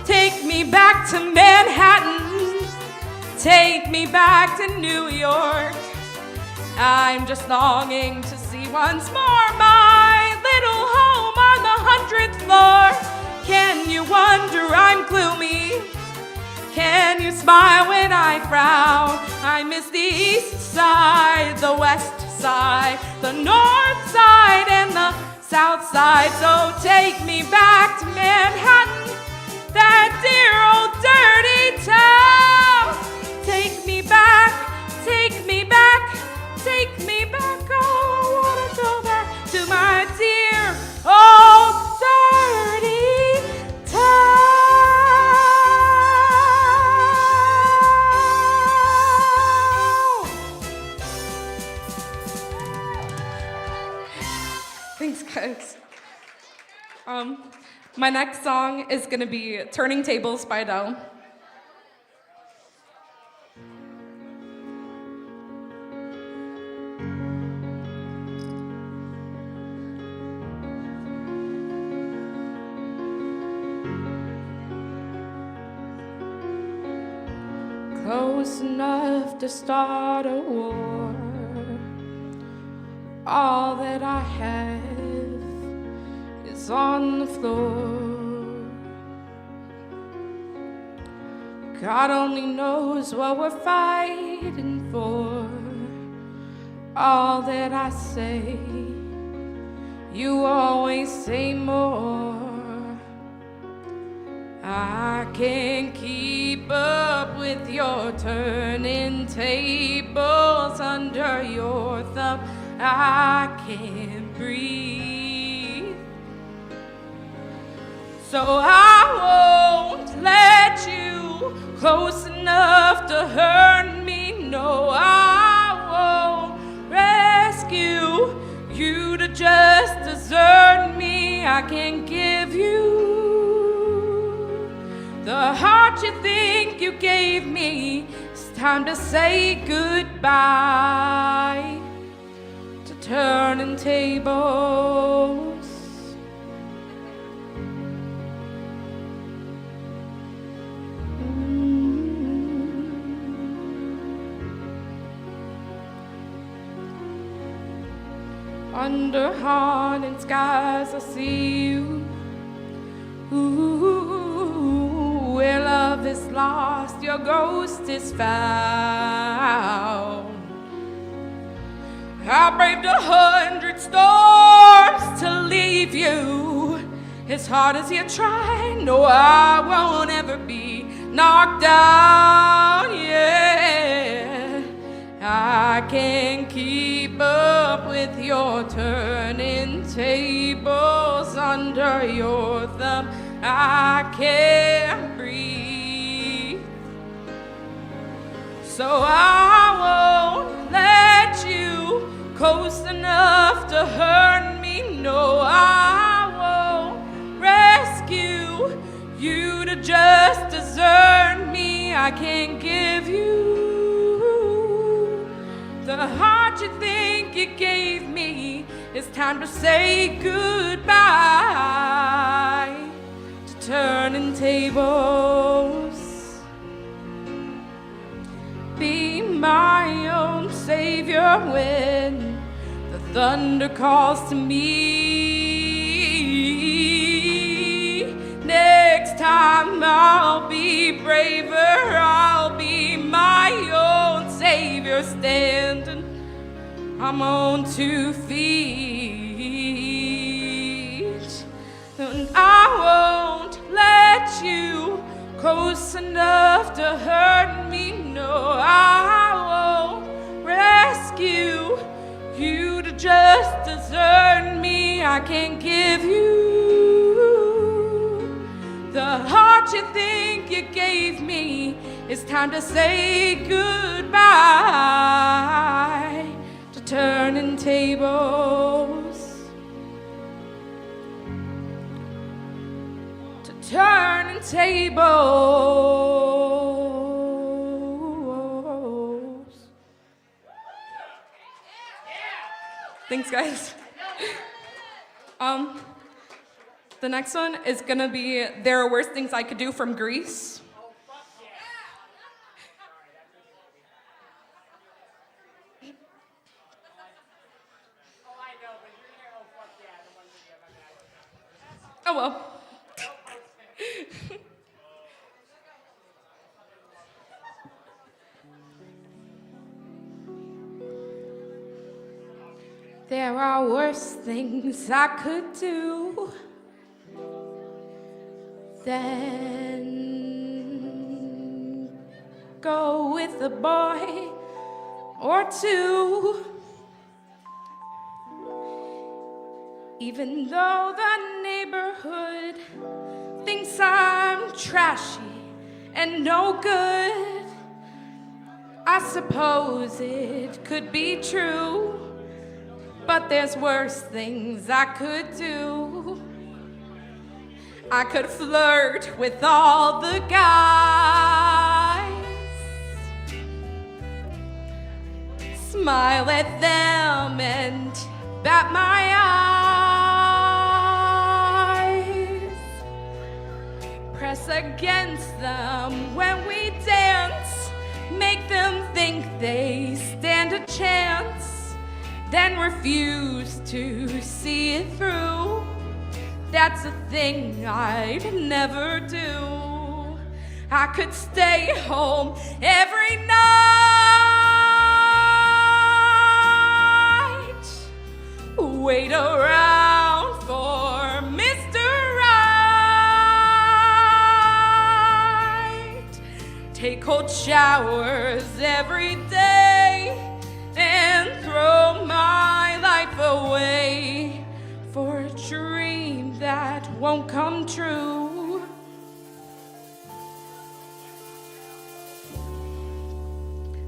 Take me back to Manhattan, take me back to New York. I'm just longing to see once more my little home on the 100th floor. Can you wonder I'm gloomy? Can you smile when I frown? I miss the east side, the west side, the north side, and the south side. So take me back to Manhattan, that dear old dirty town. Take me back, take me back, take me back. Oh, I wanna go back to my dear old dirty town. Thanks, guys. My next song is gonna be Turning Tables by Adele. Close enough to start a war. All that I have is on the floor. God only knows what we're fighting for. All that I say, you always say more. I can't keep up with your turning tables under your thumb. I can't breathe, so I won't let you close enough to hurt me. No, I won't rescue you to just desert me. I can't give you the heart you think you gave me. It's time to say goodbye to turning tables. Under haunted skies I see you. Ooh, where love is lost, your ghost is found. I braved 100 storms to leave you. As hard as you try, no, I won't ever be knocked down, yeah. I can't keep up with your turning tables under your thumb. I can't breathe, so I won't let you close enough to hurt me. No, I won't rescue you to just desert me. I can't give you the heart you think you gave me. It's time to say goodbye to turning tables. Be my own savior when the thunder calls to me. Next time I'll be braver, I'll be my own savior, standing I'm on 2 feet. And I won't let you close enough to hurt me. No, I won't rescue you to just desert me. I can't give you the heart you think you gave me. It's time to say goodbye to turning tables. To turning turntables. Thanks, guys. The next one is gonna be There Are Worse Things I Could Do from Greece. Oh well. There are worse things I could do than go with a boy or two. Even though the neighborhood thinks I'm trashy and no good, I suppose it could be true. But there's worse things I could do. I could flirt with all the guys, smile at them and bat my eyes, press against them when we dance, make them think they stand a chance, then refuse to see it through. That's a thing I'd never do. I could stay home every night, wait around for Mr. Right, take cold showers every day, and throw my life away for a dream that won't come true.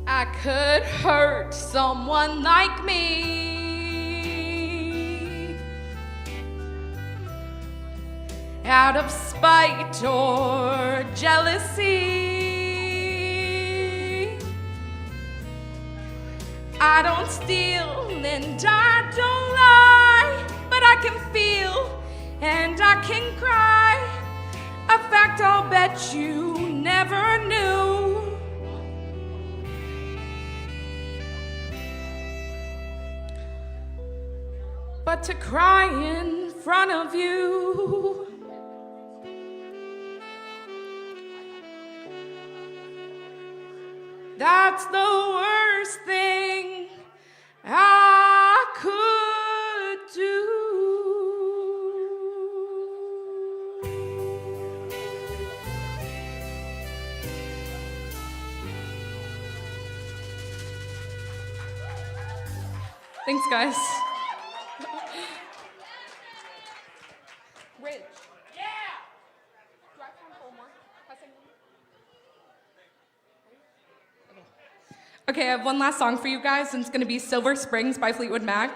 I could hurt someone like me out of spite or jealousy. I don't steal and I don't lie, but I can feel and I can cry, a fact I'll bet you never knew. But to cry in front of you, that's the worst thing I could do. Thanks, guys. Rich. Yeah! Do I have time for one more? Okay, I have one last song for you guys, and it's gonna be Silver Springs by Fleetwood Mac.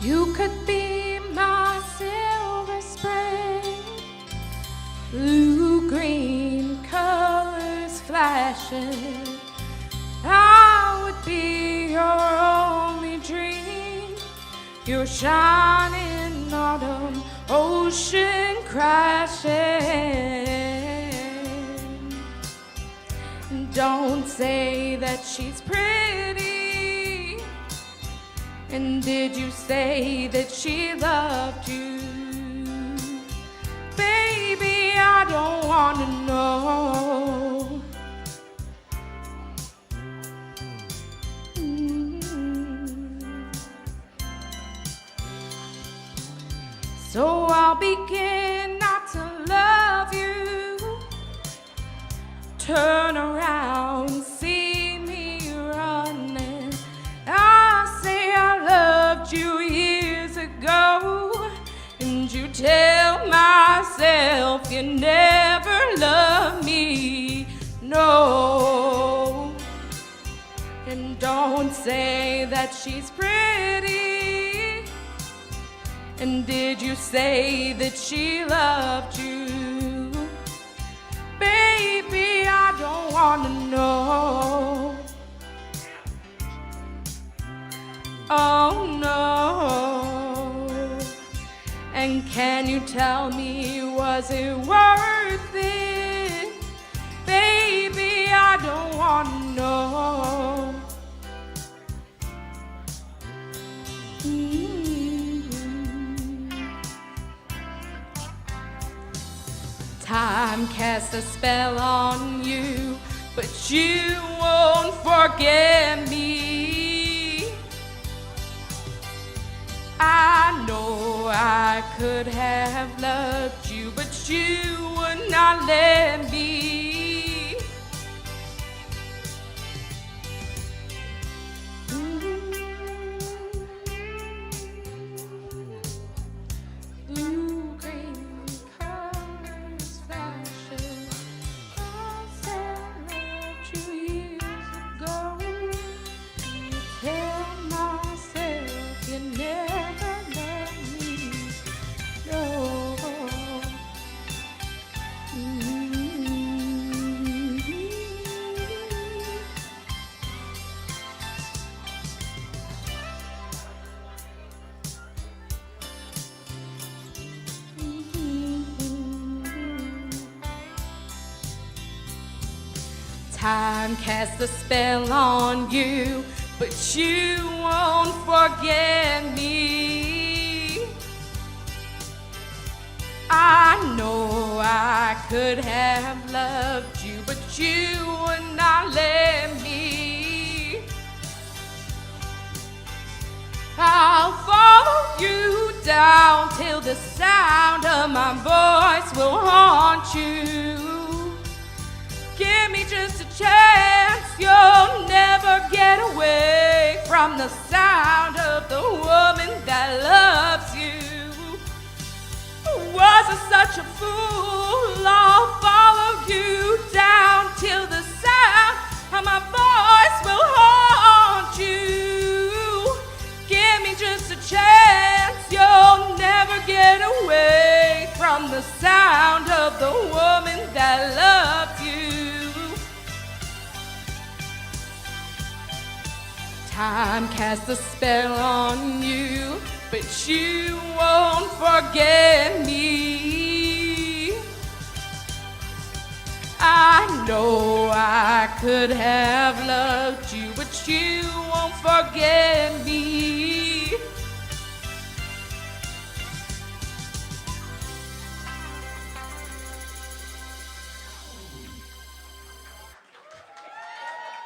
You could be my silver spring, blue-green colors flashing. I would be your only dream, your shining autumn ocean crashing. Don't say that she's pretty. And did you say that she loved you? Baby, I don't want to know. So I'll begin not to love you. Turn around, see me running. I'll say myself, you never loved me, no. And don't say that she's pretty. And did you say that she loved you? Baby, I don't want to know. Oh no. And can you tell me, was it worth it? Baby, I don't want to know. Time casts a spell on you, but you won't forget me. I know I could have loved you, but you would not let me. Blue, green colors flashing. I said loved you years ago. You tell myself you never let me know. Time casts a spell on you, but you won't forget me. I know I could have loved you, but you would not let me. I'll follow you down till the sound of my voice will haunt you. Give me just a chance, you'll never get away from the sound of the woman that loves you. Was I such a fool? I'll follow you down till the sound of my voice will haunt you. Give me just a chance, you'll never get away from the sound of the woman that loves you. Time casts a spell on you, but you won't forget me. I know I could have loved you, but you won't forget me.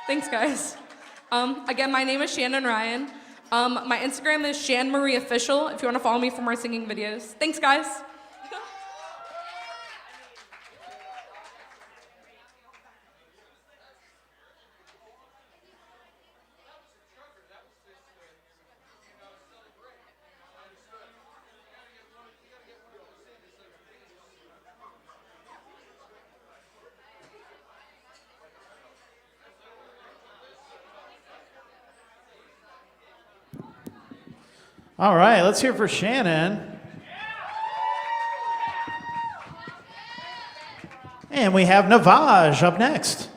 Thanks, guys. Again, my name is Shannon Ryan. My Instagram is ShanMarieOfficial if you want to follow me for more singing videos. Thanks, guys. All right, let's hear for Shannon. And we have Navaj up next.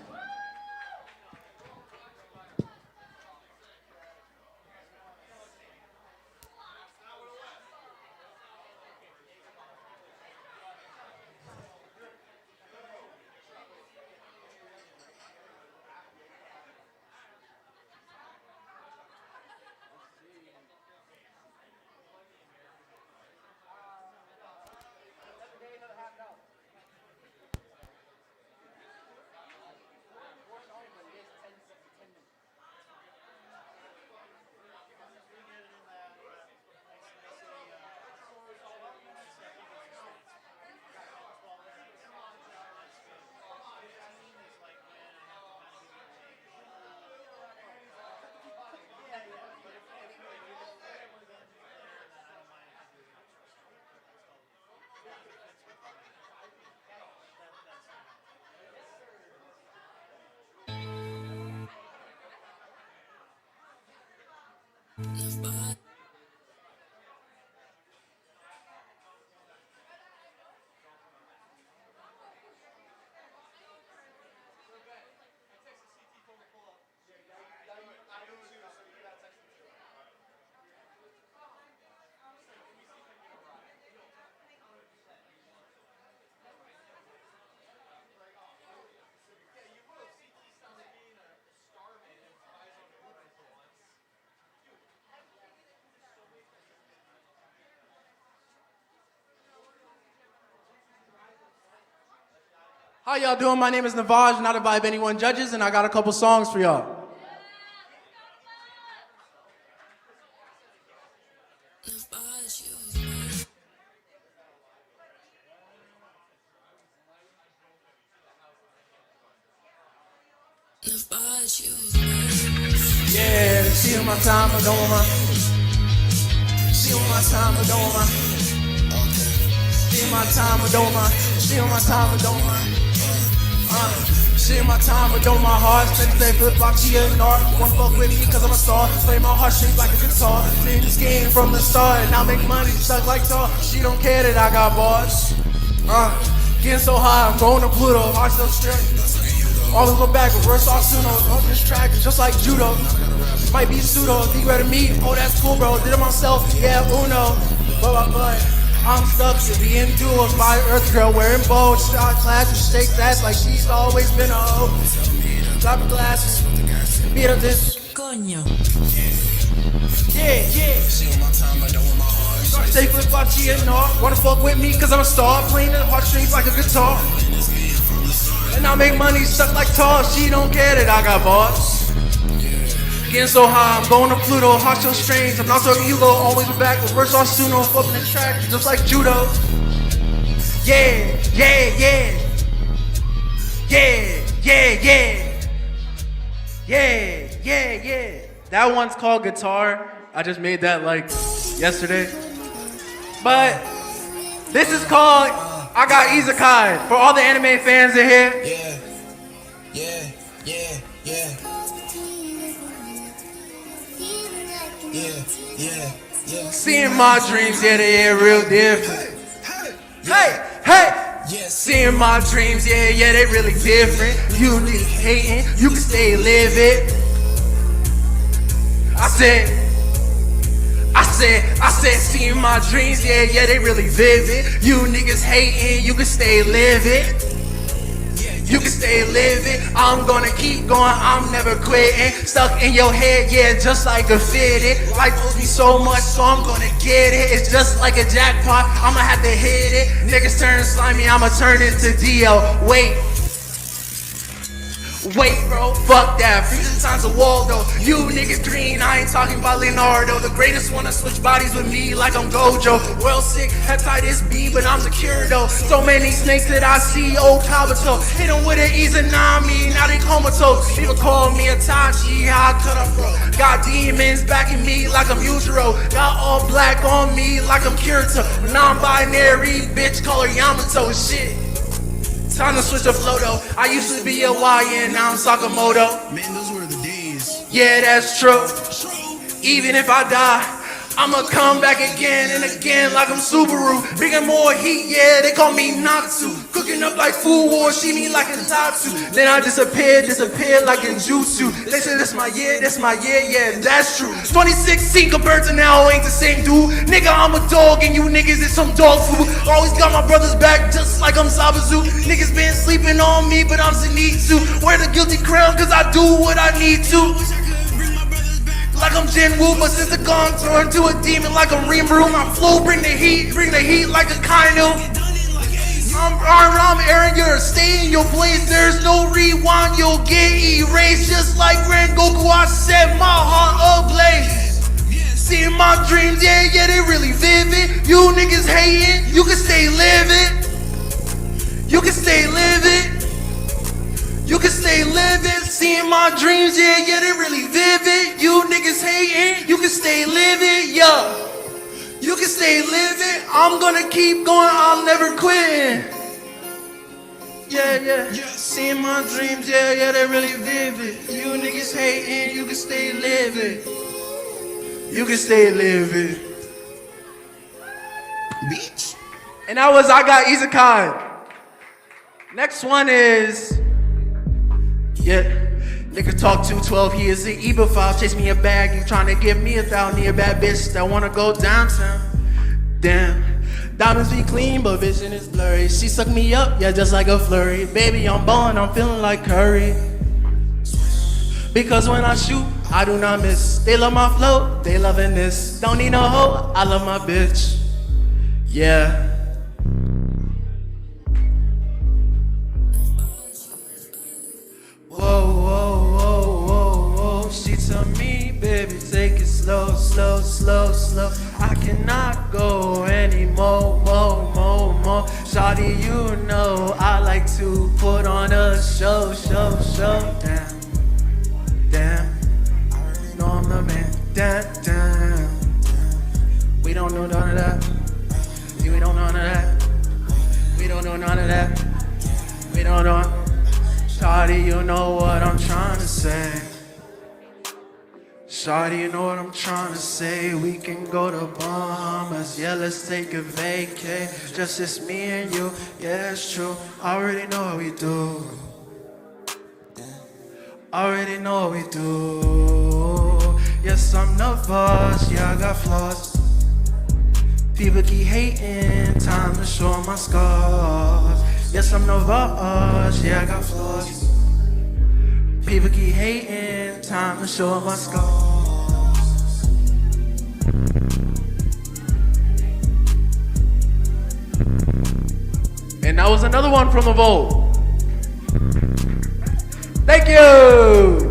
How y'all doing? My name is Navaj, not a vibe anyone judges, and I got a couple songs for y'all. Yeah, see my time, I don't want see my time, I don't want see my time, I don't want see my time, I don't want see my time, I don't my heart. Spend day flip like she in art. Wanna fuck with me cause I'm a star. Play my heartstrings like a guitar. Playing this game from the start and now make money stuck like tar. She don't care that I got bars. Getting so high, I'm going to Pluto. Heart still straight. Always go back, reverse all Suno. On this track, it's just like judo. Might be pseudo, think you ready to meet? Oh, that's cool, bro. Did it myself, yeah, Uno. But I'm stuck to be in duos by Earth girl wearing bold. Shot class and shake ass like she's always been a hoe. Drop the glasses, beat up this. Coño. Yeah. Stay flip like she in art. Wanna fuck with me cause I'm a star. Playing the heartstrings like a guitar. And I make money stuck like tar. She don't care that I got bars. Getting so high, I'm going to Pluto. Heart so strange, I'm not so Hugo. Always back, reverse all Suno. Fucking the track, just like judo. Yeah. That one's called Guitar. I just made that like yesterday. But this is called I Got Izakai. For all the anime fans in here. Yeah. Seeing my dreams, yeah, they ain't real different. Hey. Seeing my dreams, yeah, they really different. You niggas hating, you can stay live it. I said, seeing my dreams, yeah, they really vivid. You niggas hating, you can stay live it. You can stay living, I'm gonna keep going, I'm never quitting. Stuck in your head, yeah, just like a fitted. Life owes me so much, so I'm gonna get it. It's just like a jackpot, I'ma have to hit it. Niggas turn slimy, I'ma turn into Dio. Wait, bro, fuck that. Freezing times of Waldo. You niggas green, I ain't talking about Leonardo. The greatest wanna switch bodies with me like I'm Gojo. Well sick, hepatitis B, but I'm secure though. So many snakes that I see, old Kabuto. Hit them with an Izanami, now they comatose. People call me Itachi, how could I bro? Got demons backing me like I'm Yujiro. Got all black on me like I'm Kirito. Non-binary, bitch, call her Yamato, shit. Time to switch the flow though. I used to be a YN, now I'm Sakamoto. Man, those were the days. Yeah, that's true. Even if I die, I'ma come back again and again like I'm Subaru. Bringing more heat, yeah, they call me Natsu. Cooking up like Food War, see me like a Tatsu. Then I disappear like in Jutsu. They say this my year, yeah, that's true. 2016 compared to now ain't the same dude. Nigga, I'm a dog and you niggas is some dog food. Always got my brother's back just like I'm Sabazu. Niggas been sleeping on me, but I'm Zenitsu. Wear the guilty crown cause I do what I need to. Like I'm Jinwoo, but since the gong turned to a demon like a Rimuru. My flow bring the heat like a Kainu. I'm Aaron, you're stay in your place. There's no rewind, you'll get erased. Just like Grand Goku, I set my heart ablaze. Seeing my dreams, yeah, they really vivid. You niggas hating, you can stay living. You can stay living. You can stay living, seeing my dreams, yeah, they really vivid. You niggas hating, you can stay living, yeah. You can stay living, I'm gonna keep going, I'm never quitting. Yeah. Seeing my dreams, yeah, they really vivid. You niggas hating, you can stay living. You can stay living. Beach. And that was I Got Izakai. Next one is, yeah. Nigga talk 212, he is an Ebert file. Chase me a bag, you tryna give me 1,000. Need a bad bitch that wanna go downtown. Damn. Diamonds be clean, but vision is blurry. She suck me up, yeah, just like a flurry. Baby, I'm ballin', I'm feeling like Curry. Because when I shoot, I do not miss. They love my flow, they loving this. Don't need no hoe, I love my bitch. Yeah. Whoa, whoa, whoa, whoa, whoa. She tell me, baby, take it slow, slow, slow, slow. I cannot go anymore, more. Shawty, you know I like to put on a show. Damn, I already know I'm the man. Damn. We don't know none of that. We don't know none of that. We don't know none of that. We don't know. Shawty, you know what I'm trying to say. Shawty, you know what I'm trying to say. We can go to Bahamas, yeah, let's take a vacay. Just it's me and you, yeah, it's true. I already know what we do. I already know what we do. Yes, I'm nervous, yeah, I got flaws. People keep hating, time to show my scars. Yes, I'm nervous, yeah, I got flaws. People keep hating, time to show my scars. And that was another one from the vote. Thank you!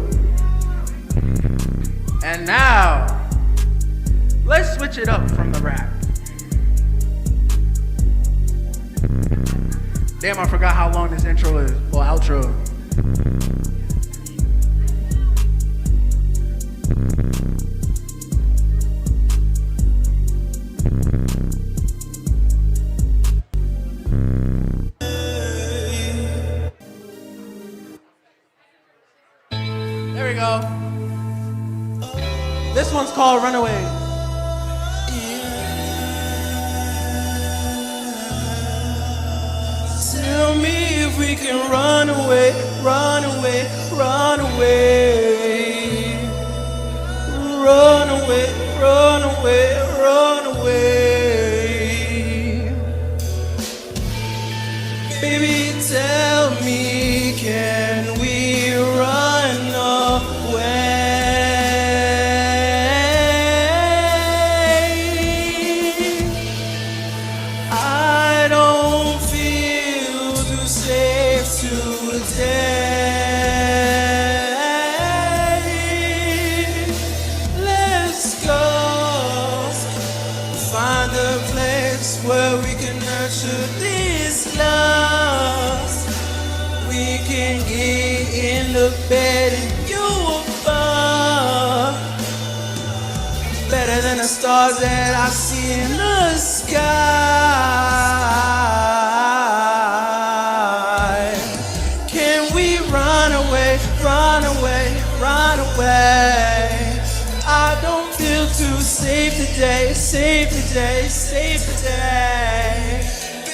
And now, let's switch it up from the rap. Damn, I forgot how long this intro is, or outro. There we go. This one's called Runaway. Tell me if we can run away, run away, run away. Run away, run away, run away. Baby, tell me, can we run away? I don't feel too safe today. Let's go find a place where we can nurture this love. We can get in the bed and you above. Better than the stars that I see in the sky. Can we run away, run away, run away? I don't feel too safe today, safe today, safe today.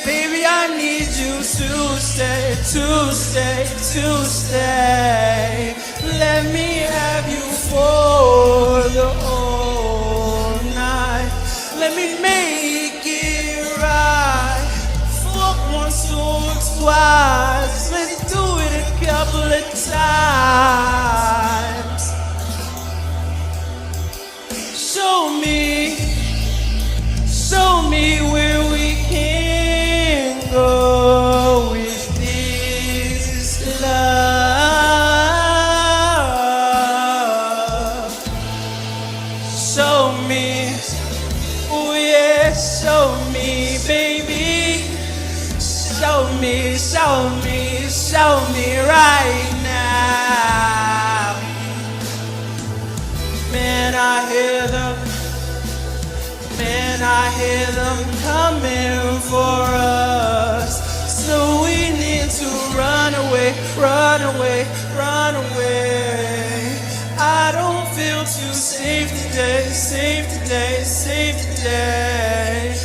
Baby, I need you to stay, to stay, to stay. Let me have you for the whole night. Let me make it right. Fuck once or twice. Let's do it a couple of times. Show me where we can go with this love. Show me, oh yeah, show me, baby. Show me, show me, show me right now. Man, I hear them coming for us. So we need to run away, run away, run away. I don't feel too safe today. safe place, safe place.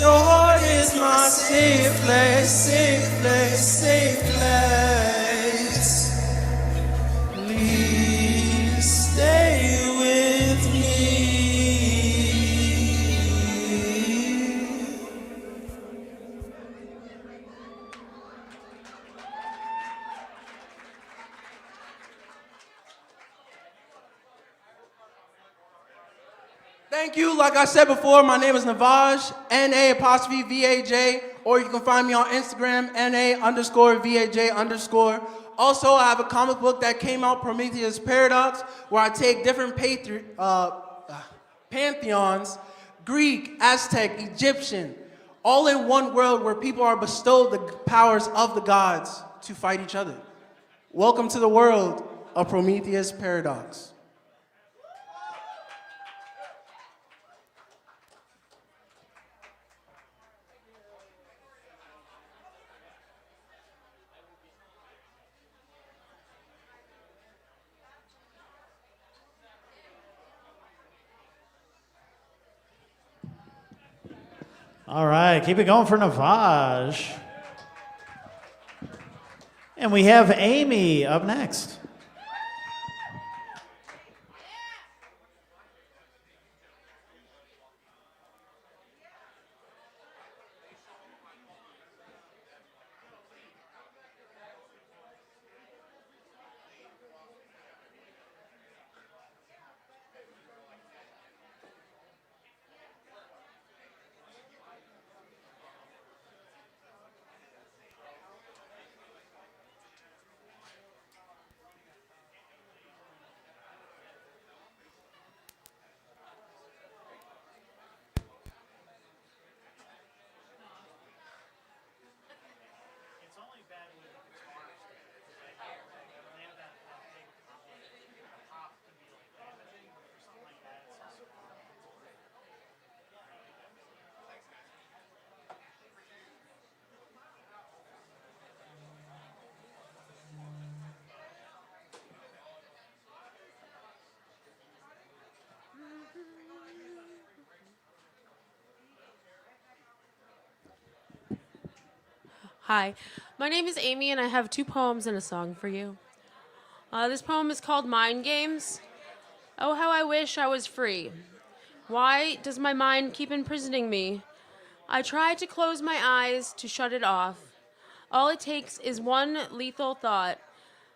Your heart is my safe place, safe place, safe place. Please stay with me. Thank you. Like I said before, my name is Navaj, N-A-apostrophe-V-A-J, or you can find me on Instagram, N-A_VAJ_. Also, I have a comic book that came out, Prometheus Paradox, where I take different pantheons, Greek, Aztec, Egyptian, all in one world where people are bestowed the powers of the gods to fight each other. Welcome to the world of Prometheus Paradox. All right, keep it going for Navaj. And we have Amy up next. Hi, my name is Amy, and I have 2 poems and a song for you. This poem is called Mind Games. Oh, how I wish I was free. Why does my mind keep imprisoning me? I try to close my eyes to shut it off. All it takes is one lethal thought,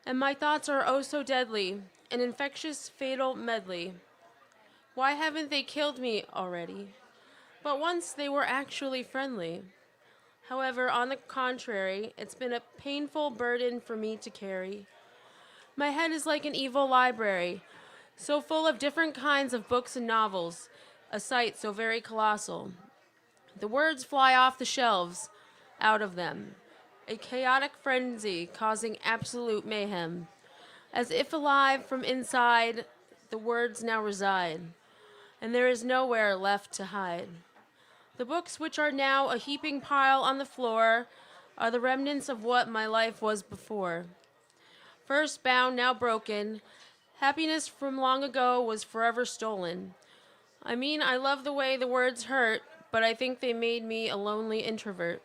and my thoughts are oh so deadly, an infectious, fatal medley. Why haven't they killed me already? But once they were actually friendly. However, on the contrary, it's been a painful burden for me to carry. My head is like an evil library, so full of different kinds of books and novels, a sight so very colossal. The words fly off the shelves, out of them, a chaotic frenzy causing absolute mayhem. As if alive from inside, the words now reside, and there is nowhere left to hide. The books, which are now a heaping pile on the floor, are the remnants of what my life was before. First bound, now broken, happiness from long ago was forever stolen. I mean, I love the way the words hurt, but I think they made me a lonely introvert.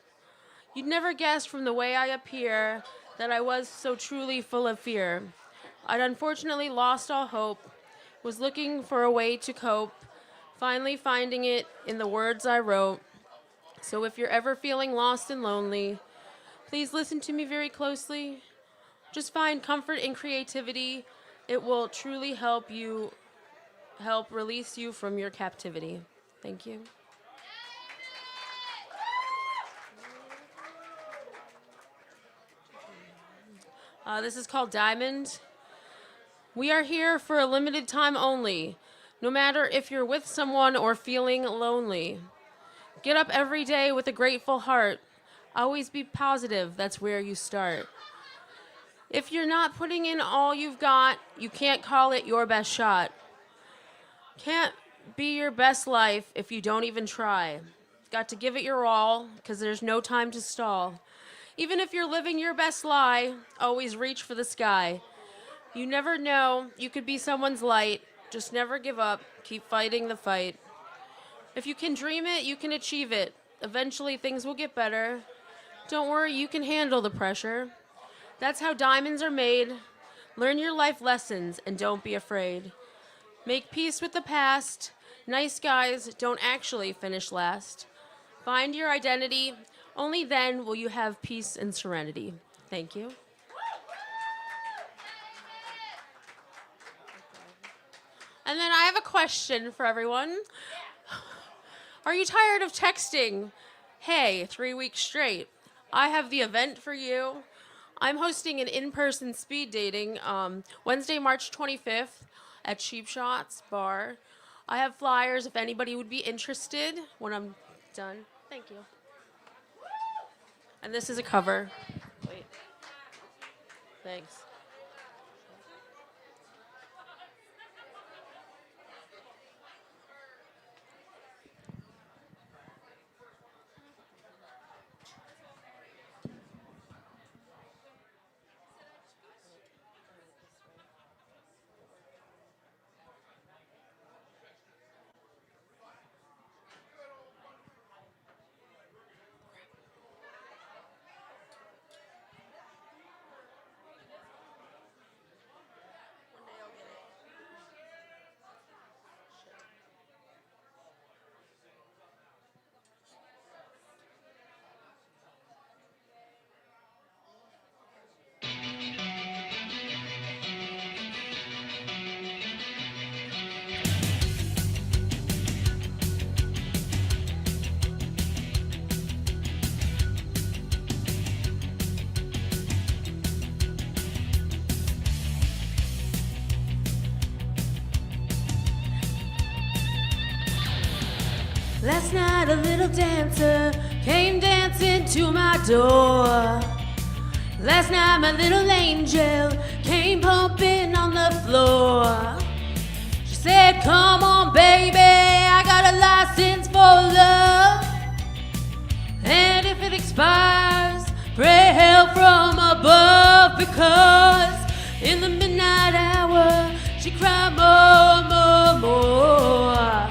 You'd never guess from the way I appear that I was so truly full of fear. I'd unfortunately lost all hope, was looking for a way to cope, finally finding it in the words I wrote. So if you're ever feeling lost and lonely, please listen to me very closely. Just find comfort in creativity. It will truly help release you from your captivity. Thank you. This is called Diamond. We are here for a limited time only. No matter if you're with someone or feeling lonely. Get up every day with a grateful heart. Always be positive, that's where you start. If you're not putting in all you've got, you can't call it your best shot. Can't be your best life if you don't even try. Got to give it your all, because there's no time to stall. Even if you're living your best lie, always reach for the sky. You never know, you could be someone's light. Just never give up. Keep fighting the fight. If you can dream it, you can achieve it. Eventually, things will get better. Don't worry, you can handle the pressure. That's how diamonds are made. Learn your life lessons and don't be afraid. Make peace with the past. Nice guys don't actually finish last. Find your identity. Only then will you have peace and serenity. Thank you. And then I have a question for everyone. Are you tired of texting? Hey, 3 weeks straight. I have the event for you. I'm hosting an in-person speed dating Wednesday, March 25th at Cheap Shots Bar. I have flyers if anybody would be interested when I'm done. Thank you. And this is a cover. Wait. Thanks. Last night a little dancer came dancing to my door. Last night my little angel came pumping on the floor. She said, come on baby, I got a license for love. And if it expires, pray help from above. Because in the midnight hour, she cried more, more, more.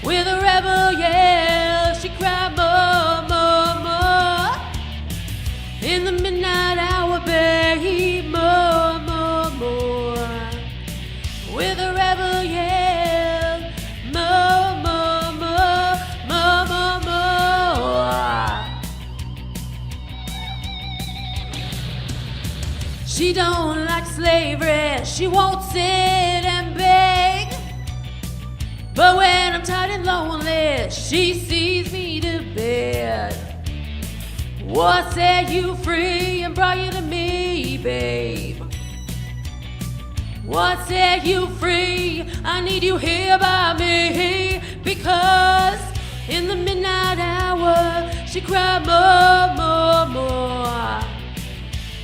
With a rebel yell, she cried more, more, more. In the midnight hour, babe, more, more, more. With a rebel yell, more, more, more, more, more, more. She don't like slavery, she won't sit and beg. But when I'm tired and lonely, she sees me to bed. What set you free and brought you to me, babe? What set you free? I need you here by me. Because in the midnight hour, she cried more, more, more.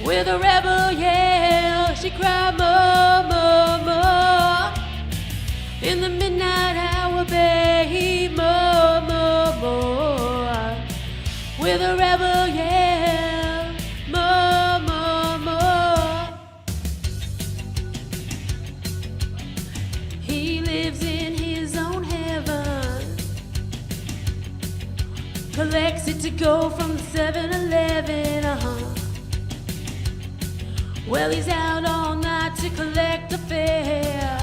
With a rebel yell, she cried more, more, more. In the midnight hour, babe, more, more, more. With a rebel yell, more, more, more. He lives in his own heaven, collects it to go from the 7-Eleven, Well, he's out all night to collect a fare.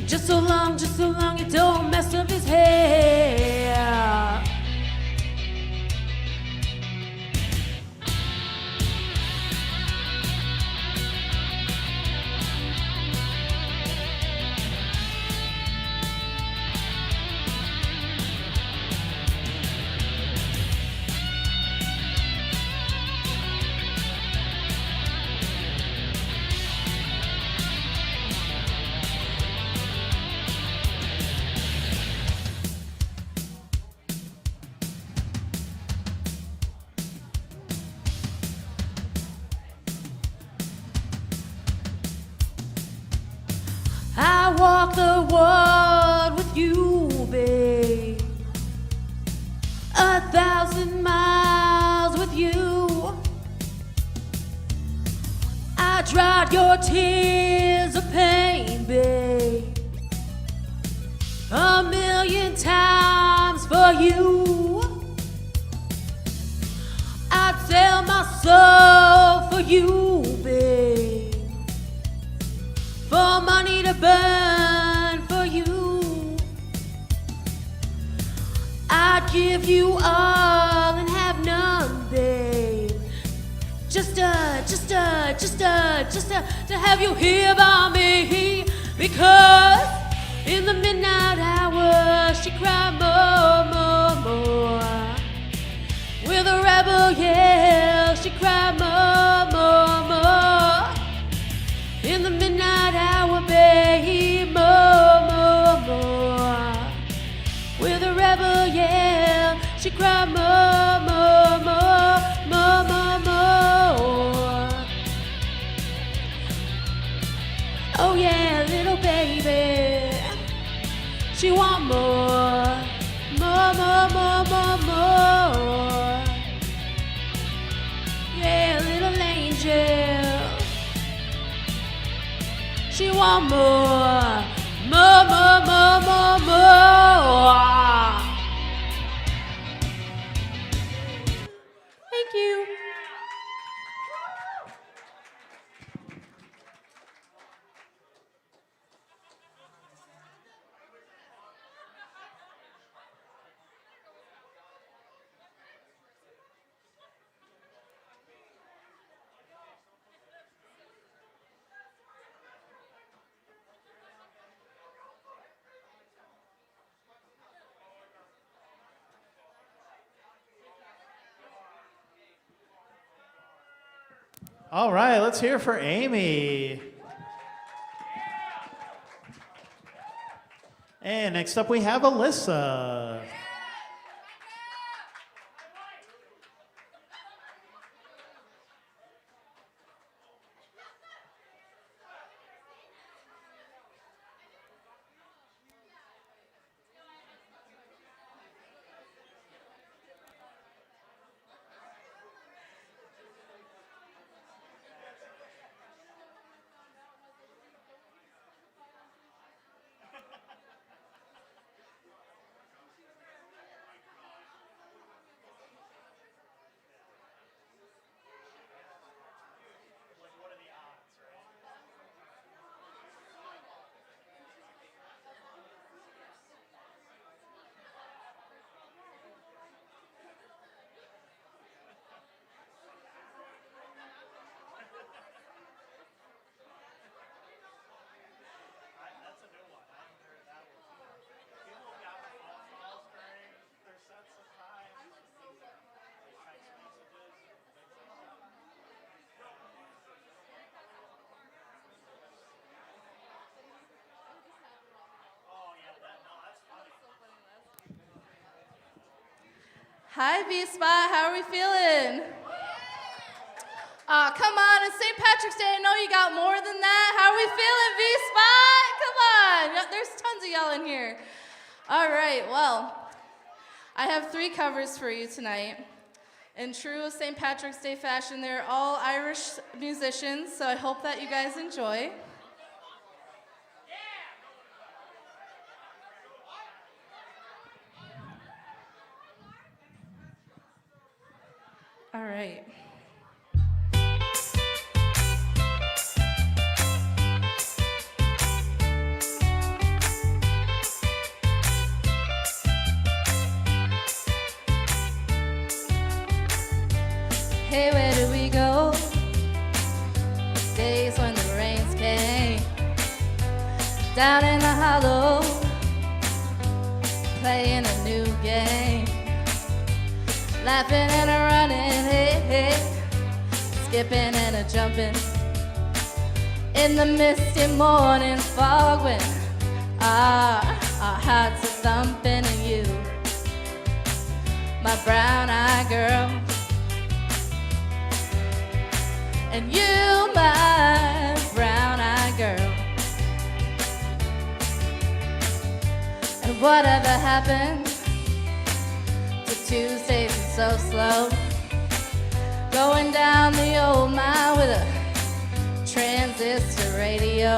Just so long it don't mess up his hair. I walk the world with you, babe. 1,000 miles with you. I dried your tears of pain. babe. A million times for you. I'd sell my soul for you, babe. For money to burn for you. I'd give you all and have none, babe. Just to have you here by me. Because in the midnight hour she cried more, more, more. With a rebel yell she cried more, more, more. In the midnight hour, babe, more, more, more. With a rebel yell she cried more, more, more, more, more, more. Oh yeah, little baby, she want more, more, more, more, more, more. Yeah, little angel, she want more, more, more, more, more, more. Thank you. All right, let's hear for Amy. And next up we have Alyssa. Hi, V-Spot. How are we feeling? Come on. It's St. Patrick's Day. I know you got more than that. How are we feeling, V-Spot? Come on. There's tons of y'all in here. All right. Well, I have 3 covers for you tonight. In true St. Patrick's Day fashion, they're all Irish musicians, so I hope that you guys enjoy. All right. Hey, where did we go? Days when the rains came. Down in the hollow, playing a new game. Laughing and a running, hey, hey. Skipping and a jumping. In the misty morning fog when our hearts are thumping. And you, my brown-eyed girl. And you, my brown-eyed girl. And whatever happened to Tuesdays and so slow, going down the old mile with a transistor radio.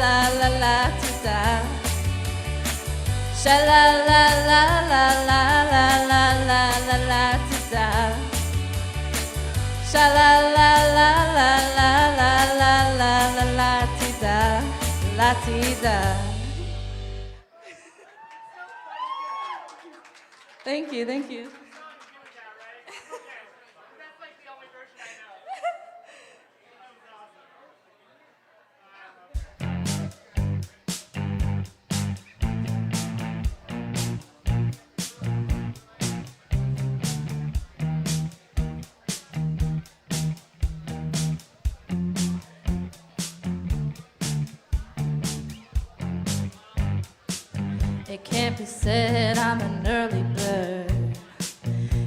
la la la ti da. Sha la la la la la la la la la la ti da. Sha la la la la la la la la la la ti da, la ti da. Thank you, thank you. It can't be said I'm an early bird.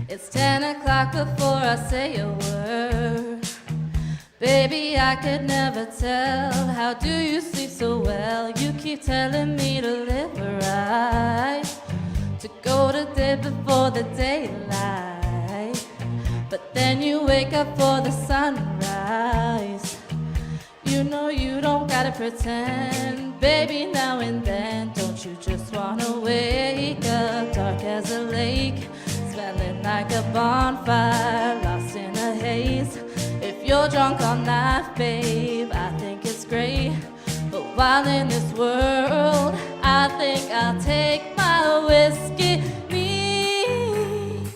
It's 10 o'clock before I say a word. Baby, I could never tell. How do you sleep so well? You keep telling me to live right, to go to bed before the daylight. But then you wake up for the sunrise. You know you don't gotta pretend, baby, now and then. Don't you just wanna wake up dark as a lake, smelling like a bonfire, lost in a haze. If you're drunk on that, babe, I think it's great. But while in this world, I think I'll take my whiskey, me,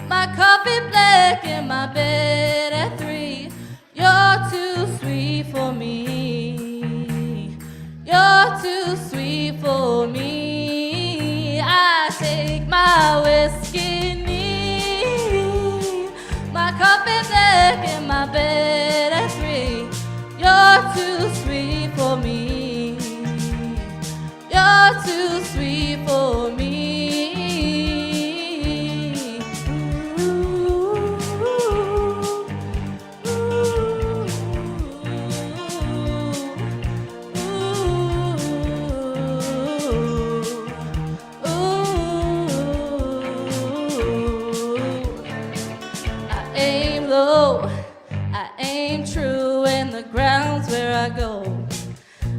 my coffee black in my bed at 3. You're too sweet for me. You're too sweet for me. I take my whiskey neat, my coffee black in my bed at 3. You're too sweet for me. You're too sweet for me. I aim true in the grounds where I go.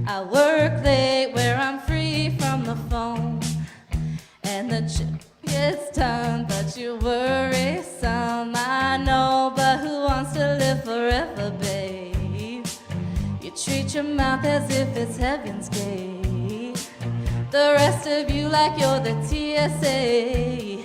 I work late where I'm free from the phone. And the check gets done, but you worry some. I know, but who wants to live forever, babe? You treat your mouth as if it's heaven's gate. The rest of you like you're the TSA.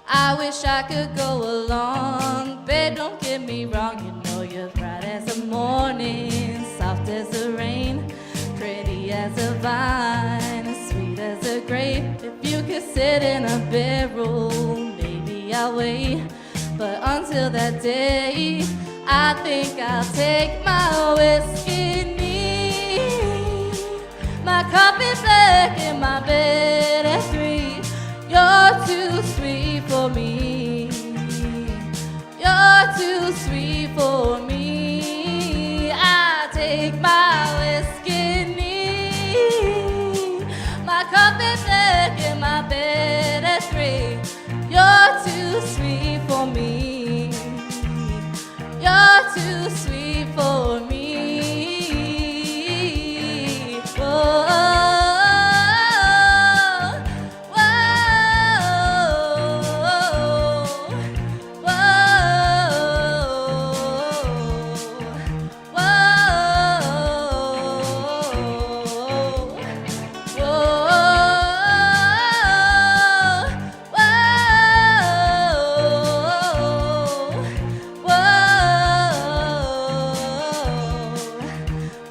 I wish I could go along, babe, don't get me wrong. You know you're bright as the morning, soft as the rain, pretty as a vine, sweet as a grape. If you could sit in a bedroom, maybe I'll wait. But until that day, I think I'll take my whiskey neat, my coffee black and my bed at 3. You're too sweet for me. You're too sweet for me. I take my whiskey neat, my coffee black and my bed at 3. You're too sweet for me. You're too sweet for me. Whoa, whoa,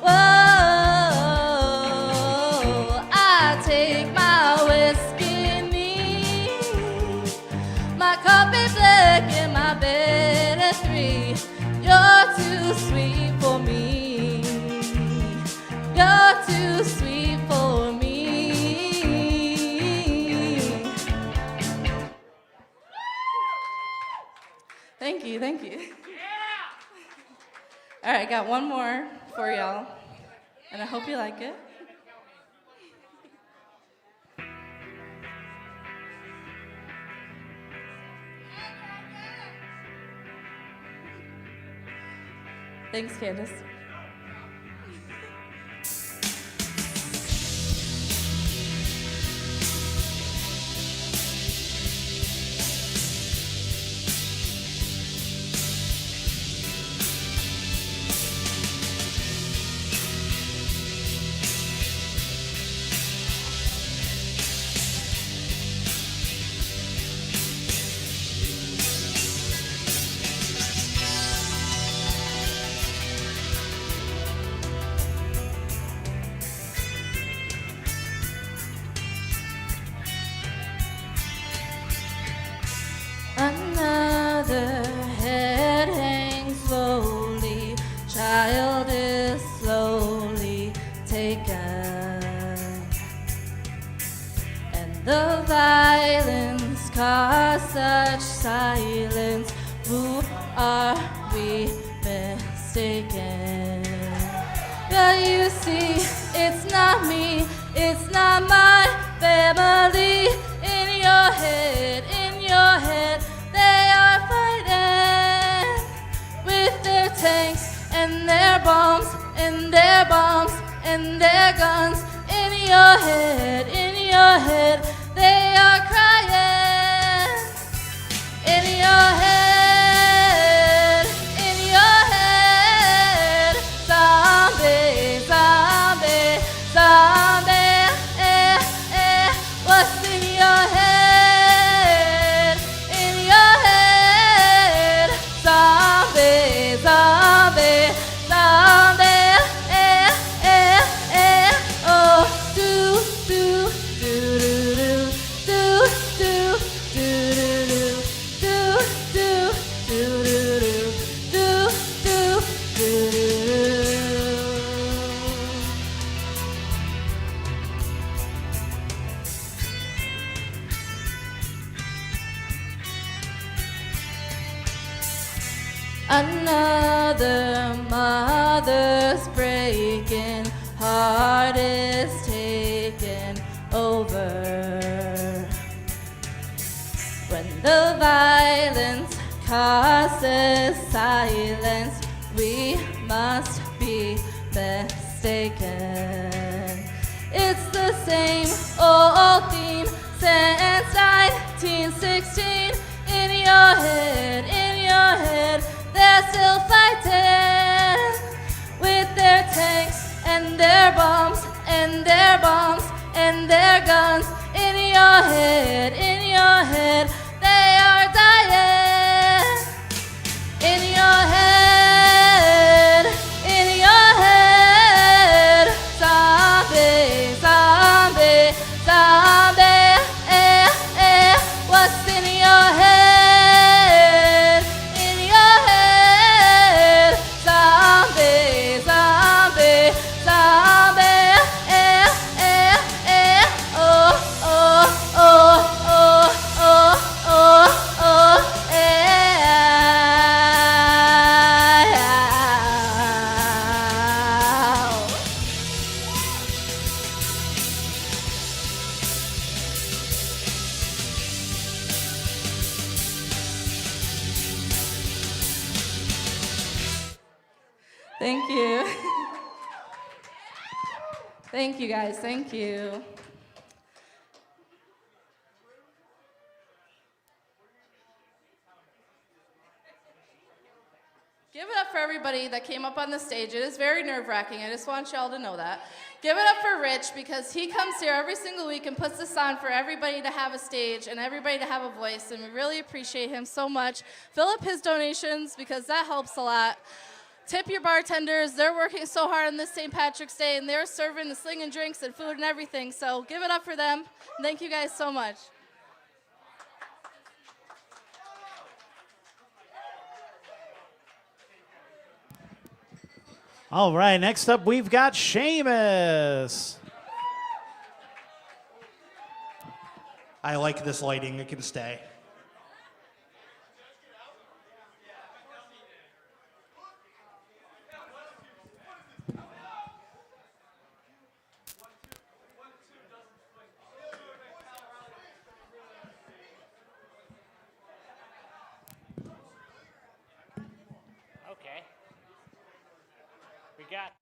whoa, I take my whiskey neat, my coffee black and my bed at 3. You're too sweet for me. You're too sweet for me. Thank you, thank you. All right, got one more for y'all, and I hope you like it. Thanks, Candace. Another head hangs slowly, child is slowly taken, and the violence caused such silence. Who are we mistaken? But you see, it's not me, it's not my family. In your head, they are fighting with their tanks and their bombs and their bombs and their guns. In your head, they are crying. In your head, zombie, zombie, zombie. What's in your head? In your head, zombie, zombie, zombie. Oh, do do do do do do do do do do do do do do. Another mother's breaking heart is taken over. When the violence causes silence, we must be mistaken. It's the same old theme since 1916. In your head, they're still fighting with their tanks and their bombs and their bombs and their guns. In your head, they are dying. In your head, zombie, zombie, zombie. What's in your head? In your head. Thank you. Thank you, guys. Thank you. Give it up for everybody that came up on the stage. It is very nerve-wracking. I just want y'all to know that. Give it up for Rich because he comes here every single week and puts this on for everybody to have a stage and everybody to have a voice, and we really appreciate him so much. Fill up his donations because that helps a lot. Tip your bartenders. They're working so hard on this St. Patrick's Day, and they're serving the slinging drinks and food and everything, so give it up for them. Thank you guys so much. All right, next up we've got Seamus. I like this lighting. It can stay. Okay. We got.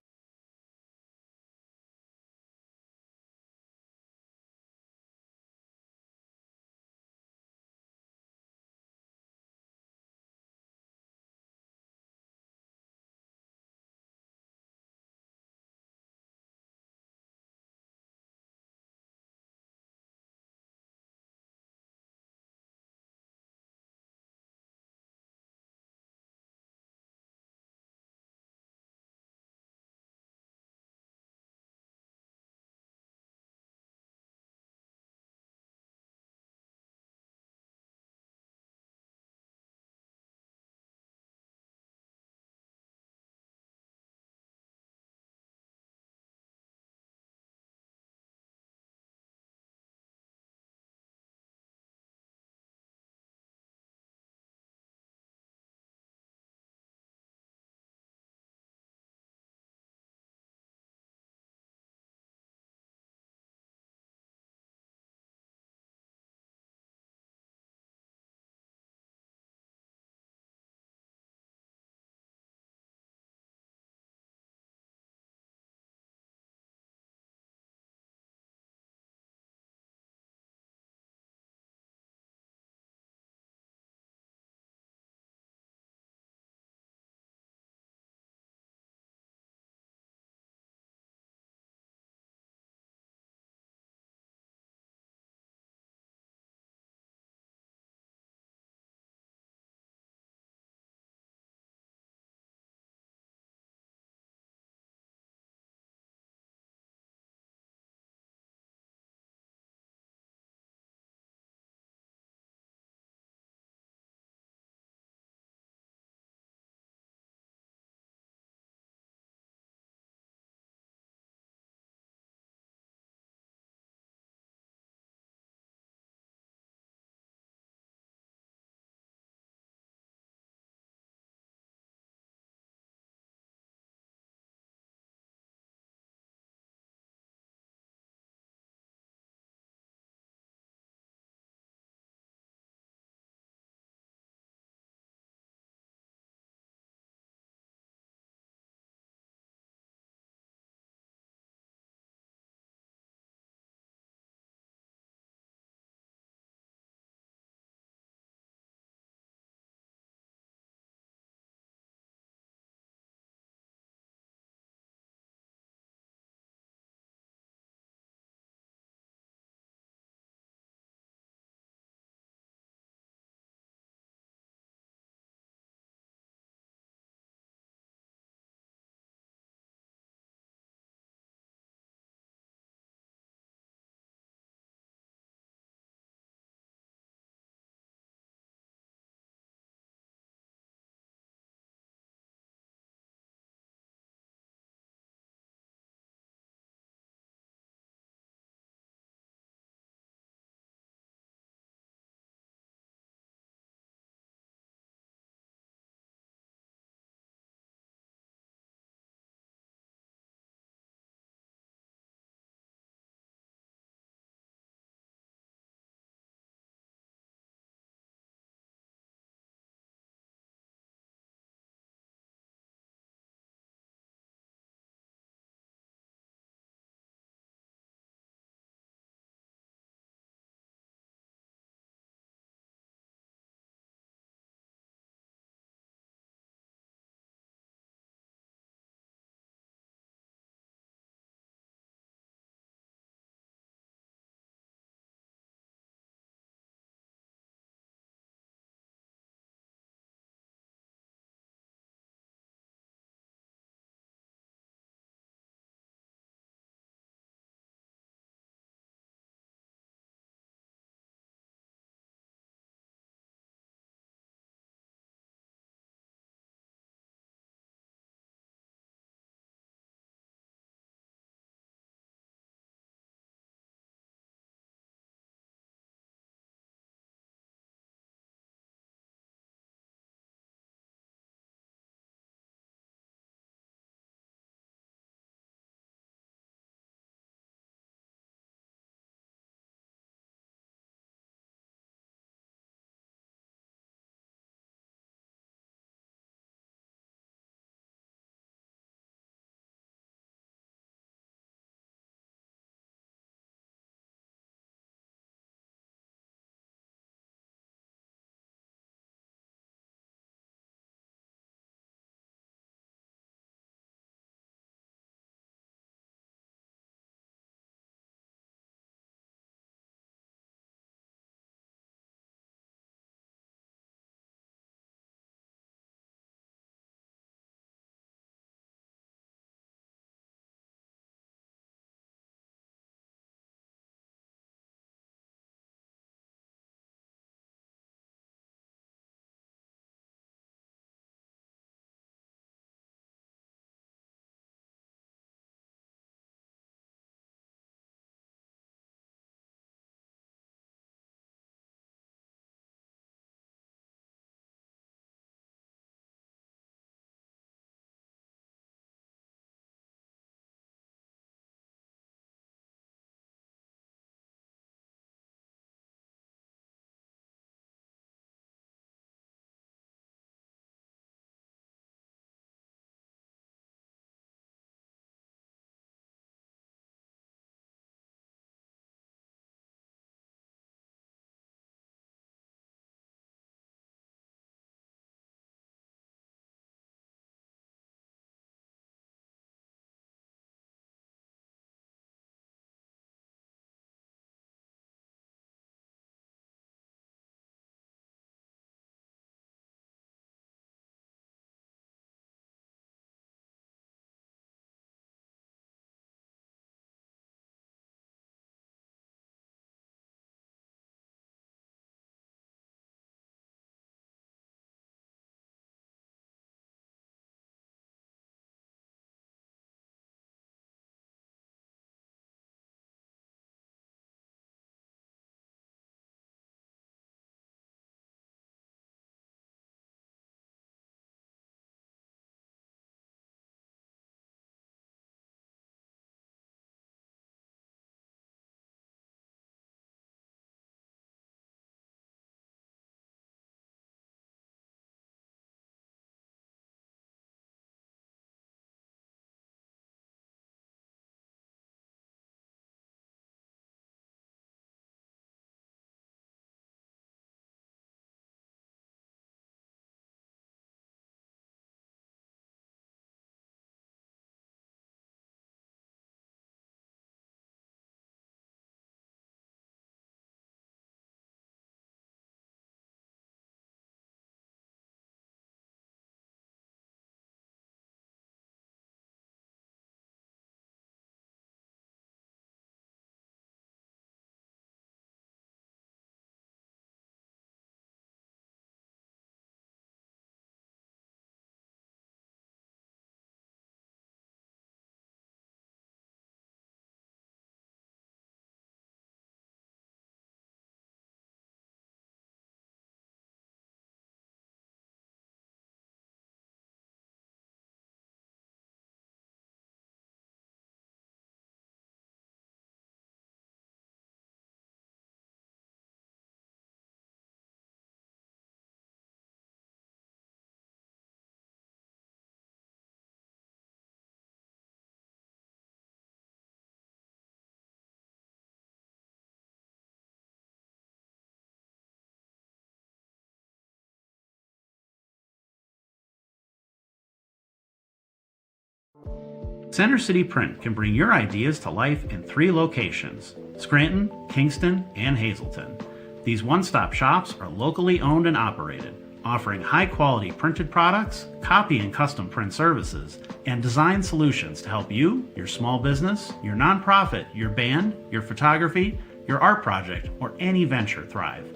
Center City Print can bring your ideas to life in 3 locations: Scranton, Kingston, and Hazleton. These one-stop shops are locally owned and operated, offering high-quality printed products, copy and custom print services, and design solutions to help you, your small business, your nonprofit, your band, your photography, your art project, or any venture thrive.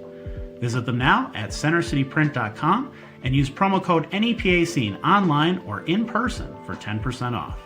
Visit them now at centercityprint.com and use promo code NEPA Scene online or in person for 10% off.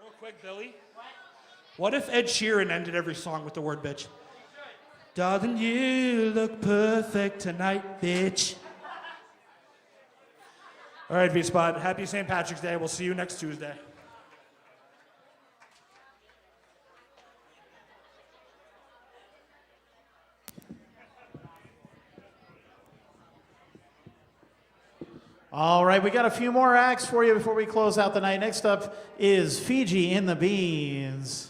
Real quick, Billy. What if Ed Sheeran ended every song with the word bitch? Darling, you look perfect tonight, bitch. All right, V-Spot. Happy St. Patrick's Day. We'll see you next Tuesday. All right, we got a few more acts for you before we close out the night. Next up is Fiji in the Beans.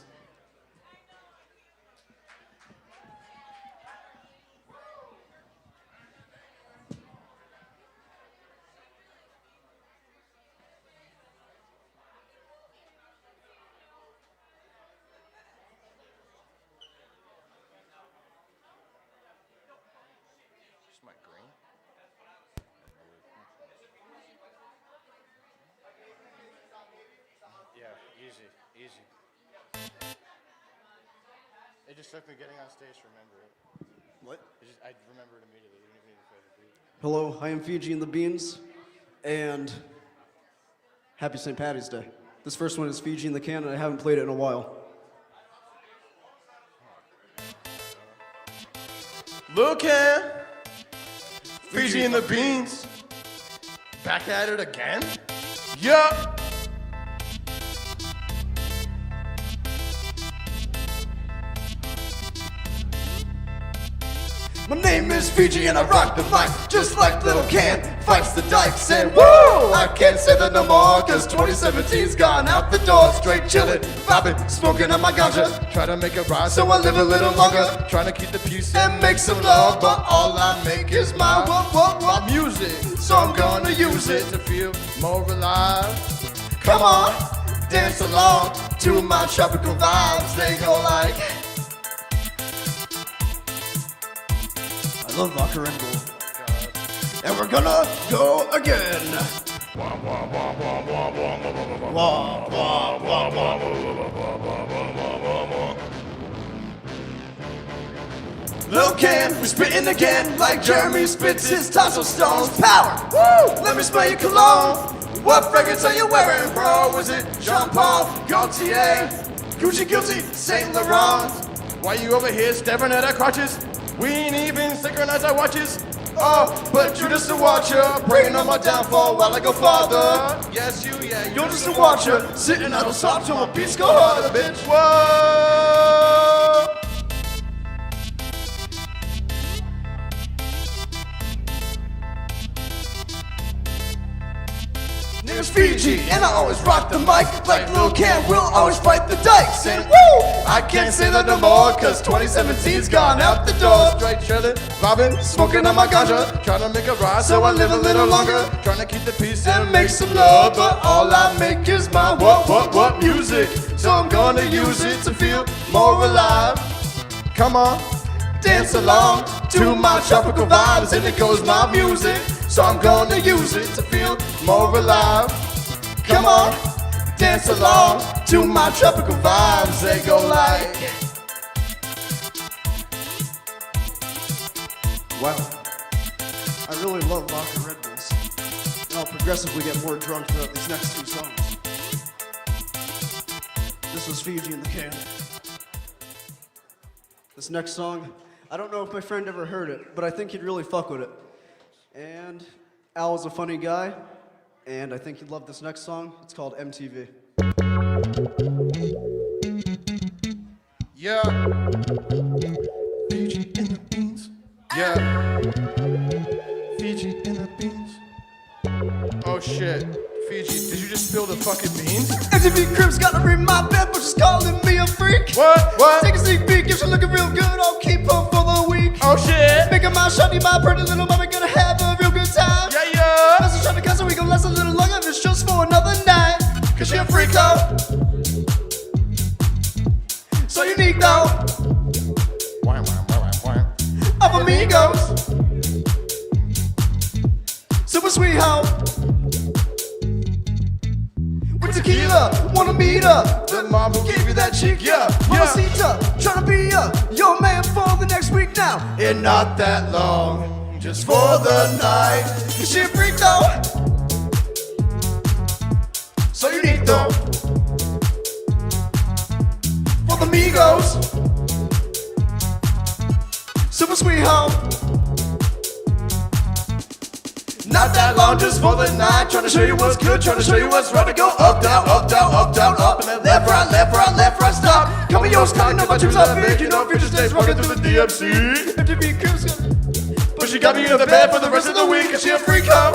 Easy. It just took me getting on stage to remember it. What? I remember it immediately. Didn't even need to play the beat. Hello, I am Fiji and the Beans, and happy St. Patty's Day. This first one is Fiji in the Can, and I haven't played it in a while. Lil' Cam, Fiji and the Beans, back at it again? Yup! My name is Fiji and I rock the mic, just like Lil' Can fights the dikes. And woo, I can't say that no more, cause 2017's gone out the door. Straight chillin', vibing, smoking on my ganja. Try to make a rise, so I live a little longer. Trying to keep the peace and make some love, but all I make is my my music. So I'm gonna use it to feel more alive. Come on, dance along to my tropical vibes. They go like, I love vodka Red Bull. And we're gonna go again. Lil' Can, we spittin' again like Jeremy spits his tonsil stones. Power! Woo! Let me smell your cologne. What fragrance are you wearing, bro? Was it Jean Paul, Gaultier, Gucci Guilty, Saint Laurent? Why you over here staring at our crotches? We ain't even synchronized our watches. Oh, but you're just a watcher, praying on my downfall while I go farther. Yes, you're just a watcher, sitting on the top till my beats go harder, bitch. Whoa! Name's Fiji, and I always rock the mic like Lil' Can will always fight the dikes. And woo, I can't say that no more, cause 2017's gone out the door. Straight chillin', vibing, smoking on my ganja. Trying to make a rise, so I live a little longer. Trying to keep the peace and make some love, but all I make is my what music. So I'm gonna use it to feel more alive. Come on, dance along to my tropical vibes, and it goes my music. So I'm gonna use it to feel more alive. Come on, dance along to my tropical vibes. They go like, wow, I really love vodka Red Bulls. And I'll progressively get more drunk throughout these next two songs. This was Fiji in the Can. This next song, I don't know if my friend ever heard it, but I think he'd really fuck with it. And Al is a funny guy, and I think he'd love this next song. It's called MTV. Yeah. Fiji in the Beans. Yeah. Fiji in the Beans. Oh shit. Fiji, did you just spill the fucking beans? MTV Crib's gotta read my bed, but she's calling me a freak. What? Take a sneak peek, if she's looking real good, I'll keep her for the week. Oh shit. Making my shawty, my pretty little mama, gonna have a real good time. Yeah. Message trying to cuss, so we gon' last a little longer if it's just for another night. Cause she a freak though. So unique though. Of amigos. Super sweet hoe. With tequila, wanna meet her. The mom who gave you that chick, yeah. Mamacita, tryna be your man for the next week now. And not that long, just for the night. Cause she a freak though. So unique though. amigos. Super sweet home. Not that long, just for the night. Trying to show you what's good, trying to show you what's right. To go up, down, up, down, up, down, up. And then left, right, left, right, left, right, stop. Coming yours, coming up, my tunes are big. You know, future stays walking through the DMC. Have to be cruising. But she got me in the bed for the rest of the week, and she a freak hoe.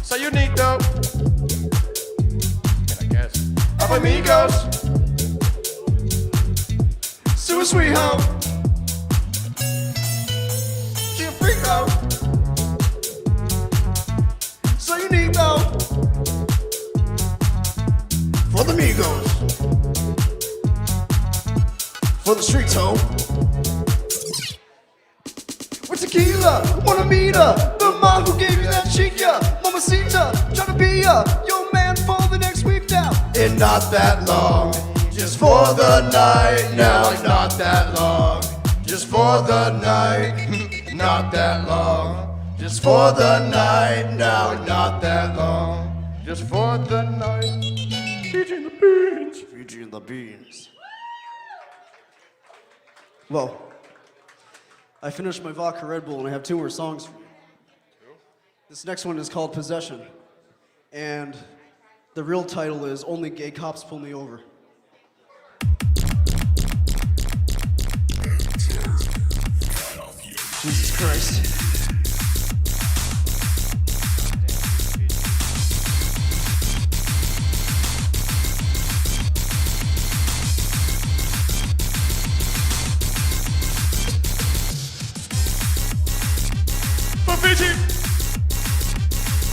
So unique though. I guess. Of amigos. Super sweet hoe. She a freak though. So unique though. For the amigos. For the streets hoe. With tequila, wanna meet her. The mom who gave you that chica. Mamacita, tryna be your man for the next week now. And not that long, just for the night. Now, not that long, just for the night. Not that long, just for the night. Now, not that long, just for the night. Featuring the beans. Featuring the beans. Well, I finished my vodka Red Bull and I have 2 more songs for you. This next one is called Possession. And the real title is Only Gay Cops Pull Me Over. Jesus Christ.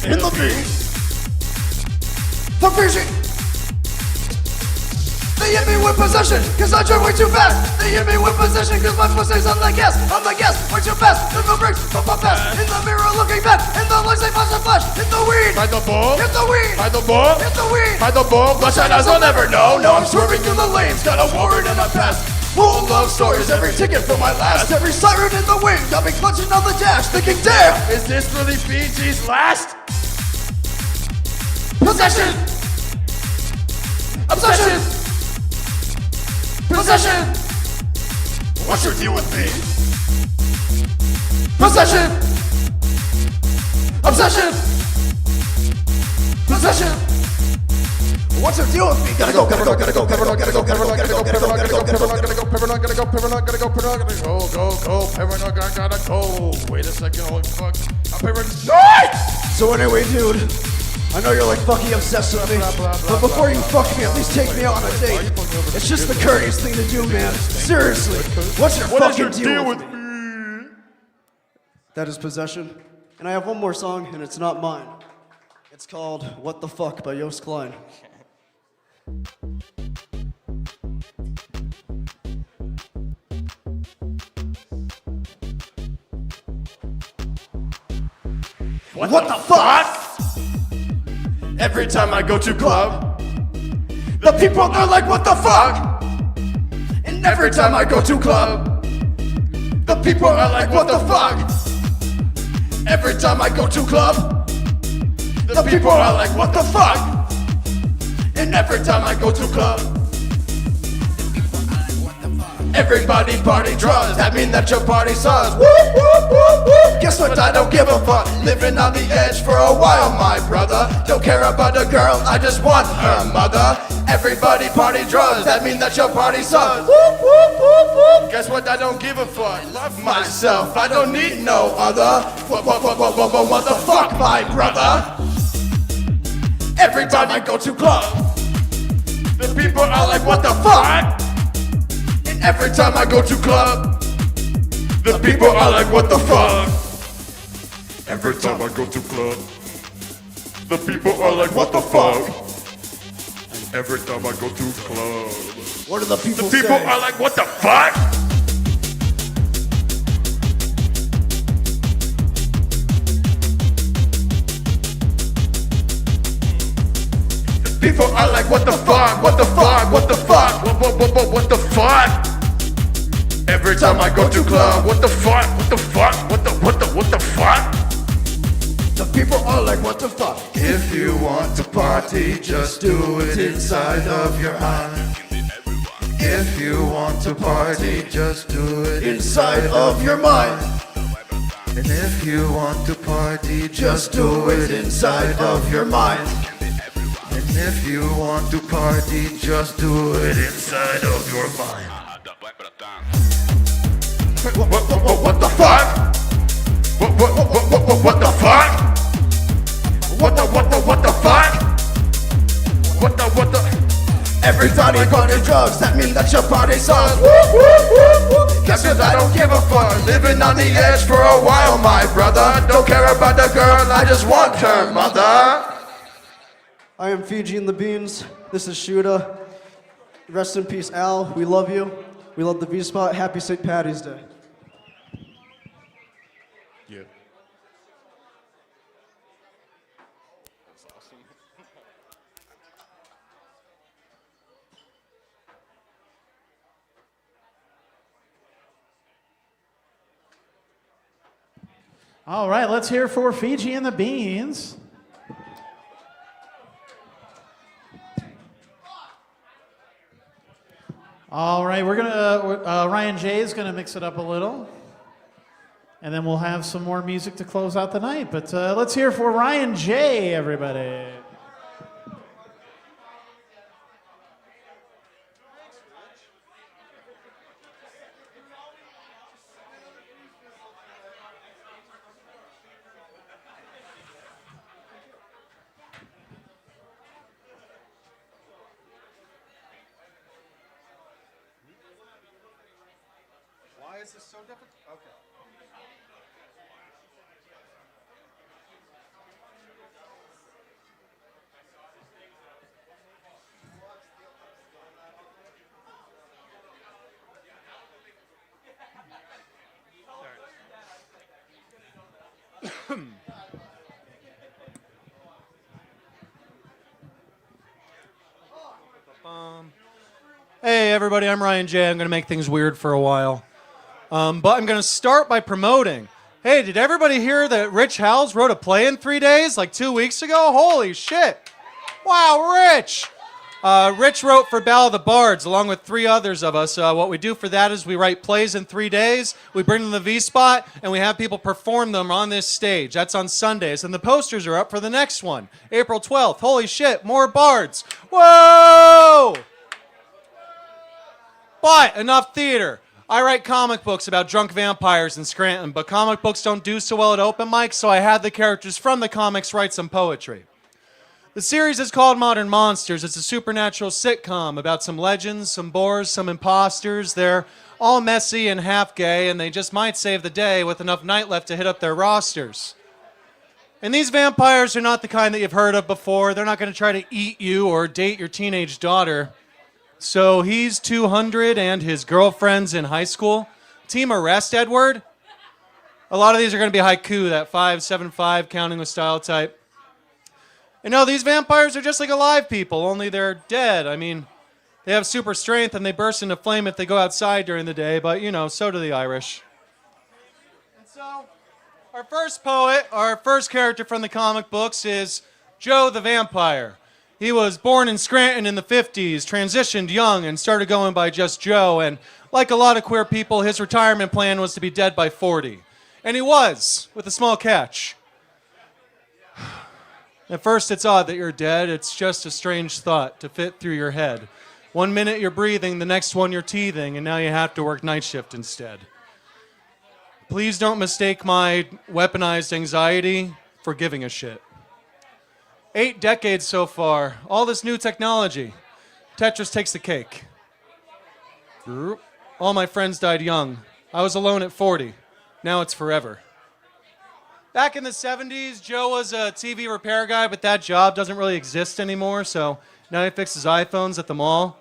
In the beat. For Fiji. They hit me with possession, cause I drink way too fast. They hit me with possession, cause my pussy's on the gas. I'm the gas, way too fast. There's no brakes, but fast. In the mirror looking back, in the lights they flash and flash. Hit the weed. By the ball. Hit the weed. By the ball. Hit the weed. By the ball. Bloodshot eyes will never know. No, I'm swerving through the lanes. Got a warrant in my past. Full of love stories, every ticket for my last. Every siren in the wind, got me clutching on the dash. Thinking, damn, is this really Fiji's last? Possession! Obsession! Possession! What's your deal with me? Possession! Obsession! Possession! What's your deal with me? Gotta go, gotta go, gotta go, gotta go, gotta go, gotta go, gotta go, gotta go, gotta go, gotta go, gotta go, paranoid, gotta go, paranoid, gotta go, paranoid, gotta go, go, paranoid, gotta go. Wait a second, holy fuck. I'm paranoid. So anyway, dude, I know you're like fucking obsessed with me, but before you fuck me, at least take me out on a date. It's just the courteous thing to do, man. Seriously, what's your fucking deal with me? That is Possession. And I have one more song, and it's not mine. It's called What the Fuck by Yost Klein. What the fuck? Every time I go to club, the people are like, what the fuck? And every time I go to club, the people are like, what the fuck? Every time I go to club, the people are like, what the fuck? And every time I go to club, everybody party drugs. That mean that your party sucks. Woo, woo, woo, woo. Guess what? I don't give a fuck. Living on the edge for a while, my brother. Don't care about a girl, I just want her mother. Everybody party drugs. That mean that your party sucks. Woo, woo, woo, woo. Guess what? I don't give a fuck. Love myself. I don't need no other. What the fuck, my brother? Every time I go to club, the people are like, what the fuck? And every time I go to club, the people are like, what the fuck? Every time I go to club, the people are like, what the fuck? And every time I go to club, what do the people say? The people are like, what the fuck? People are like, what the fuck, what the fuck, what the fuck, what the fuck? Every time I go to club, what the fuck, what the fuck, what the fuck? The people are like, what the fuck? If you want to party, just do it inside of your mind. If you want to party, just do it inside of your mind. And if you want to party, just do it inside of your mind. And if you want to party, just do it inside of your mind. What the fuck? What the fuck? What the fuck? What the? Everybody go to drugs, that means that your party sucks. That's cause I don't give a fuck. Living on the edge for a while, my brother. Don't care about the girl, I just want her mother. I am Fiji and the Beans. This is Shuda. Rest in peace, Al. We love you. We love the V-Spot. Happy St. Patty's Day. Yeah. All right, let's hear for Fiji and the Beans. All right, we're gonna Ryan J is gonna mix it up a little, and then we'll have some more music to close out the night. But let's hear for Ryan J, everybody. Why is this so difficult? Okay. Hey everybody, I'm Ryan J. I'm going to make things weird for a while. But I'm going to start by promoting. Hey, did everybody hear that Rich Howells wrote a play in 3 days, like 2 weeks ago? Holy shit. Wow, Rich. Rich wrote for Ballad of the Bards, along with 3 others of us. What we do for that is we write plays in 3 days, we bring them to the V-Spot, and we have people perform them on this stage. That's on Sundays. And the posters are up for the next one, April 12th. Holy shit, more bards. Whoa! But enough theater. I write comic books about drunk vampires in Scranton, but comic books don't do so well at open mics, so I had the characters from the comics write some poetry. The series is called Modern Monsters. It's a supernatural sitcom about some legends, some boars, some imposters. They're all messy and half gay, and they just might save the day with enough night left to hit up their rosters. And these vampires are not the kind that you've heard of before. They're not going to try to eat you or date your teenage daughter. So he's 200 and his girlfriend's in high school. Team arrest, Edward. A lot of these are going to be haiku, that 5-7-5 counting with style type. And no, these vampires are just like alive people, only they're dead. I mean, they have super strength and they burst into flame if they go outside during the day, but you know, so do the Irish. And so, our first poet, our first character from the comic books is Joe the Vampire. He was born in Scranton in the 50s, transitioned young, and started going by just Joe. And like a lot of queer people, his retirement plan was to be dead by 40. And he was, with a small catch. At first, it's odd that you're dead. It's just a strange thought to fit through your head. 1 minute you're breathing, the next one you're teething, and now you have to work night shift instead. Please don't mistake my weaponized anxiety for giving a shit. 8 decades so far, all this new technology. Tetris takes the cake. All my friends died young. I was alone at 40. Now it's forever. Back in the 70s, Joe was a TV repair guy, but that job doesn't really exist anymore, so now he fixes iPhones at the mall.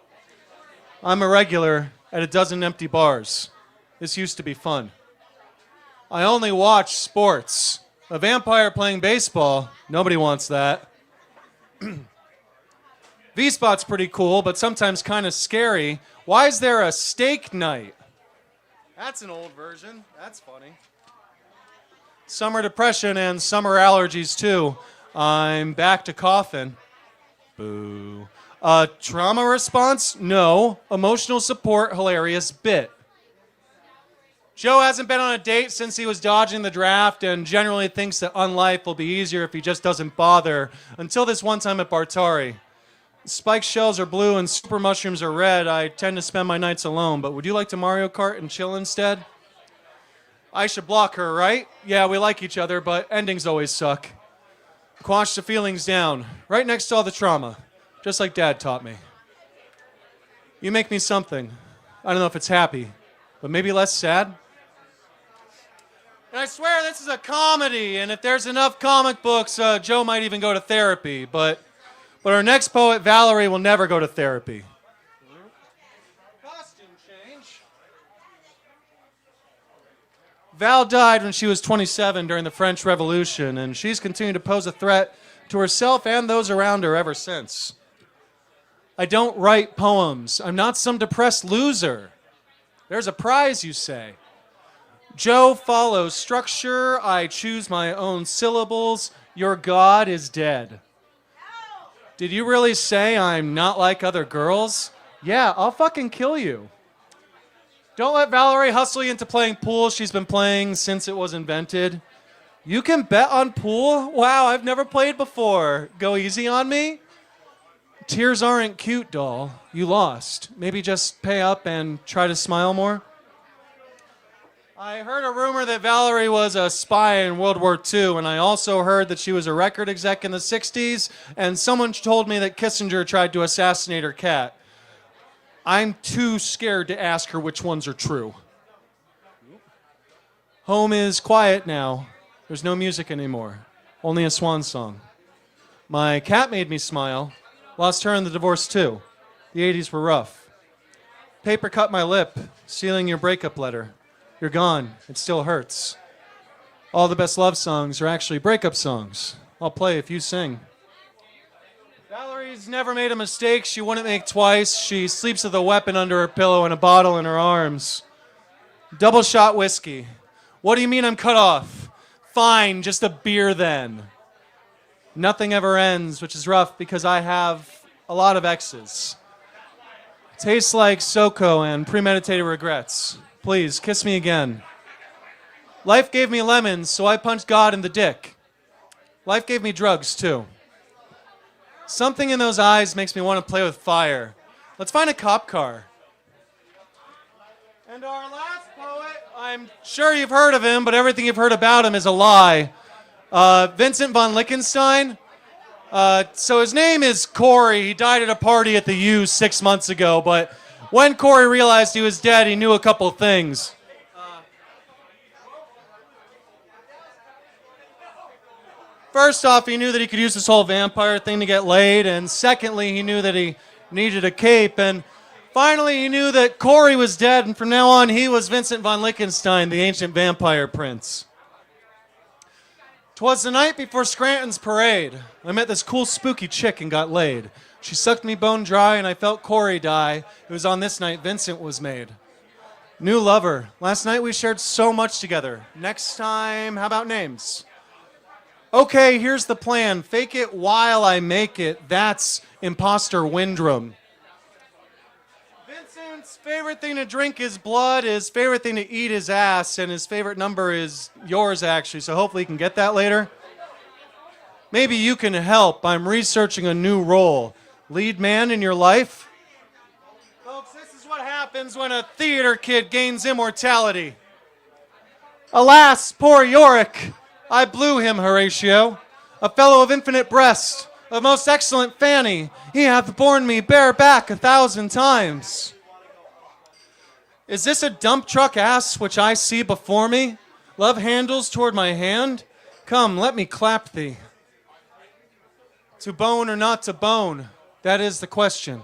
I'm a regular at a dozen empty bars. This used to be fun. I only watch sports. A vampire playing baseball, nobody wants that. V-Spot's pretty cool, but sometimes kind of scary. Why is there a steak night? That's an old version. That's funny. Summer depression and summer allergies, too. I'm back to coughing. Boo. Trauma response? No. Emotional support, hilarious bit. Joe hasn't been on a date since he was dodging the draft and generally thinks that unlife will be easier if he just doesn't bother. Until this one time at Bartari. Spike shells are blue and super mushrooms are red. I tend to spend my nights alone, but would you like to Mario Kart and chill instead? I should block her, right? Yeah, we like each other, but endings always suck. Quash the feelings down, right next to all the trauma, just like Dad taught me. You make me something. I don't know if it's happy, but maybe less sad. And I swear this is a comedy, and if there's enough comic books, Joe might even go to therapy, but our next poet, Valerie, will never go to therapy. Costume change. Val died when she was 27 during the French Revolution, and she's continued to pose a threat to herself and those around her ever since. I don't write poems. I'm not some depressed loser. There's a prize, you say. Joe follows structure. I choose my own syllables. Your God is dead. Did you really say I'm not like other girls? Yeah, I'll fucking kill you. Don't let Valerie hustle you into playing pool. She's been playing since it was invented. You can bet on pool? Wow, I've never played before. Go easy on me? Tears aren't cute, doll. You lost. Maybe just pay up and try to smile more? I heard a rumor that Valerie was a spy in World War II, and I also heard that she was a record exec in the 60s, and someone told me that Kissinger tried to assassinate her cat. I'm too scared to ask her which ones are true. Home is quiet now. There's no music anymore. Only a swan song. My cat made me smile. Lost her in the divorce too. The 80s were rough. Paper cut my lip, sealing your breakup letter. You're gone. It still hurts. All the best love songs are actually breakup songs. I'll play if you sing. Valerie's never made a mistake she wouldn't make twice. She sleeps with a weapon under her pillow and a bottle in her arms. Double shot whiskey. What do you mean I'm cut off? Fine, just a beer then. Nothing ever ends, which is rough because I have a lot of exes. Tastes like SoCo and premeditated regrets. Please, kiss me again. Life gave me lemons, so I punched God in the dick. Life gave me drugs, too. Something in those eyes makes me want to play with fire. Let's find a cop car. And our last poet, I'm sure you've heard of him, but everything you've heard about him is a lie. Vincent von Lichtenstein. So his name is Corey. He died at a party at the U 6 months ago, but when Corey realized he was dead, he knew a couple things. First off, he knew that he could use this whole vampire thing to get laid, and secondly, he knew that he needed a cape, and finally, he knew that Corey was dead, and from now on, he was Vincent von Lichtenstein, the ancient vampire prince. 'Twas the night before Scranton's parade. I met this cool, spooky chick and got laid. She sucked me bone dry, and I felt Corey die. It was on this night Vincent was made. New lover. Last night we shared so much together. Next time, how about names? Okay, here's the plan. Fake it while I make it. That's imposter Windrum. Vincent's favorite thing to drink is blood. His favorite thing to eat is ass. And his favorite number is yours, actually. So hopefully you can get that later. Maybe you can help. I'm researching a new role. Lead man in your life? Folks, this is what happens when a theater kid gains immortality. Alas, poor Yorick. I blew him, Horatio. A fellow of infinite breast, of most excellent fanny. He hath borne me bare back 1,000 times. Is this a dump truck ass which I see before me? Love handles toward my hand? Come, let me clap thee. To bone or not to bone, that is the question.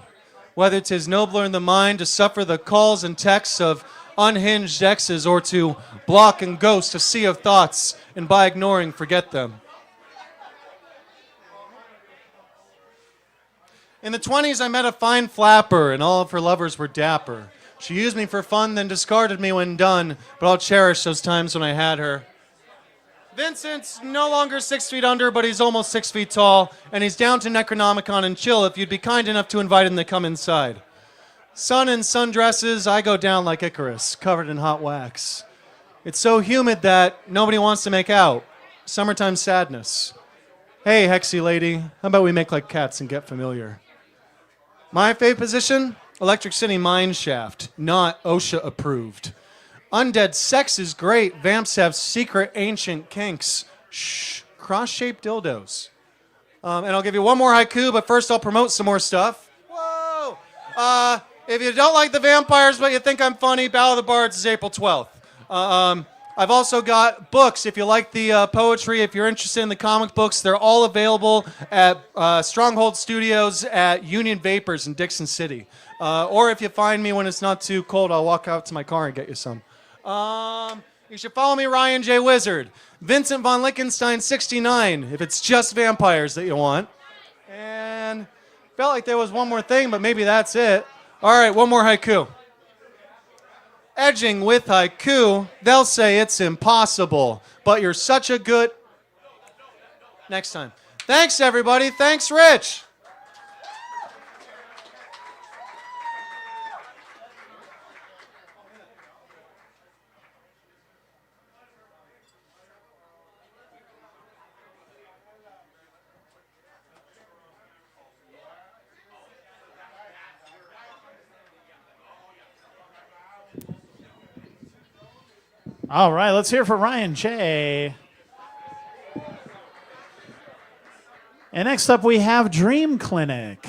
Whether 'tis nobler in the mind to suffer the calls and texts of unhinged exes or to block and ghost a sea of thoughts and by ignoring forget them. In the 20s, I met a fine flapper, and all of her lovers were dapper. She used me for fun, then discarded me when done, but I'll cherish those times when I had her. Vincent's no longer 6 feet under, but he's almost 6 feet tall, and he's down to Necronomicon and chill if you'd be kind enough to invite him to come inside. Sun in sundresses, I go down like Icarus, covered in hot wax. It's so humid that nobody wants to make out. Summertime sadness. Hey, Hexy lady, how about we make like cats and get familiar? My fave position? Electric City Mine Shaft, not OSHA approved. Undead sex is great. Vamps have secret ancient kinks. Shh. Cross-shaped dildos. And I'll give you one more haiku, but first I'll promote some more stuff. Whoa! If you don't like the vampires but you think I'm funny, Battle of the Bards is April 12th. I've also got books. If you like the poetry, if you're interested in the comic books, they're all available at Stronghold Studios at Union Vapors in Dickson City. Or if you find me when it's not too cold, I'll walk out to my car and get you some. You should follow me, Ryan J. Wizard. Vincent von Lichtenstein 69, if it's just vampires that you want. And felt like there was one more thing, but maybe that's it. All right, one more haiku. Edging with haiku, they'll say it's impossible, but you're such a good... Next time. Thanks, everybody. Thanks, Rich. All right, let's hear for Ryan J. And next up, we have Dream Clinic.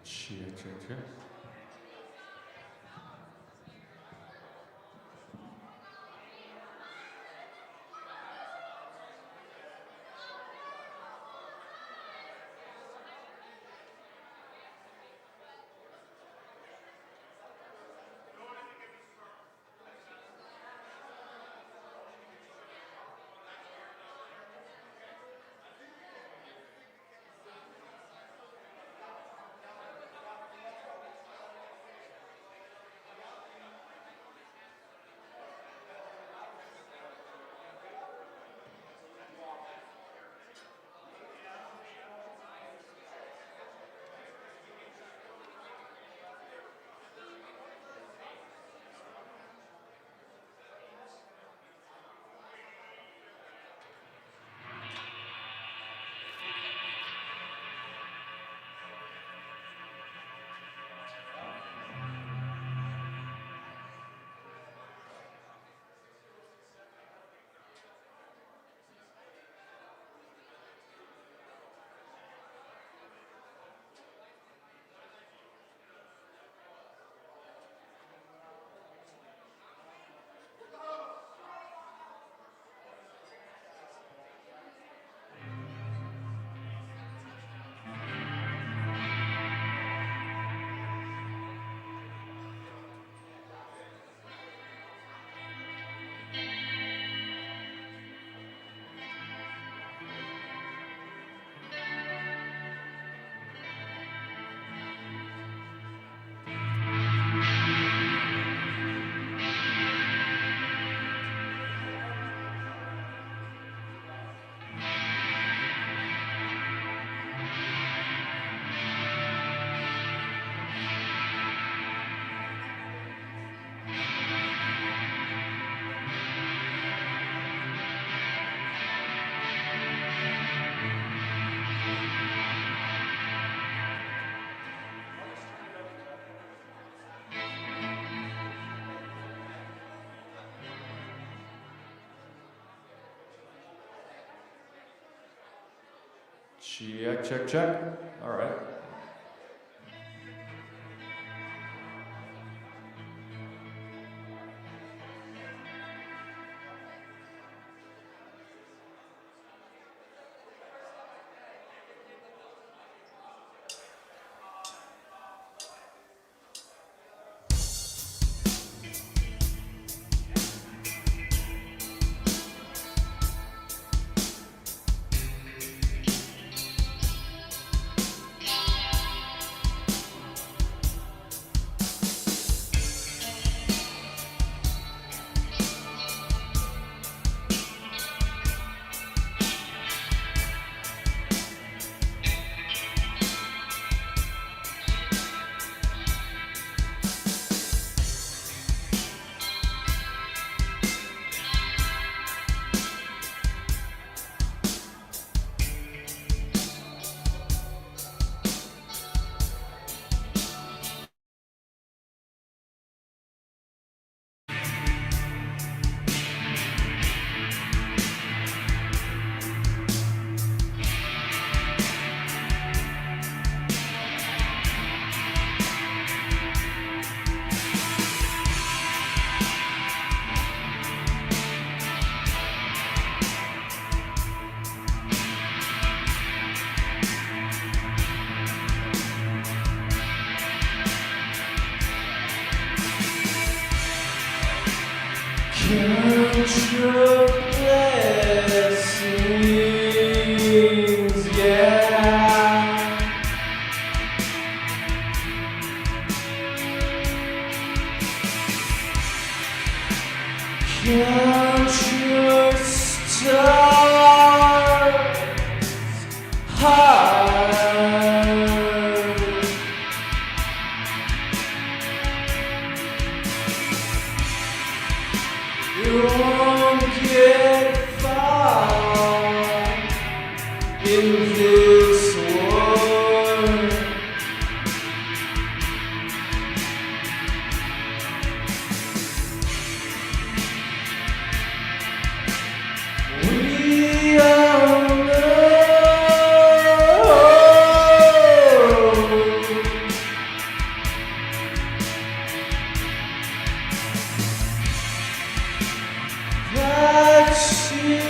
Cheers. Check, check, check. All right. Count your blessings, yeah. Count your stars high. You won't get far in this war. We all know that you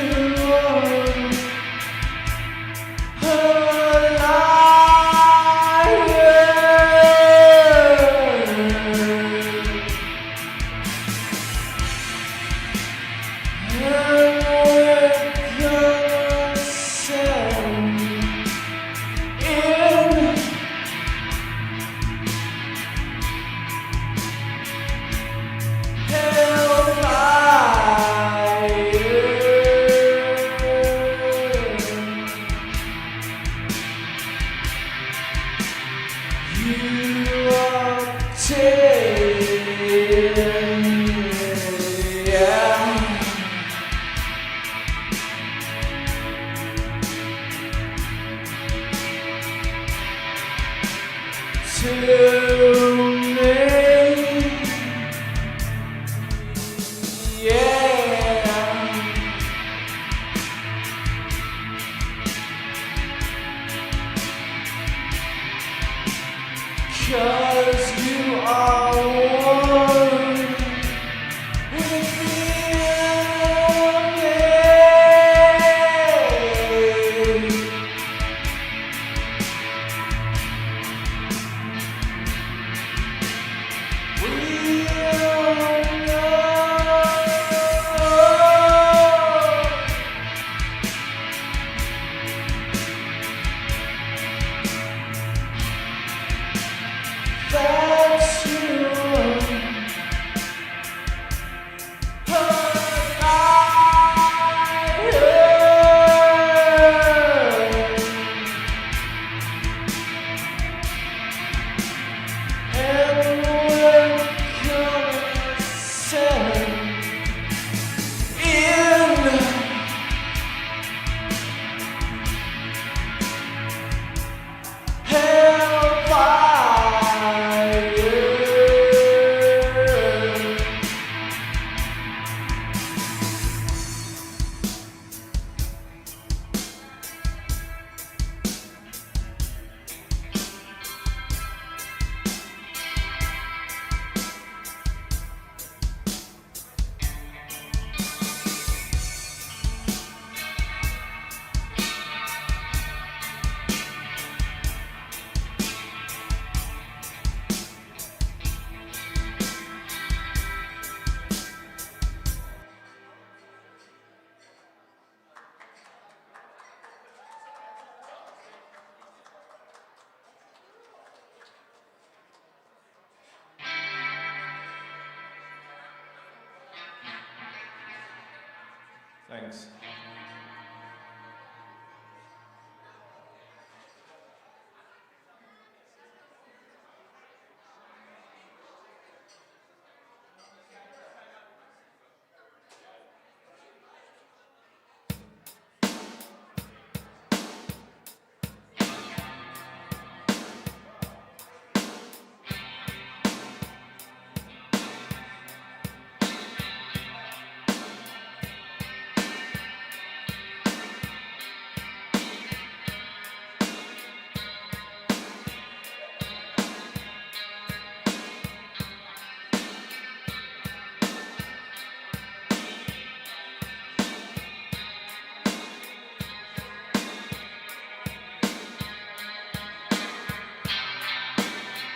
Cause you are one with me. We all know Thanks.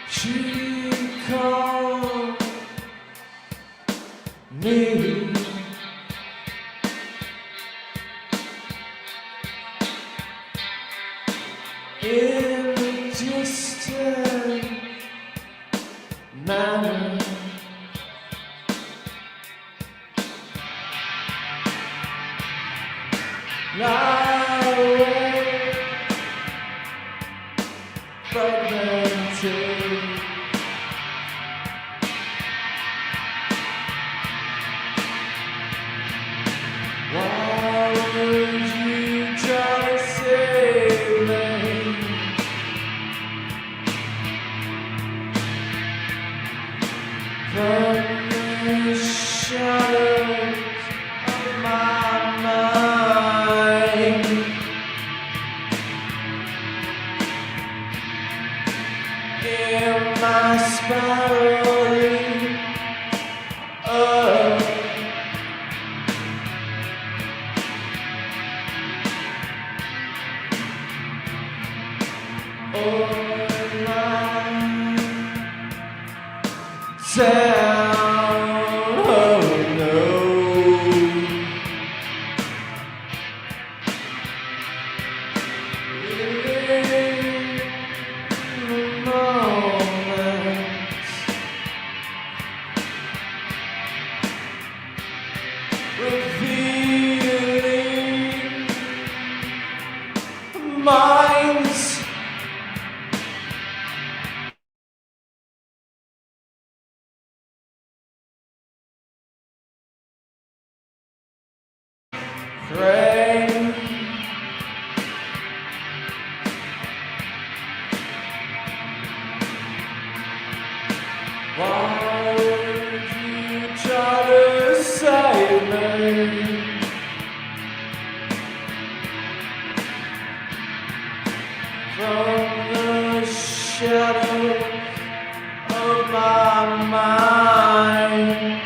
She called me. In a distant manner. Lie fragmented. Why would you try to save me? From the shadows of my mind. In my spiraling up. On my town, oh no. In the moments revealing minds. Pray. Why would you try to save me? From the shadow of my mind.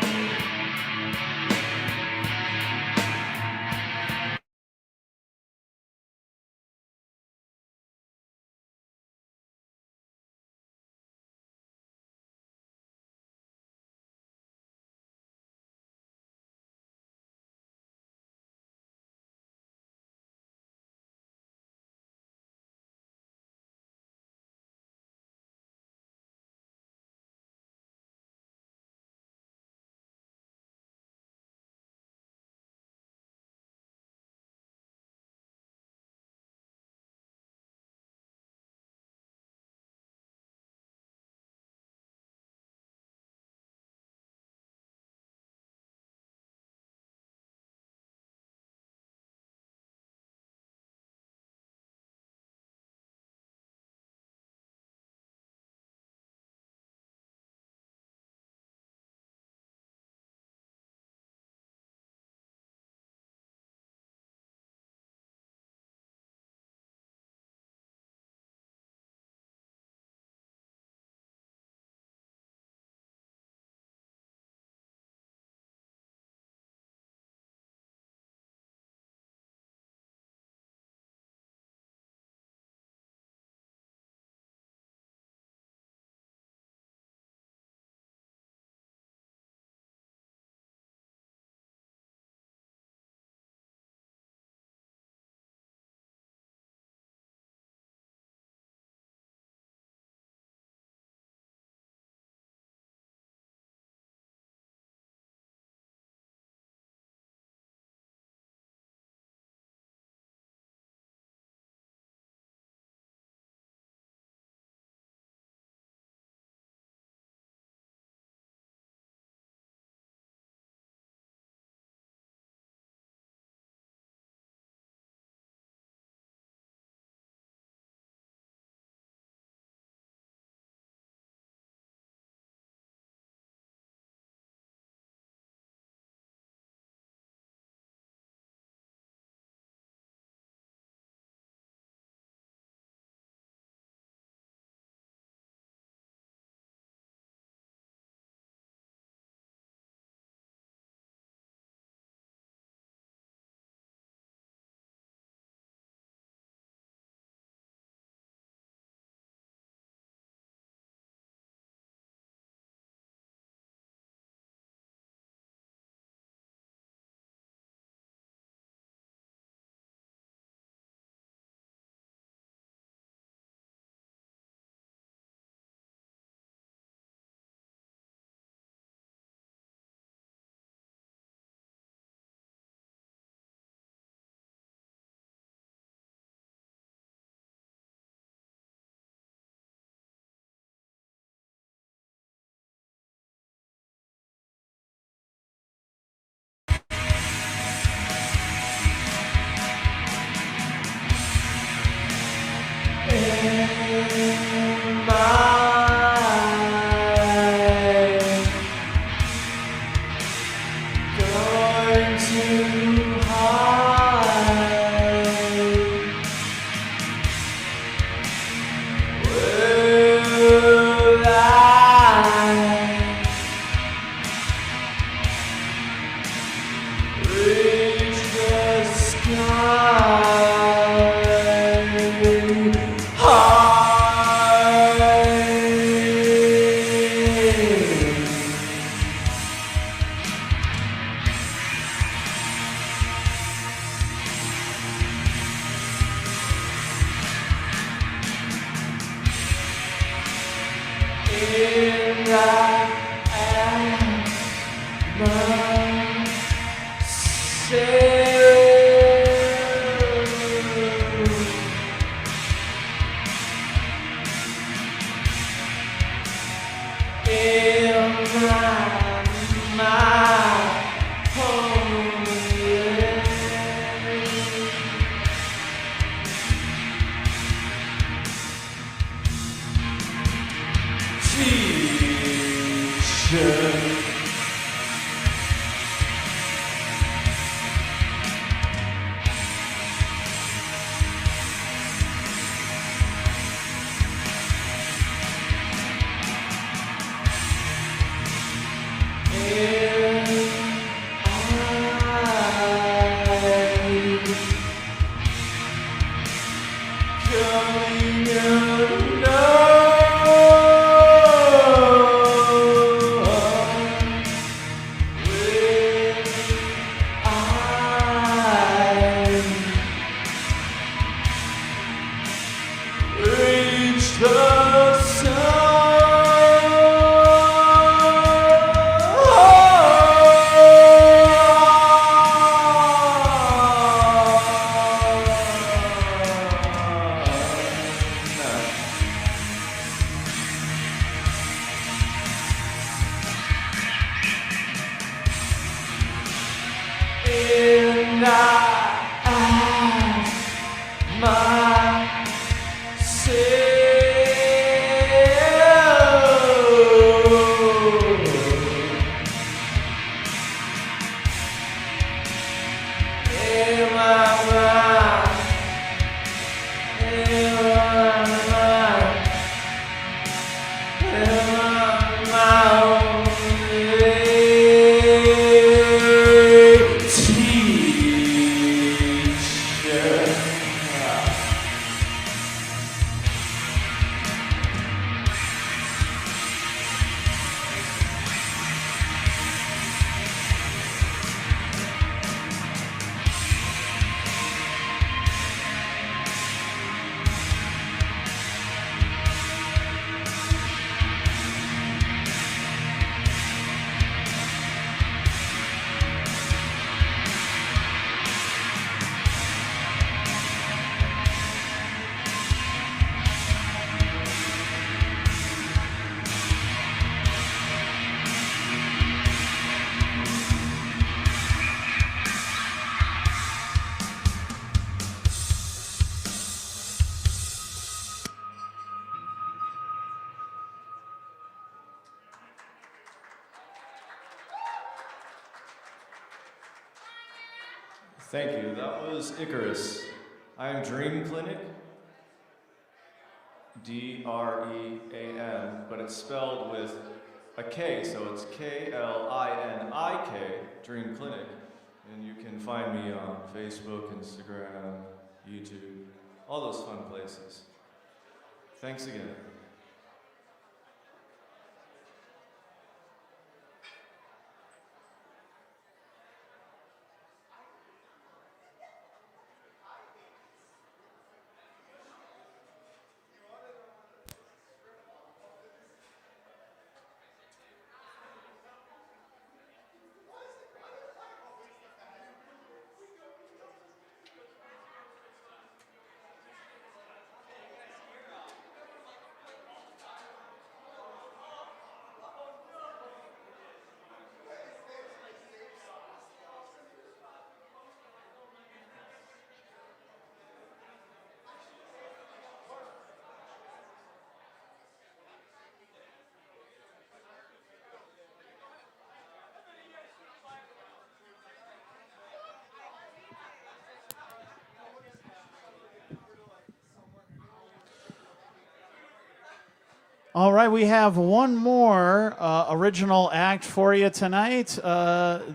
Thank you. That was Icarus. I am Dream Clinic. D-R-E-A-M, but it's spelled with a K, so it's K-L-I-N-I-K, Dream Clinic. And you can find me on Facebook, Instagram, YouTube, all those fun places. Thanks again. All right, we have one more original act for you tonight.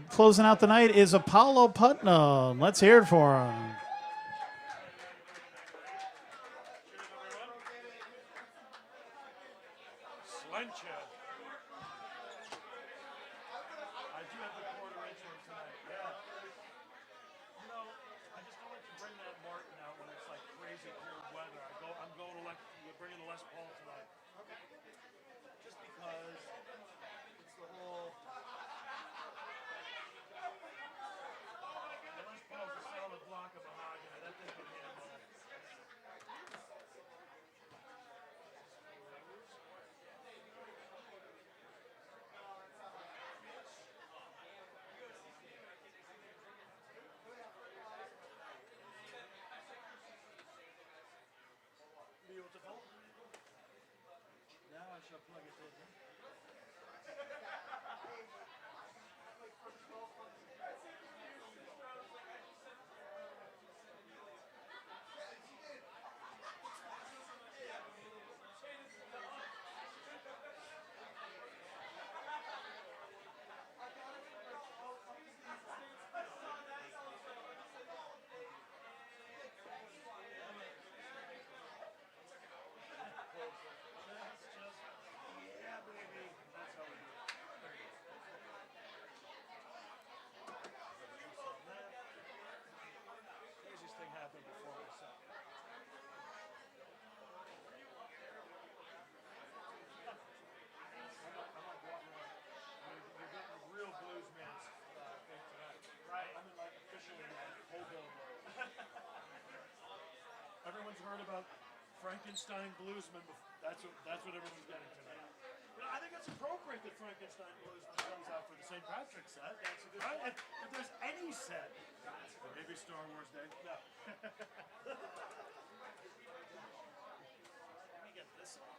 Closing out the night is Apollo Putnam. Let's hear it for him. Slencha. I do have the quarter inch one tonight. Yeah. You know, I just don't like to bring that Martin out when it's like crazy cold weather. I'm going to we're bringing the Les Paul tonight. Okay. Just because it's the whole. The Les Paul's a solid block of mahogany. That thing can handle it. Beautiful. Now I shall plug it in. Easiest thing happened before I said. You're getting real bluesman's thing tonight. Right. I'm in like officially hobo mode. Everyone's heard about Frankenstein bluesman. That's what everyone's getting tonight. You know, I think it's appropriate that Frankenstein bluesman comes out for the St. Patrick's set. That's a good point. If there's any set, maybe Star Wars Day. No. Let me get this off.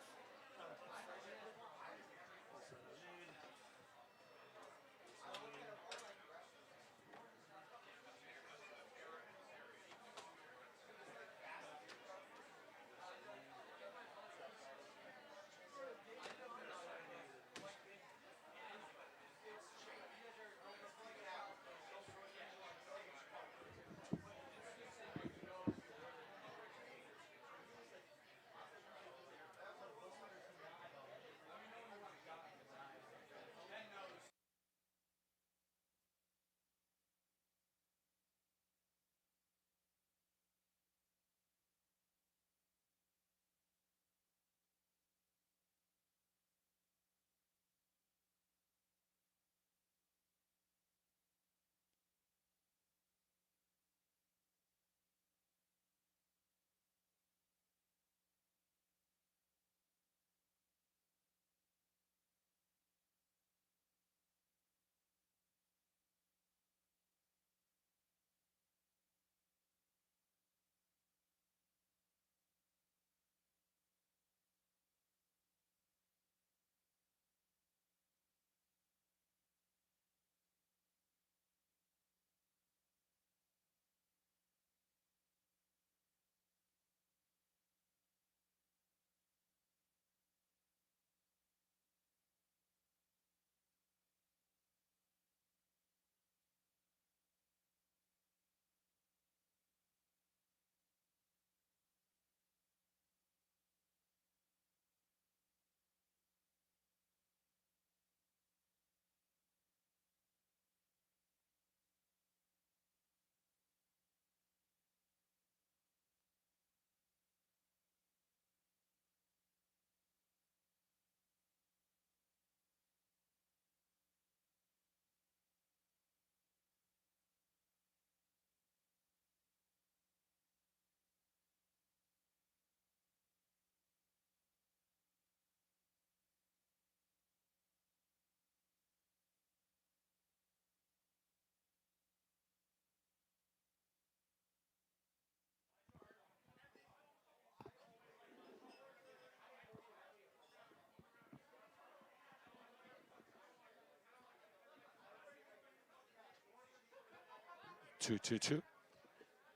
Two, two, two.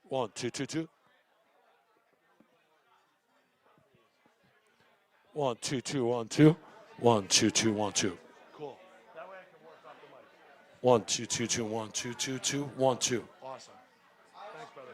1, 2, 2, 2. 1, 2, 2, 1, 2. 1, 2, 2, 1, 2. Cool. That way I can work off the mic. 1, 2, 2, 2, 1, 2, 2, 2, 1, 2. Awesome. Thanks, brother.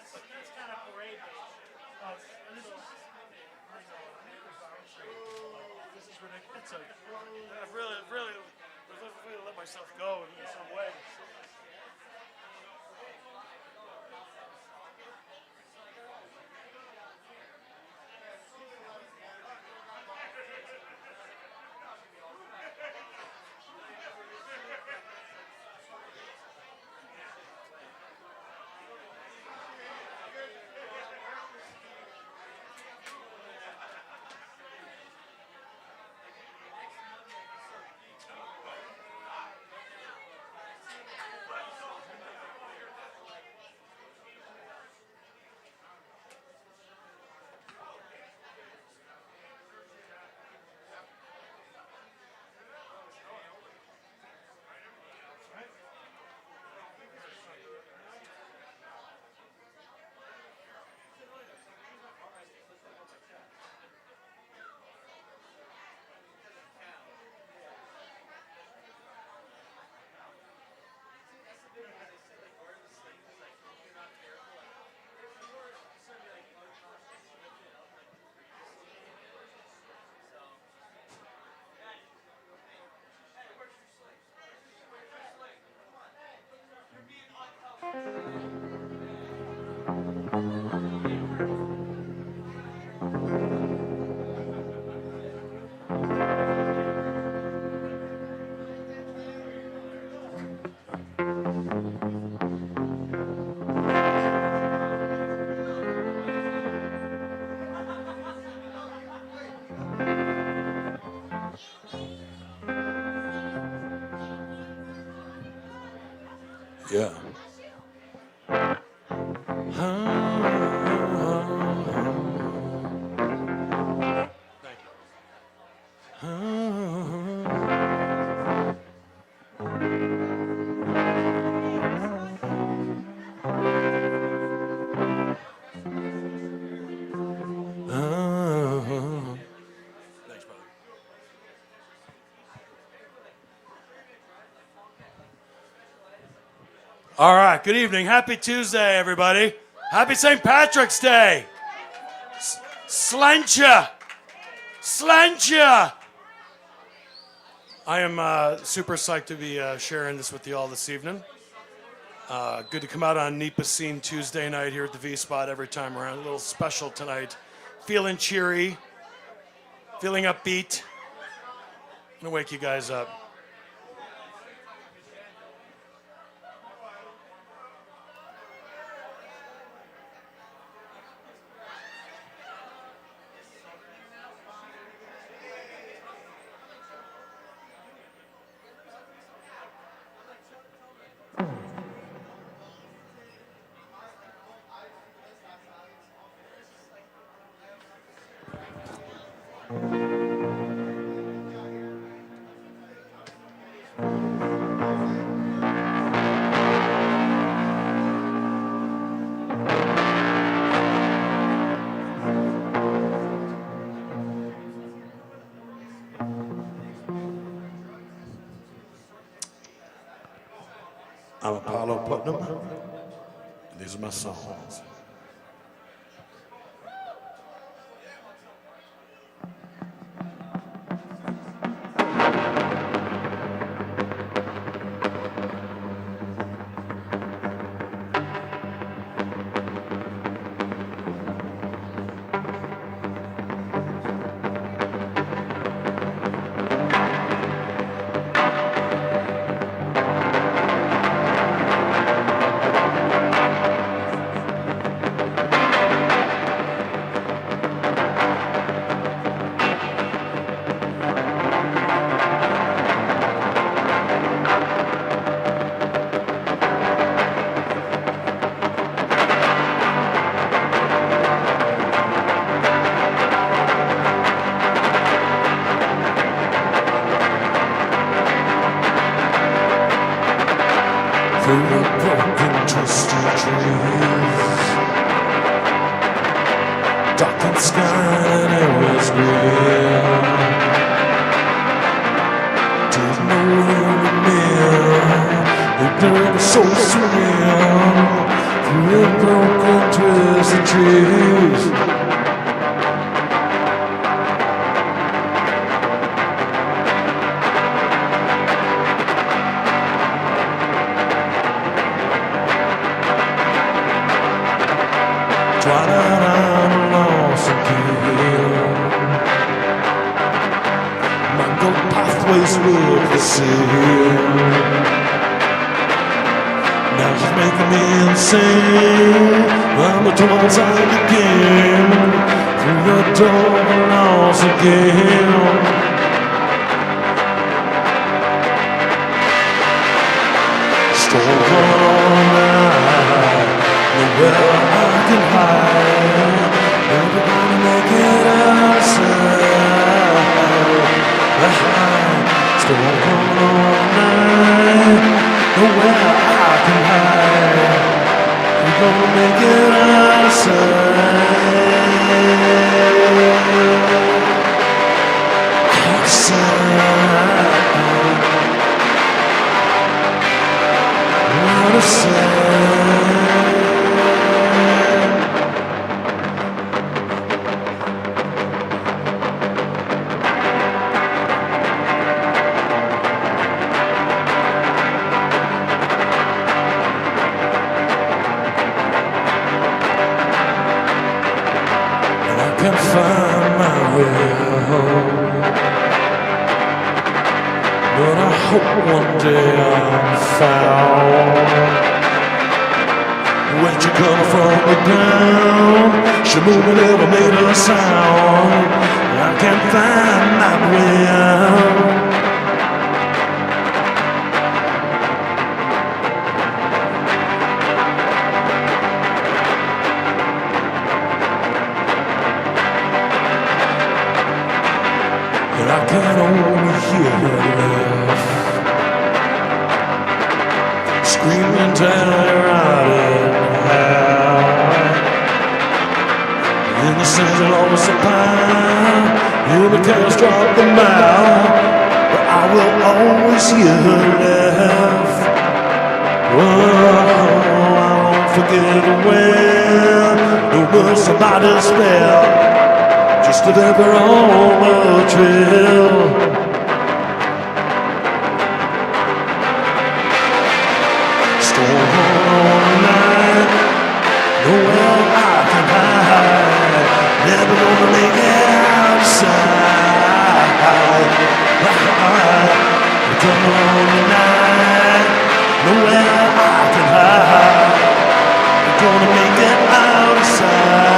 That's kind of parade. This is ridiculous. I've really let myself go in some way. Yeah. All right, good evening. Happy Tuesday, everybody. Happy St. Patrick's Day. Slencha. Slencha. I am super psyched to be sharing this with you all this evening. Good to come out on NEPA Scene Tuesday night here at the V-Spot every time around. A little special tonight. Feeling cheery. Feeling upbeat. I'm going to wake you guys up. I'm Apollo Putnam, and these are my songs. so swim through the broken, twisted trees. Twilight, I'm lost again. My gold pathways look the same. Now she's making me insane. I'm the torn side again. Through the door, I'm lost again. Storm coming on night. Nowhere I can hide. Never gonna make it outside. Storm coming on night. Nowhere I can hide. We're gonna make it outside. Can't find my way home, but I hope one day I'm found. When she come from the ground, she moved and never made a sound. I can't find my way out. I can only hear her laugh, screaming, tearing her out in half. In the sands and almost a pine, in the chaos drop the mouth, but I will always hear her laugh. Oh, I won't forget when no more somebody's spell. Just a leper on the trail. Storm on night, nowhere I can hide. Never gonna make it outside. Come on night, nowhere I can hide. We're gonna make it outside.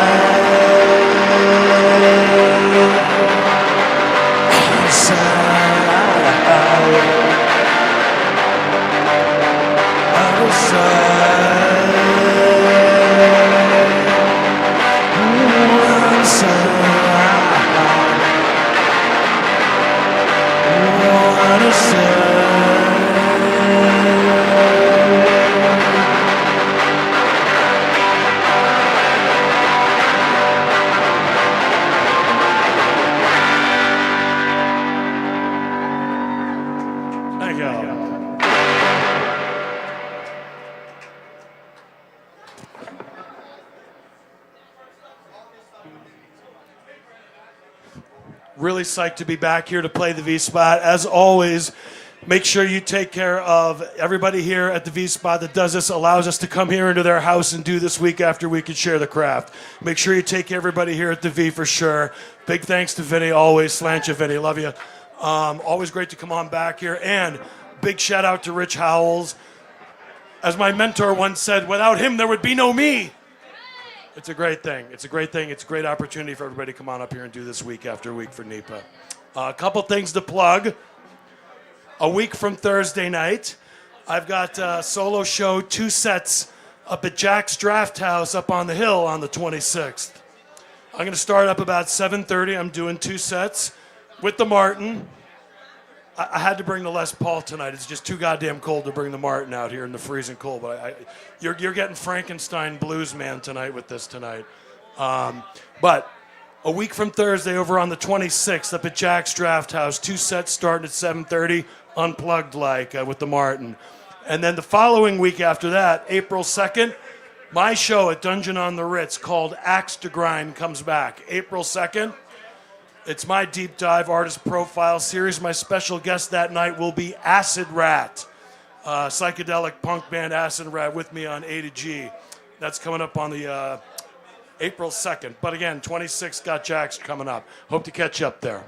Thank you. Really psyched to be back here to play the V-Spot. As always, make sure you take care of everybody here at the V-Spot that does this, allows us to come here into their house and do this week after week and share the craft. Make sure you take care of everybody here at the V for sure. Big thanks to Vinny, always. Slant you, Vinny. Love you. Always great to come on back here. And big shout out to Rich Howells. As my mentor once said, without him, there would be no me. It's a great thing. It's a great thing. It's a great opportunity for everybody to come on up here and do this week after week for NEPA. A couple things to plug. A week from Thursday night, I've got a solo show, 2 sets up at Jack's Draft House up on the hill on the 26th. I'm going to start up about 7:30. I'm doing 2 sets with the Martin. I had to bring the Les Paul tonight. It's just too goddamn cold to bring the Martin out here in the freezing cold. But you're getting Frankenstein Blues Man tonight with this tonight. But a week from Thursday over on the 26th up at Jack's Draft House, 2 sets starting at 7:30, unplugged with the Martin. And then the following week after that, April 2nd, my show at Dungeon on the Ritz called Axe to Grind comes back. April 2nd. It's my deep dive artist profile series. My special guest that night will be Acid Rat, psychedelic punk band Acid Rat with me on A to G. That's coming up on the April 2nd. But again, 26 Got Jacks coming up. Hope to catch you up there.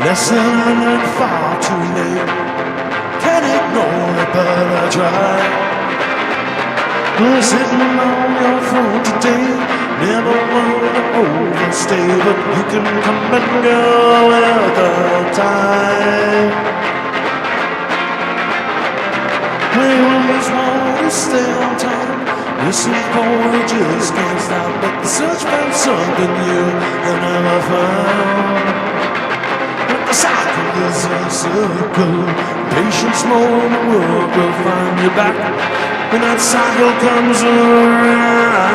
Lesson I learned far too late. Can't ignore it, but I try. Sitting on your phone today, never wanna overstay, but you can come and go with the time. We always want to stay on time. Listen for it, just can't stop. But the search for something you have never found. The cycle is a circle. Patience more, the world will find you back when that cycle comes around.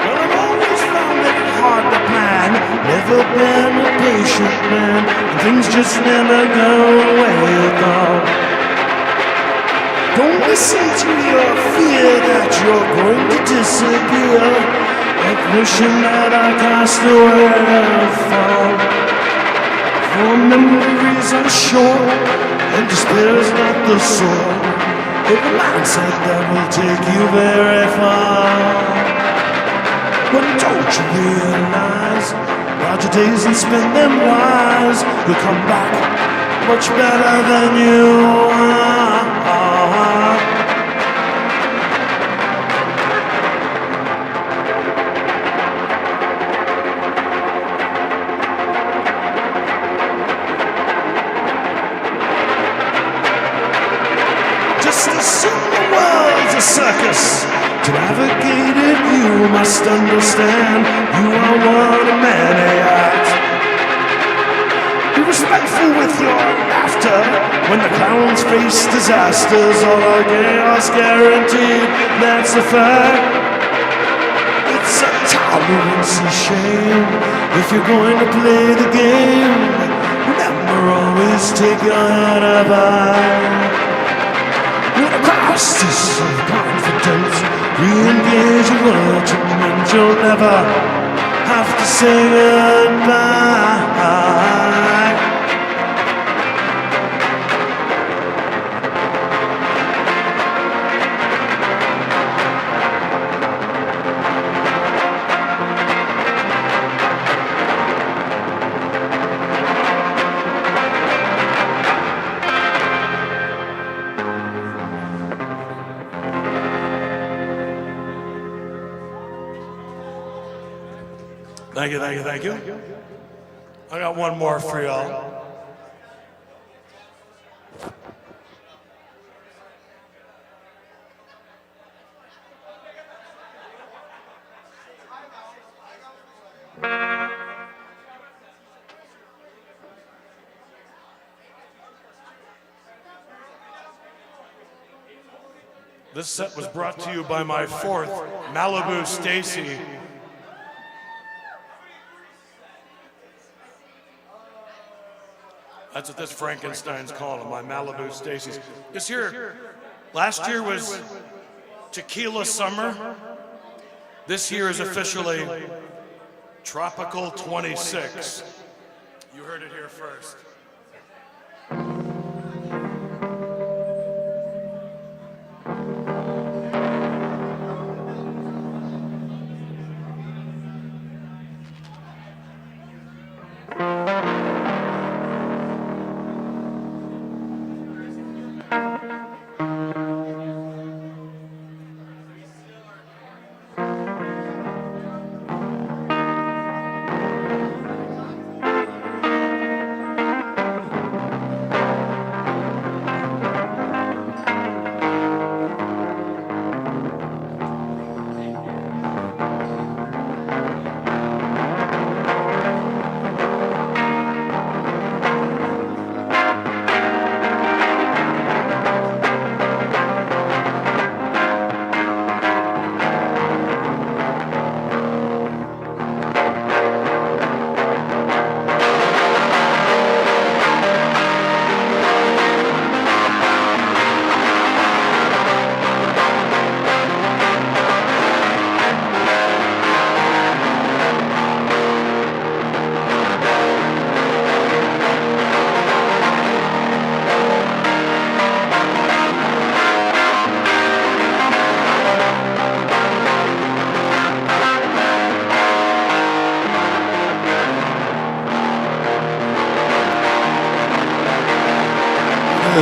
Well, I've always found it hard to plan. Never been a patient man, and things just never go the way you thought. Don't listen to your fear that you're going to disappear. Like wishing that I cast away and fall. For memories are short, and despair is not the sword. It's a mindset that will take you very far. But don't you realize, ride your days and spend them wise. You'll come back much better than you are. Circus. To navigate it, you must understand you are one of many acts. Be respectful with your laughter when the clowns face disasters. All our chaos guaranteed, that's a fact. It's a tolerance and shame if you're going to play the game. Remember, always take your head up high. With a crisis of confidence, re-engage your world, and you'll never have to say goodbye. Thank you, thank you, thank you. I got one more for y'all. This set was brought to you by my fourth, Malibu Stacy. That's what this Frankenstein's calling, my Malibu Stacy's. This year, last year was Tequila Summer. This year is officially Tropical 26. You heard it here first.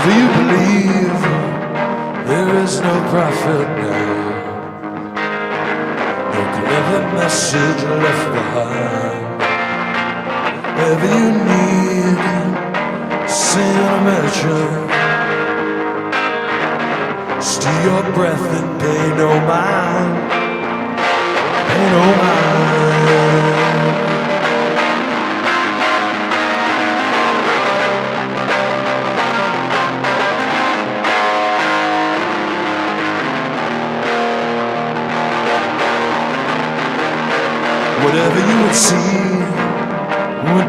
Do you believe there is no prophet now? No clever message left behind. Whatever you need, sing a measure. Steal your breath and pay no mind. Pay no mind. Whatever you would see,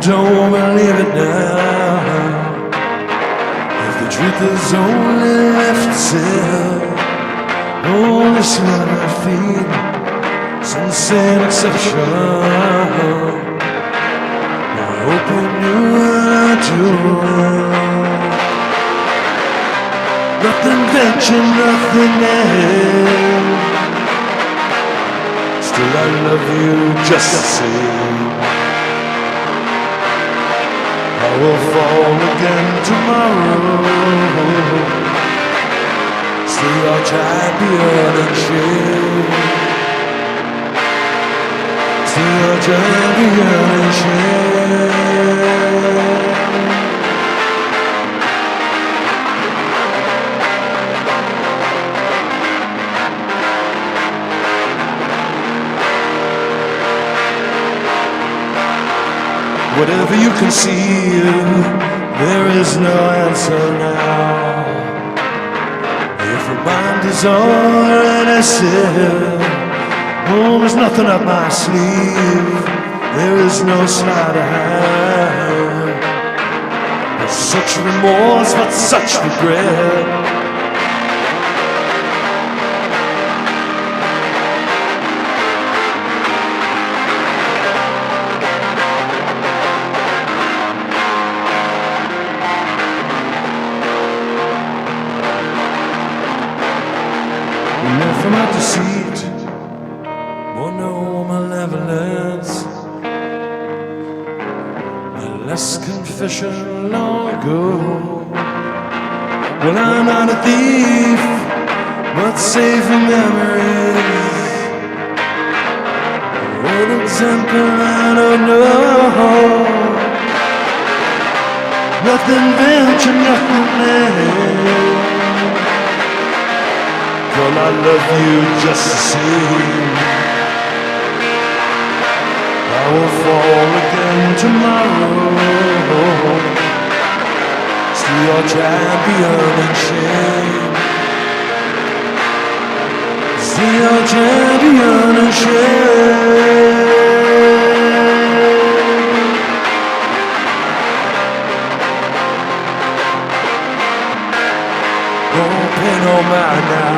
don't believe it now. If the truth is only left to tell, only smell my feet, sincere exception. I hope you knew what I do. Nothing venture, nothing else. Still I love you just the same. I will fall again tomorrow. Still your champion and shame. Still your champion and shame. Whatever you conceive, there is no answer now. If your mind is already set, oh, there's nothing up my sleeve. There is no sleight of hand. There's such remorse, but such regret. From my deceit, more no malevolence, and less confession long ago. Well, I'm not a thief, but safe from memories. One example I don't know. Nothing venture, nothing left. Girl, I love you just the same. I will fall again tomorrow. Still your champion and shame. Still your champion and shame. Don't pay no mind now.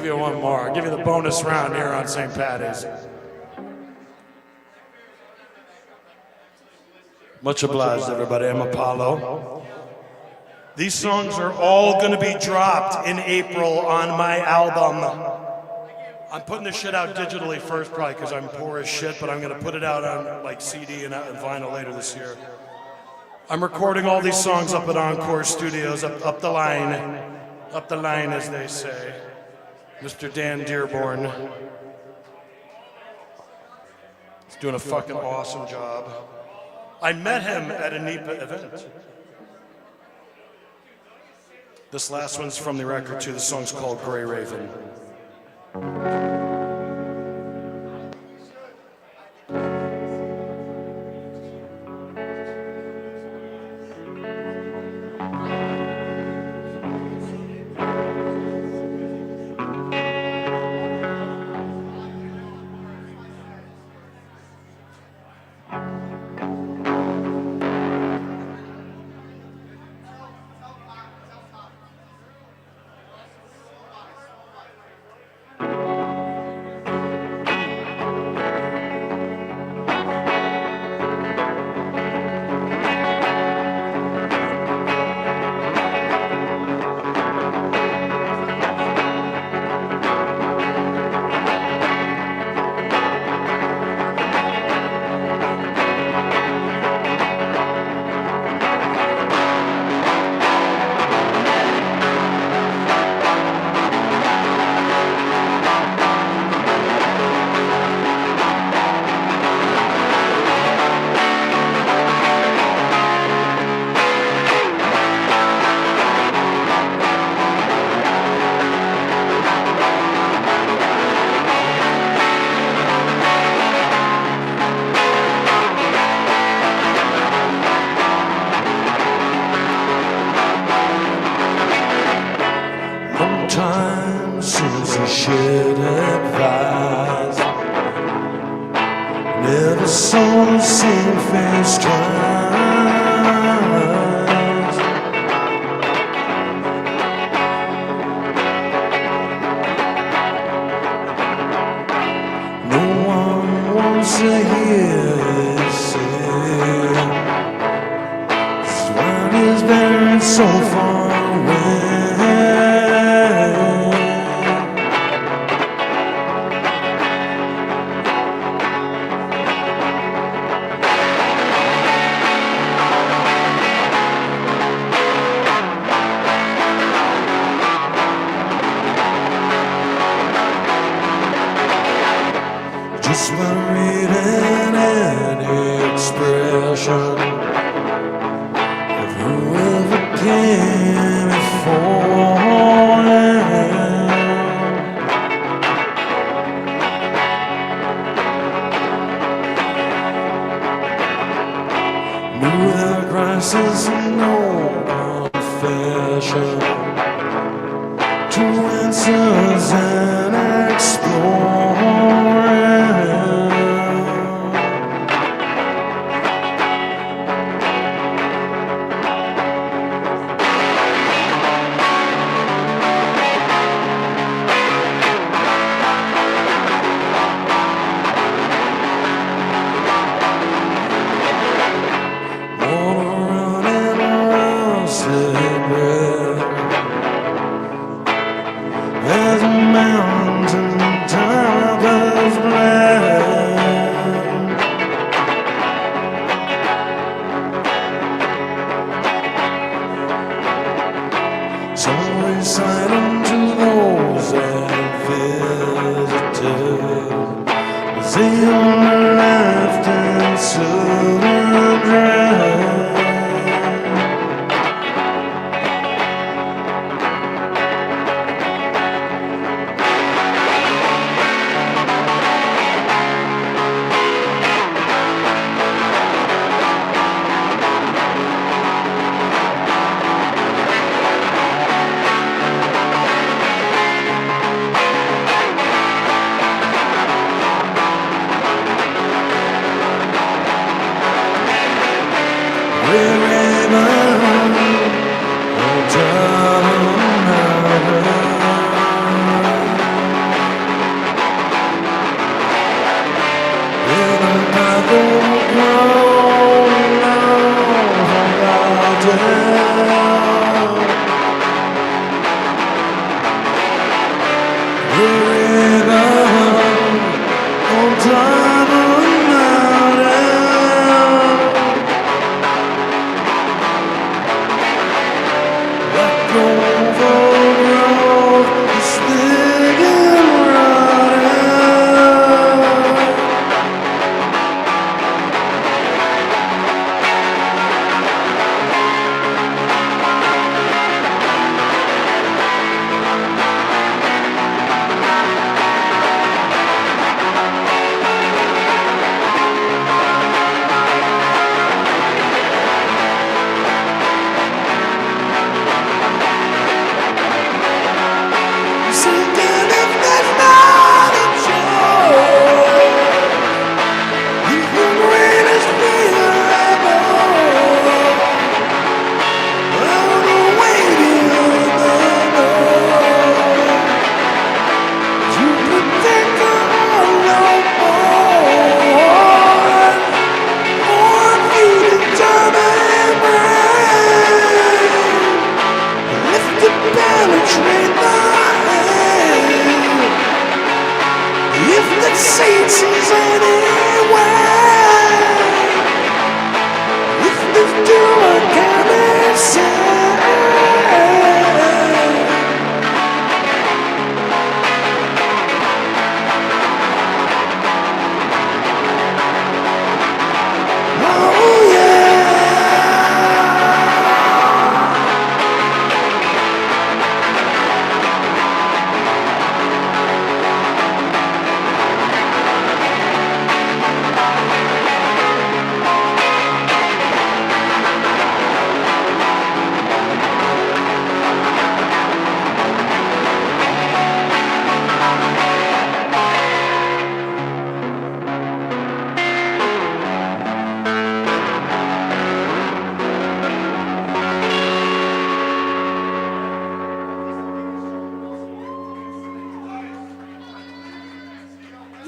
you one more. I'll give you the bonus round here on St. Patty's. Much obliged, everybody. I'm Apollo. These songs are all going to be dropped in April on my album. I'm putting this shit out digitally first, probably because I'm poor as shit, but I'm going to put it out on like CD and vinyl later this year. I'm recording all these songs up at Encore Studios, up the line, as they say. Mr. Dan Dearborn. He's doing a fucking awesome job. I met him at a NEPA event. This last one's from the record too. The song's called Gray Raven.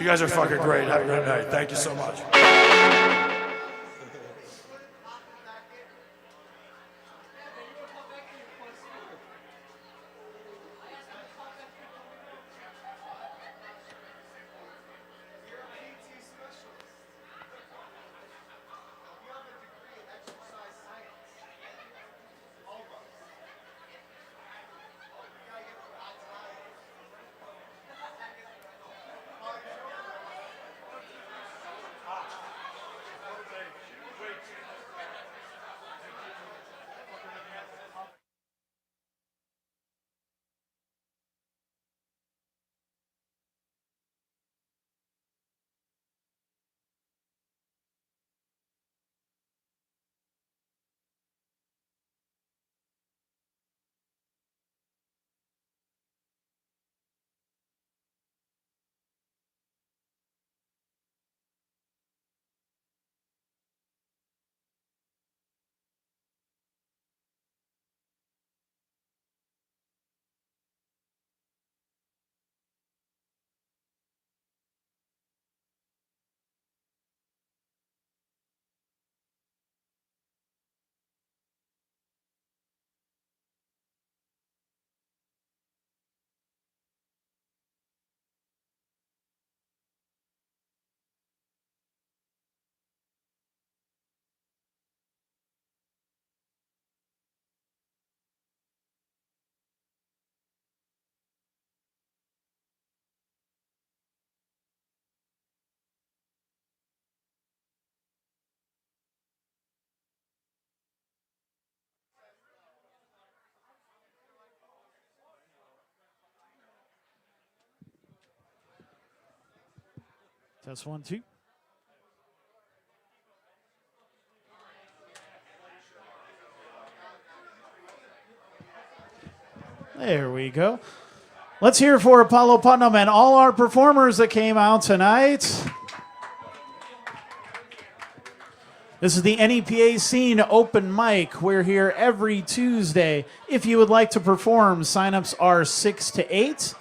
guys are fucking great. Have a great night. Thank you so much. Test 1, 2. There we go. Let's hear for Apollo Putnam and all our performers that came out tonight. This is the NEPA Scene Open Mic. We're here every Tuesday. If you would like to perform, signups are 6 to 8.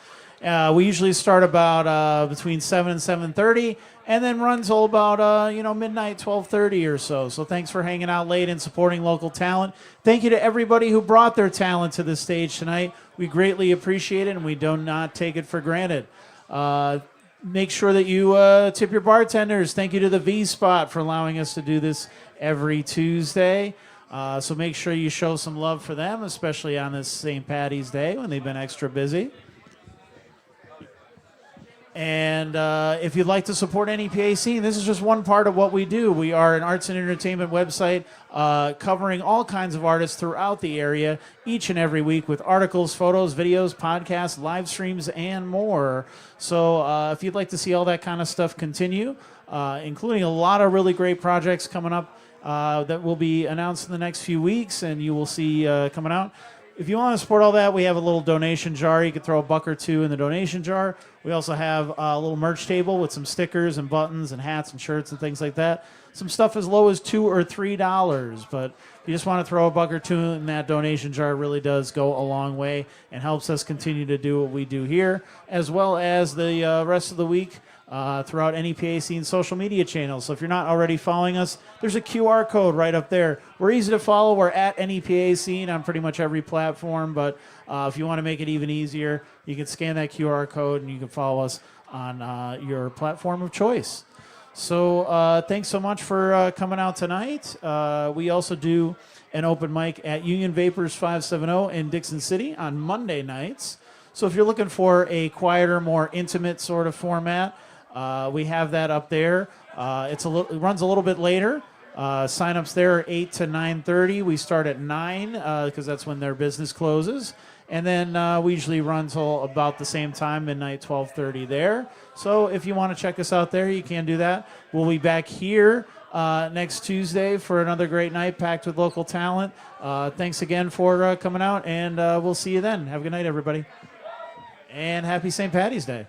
We usually start about between 7 and 7:30, and then run till about midnight, 12:30 or so. So thanks for hanging out late and supporting local talent. Thank you to everybody who brought their talent to the stage tonight. We greatly appreciate it, and we do not take it for granted. Make sure that you tip your bartenders. Thank you to the V-Spot for allowing us to do this every Tuesday. So make sure you show some love for them, especially on this St. Patty's Day when they've been extra busy. And if you'd like to support NEPA Scene, this is just one part of what we do. We are an arts and entertainment website covering all kinds of artists throughout the area each and every week with articles, photos, videos, podcasts, live streams, and more. So if you'd like to see all that kind of stuff continue, including a lot of really great projects coming up that will be announced in the next few weeks and you will see coming out. If you want to support all that, we have a little donation jar. You can throw $1 or $2 in the donation jar. We also have a little merch table with some stickers and buttons and hats and shirts and things like that. Some stuff as low as $2 or $3. But if you just want to throw $1 or $2 in that donation jar, it really does go a long way and helps us continue to do what we do here, as well as the rest of the week throughout NEPA Scene social media channels. So if you're not already following us, there's a QR code right up there. We're easy to follow. We're at NEPA Scene on pretty much every platform, but if you want to make it even easier, you can scan that QR code and you can follow us on your platform of choice. So thanks so much for coming out tonight. We also do an open mic at Union Vapors 570 in Dickson City on Monday nights. So if you're looking for a quieter, more intimate sort of format, we have that up there. It runs a little bit later. Sign-ups there are 8 to 9:30. We start at 9 because that's when their business closes. And then we usually run till about the same time, midnight, 12:30 there. So if you want to check us out there, you can do that. We'll be back here next Tuesday for another great night packed with local talent. Thanks again for coming out, and we'll see you then. Have a good night, everybody. And happy St. Patty's Day.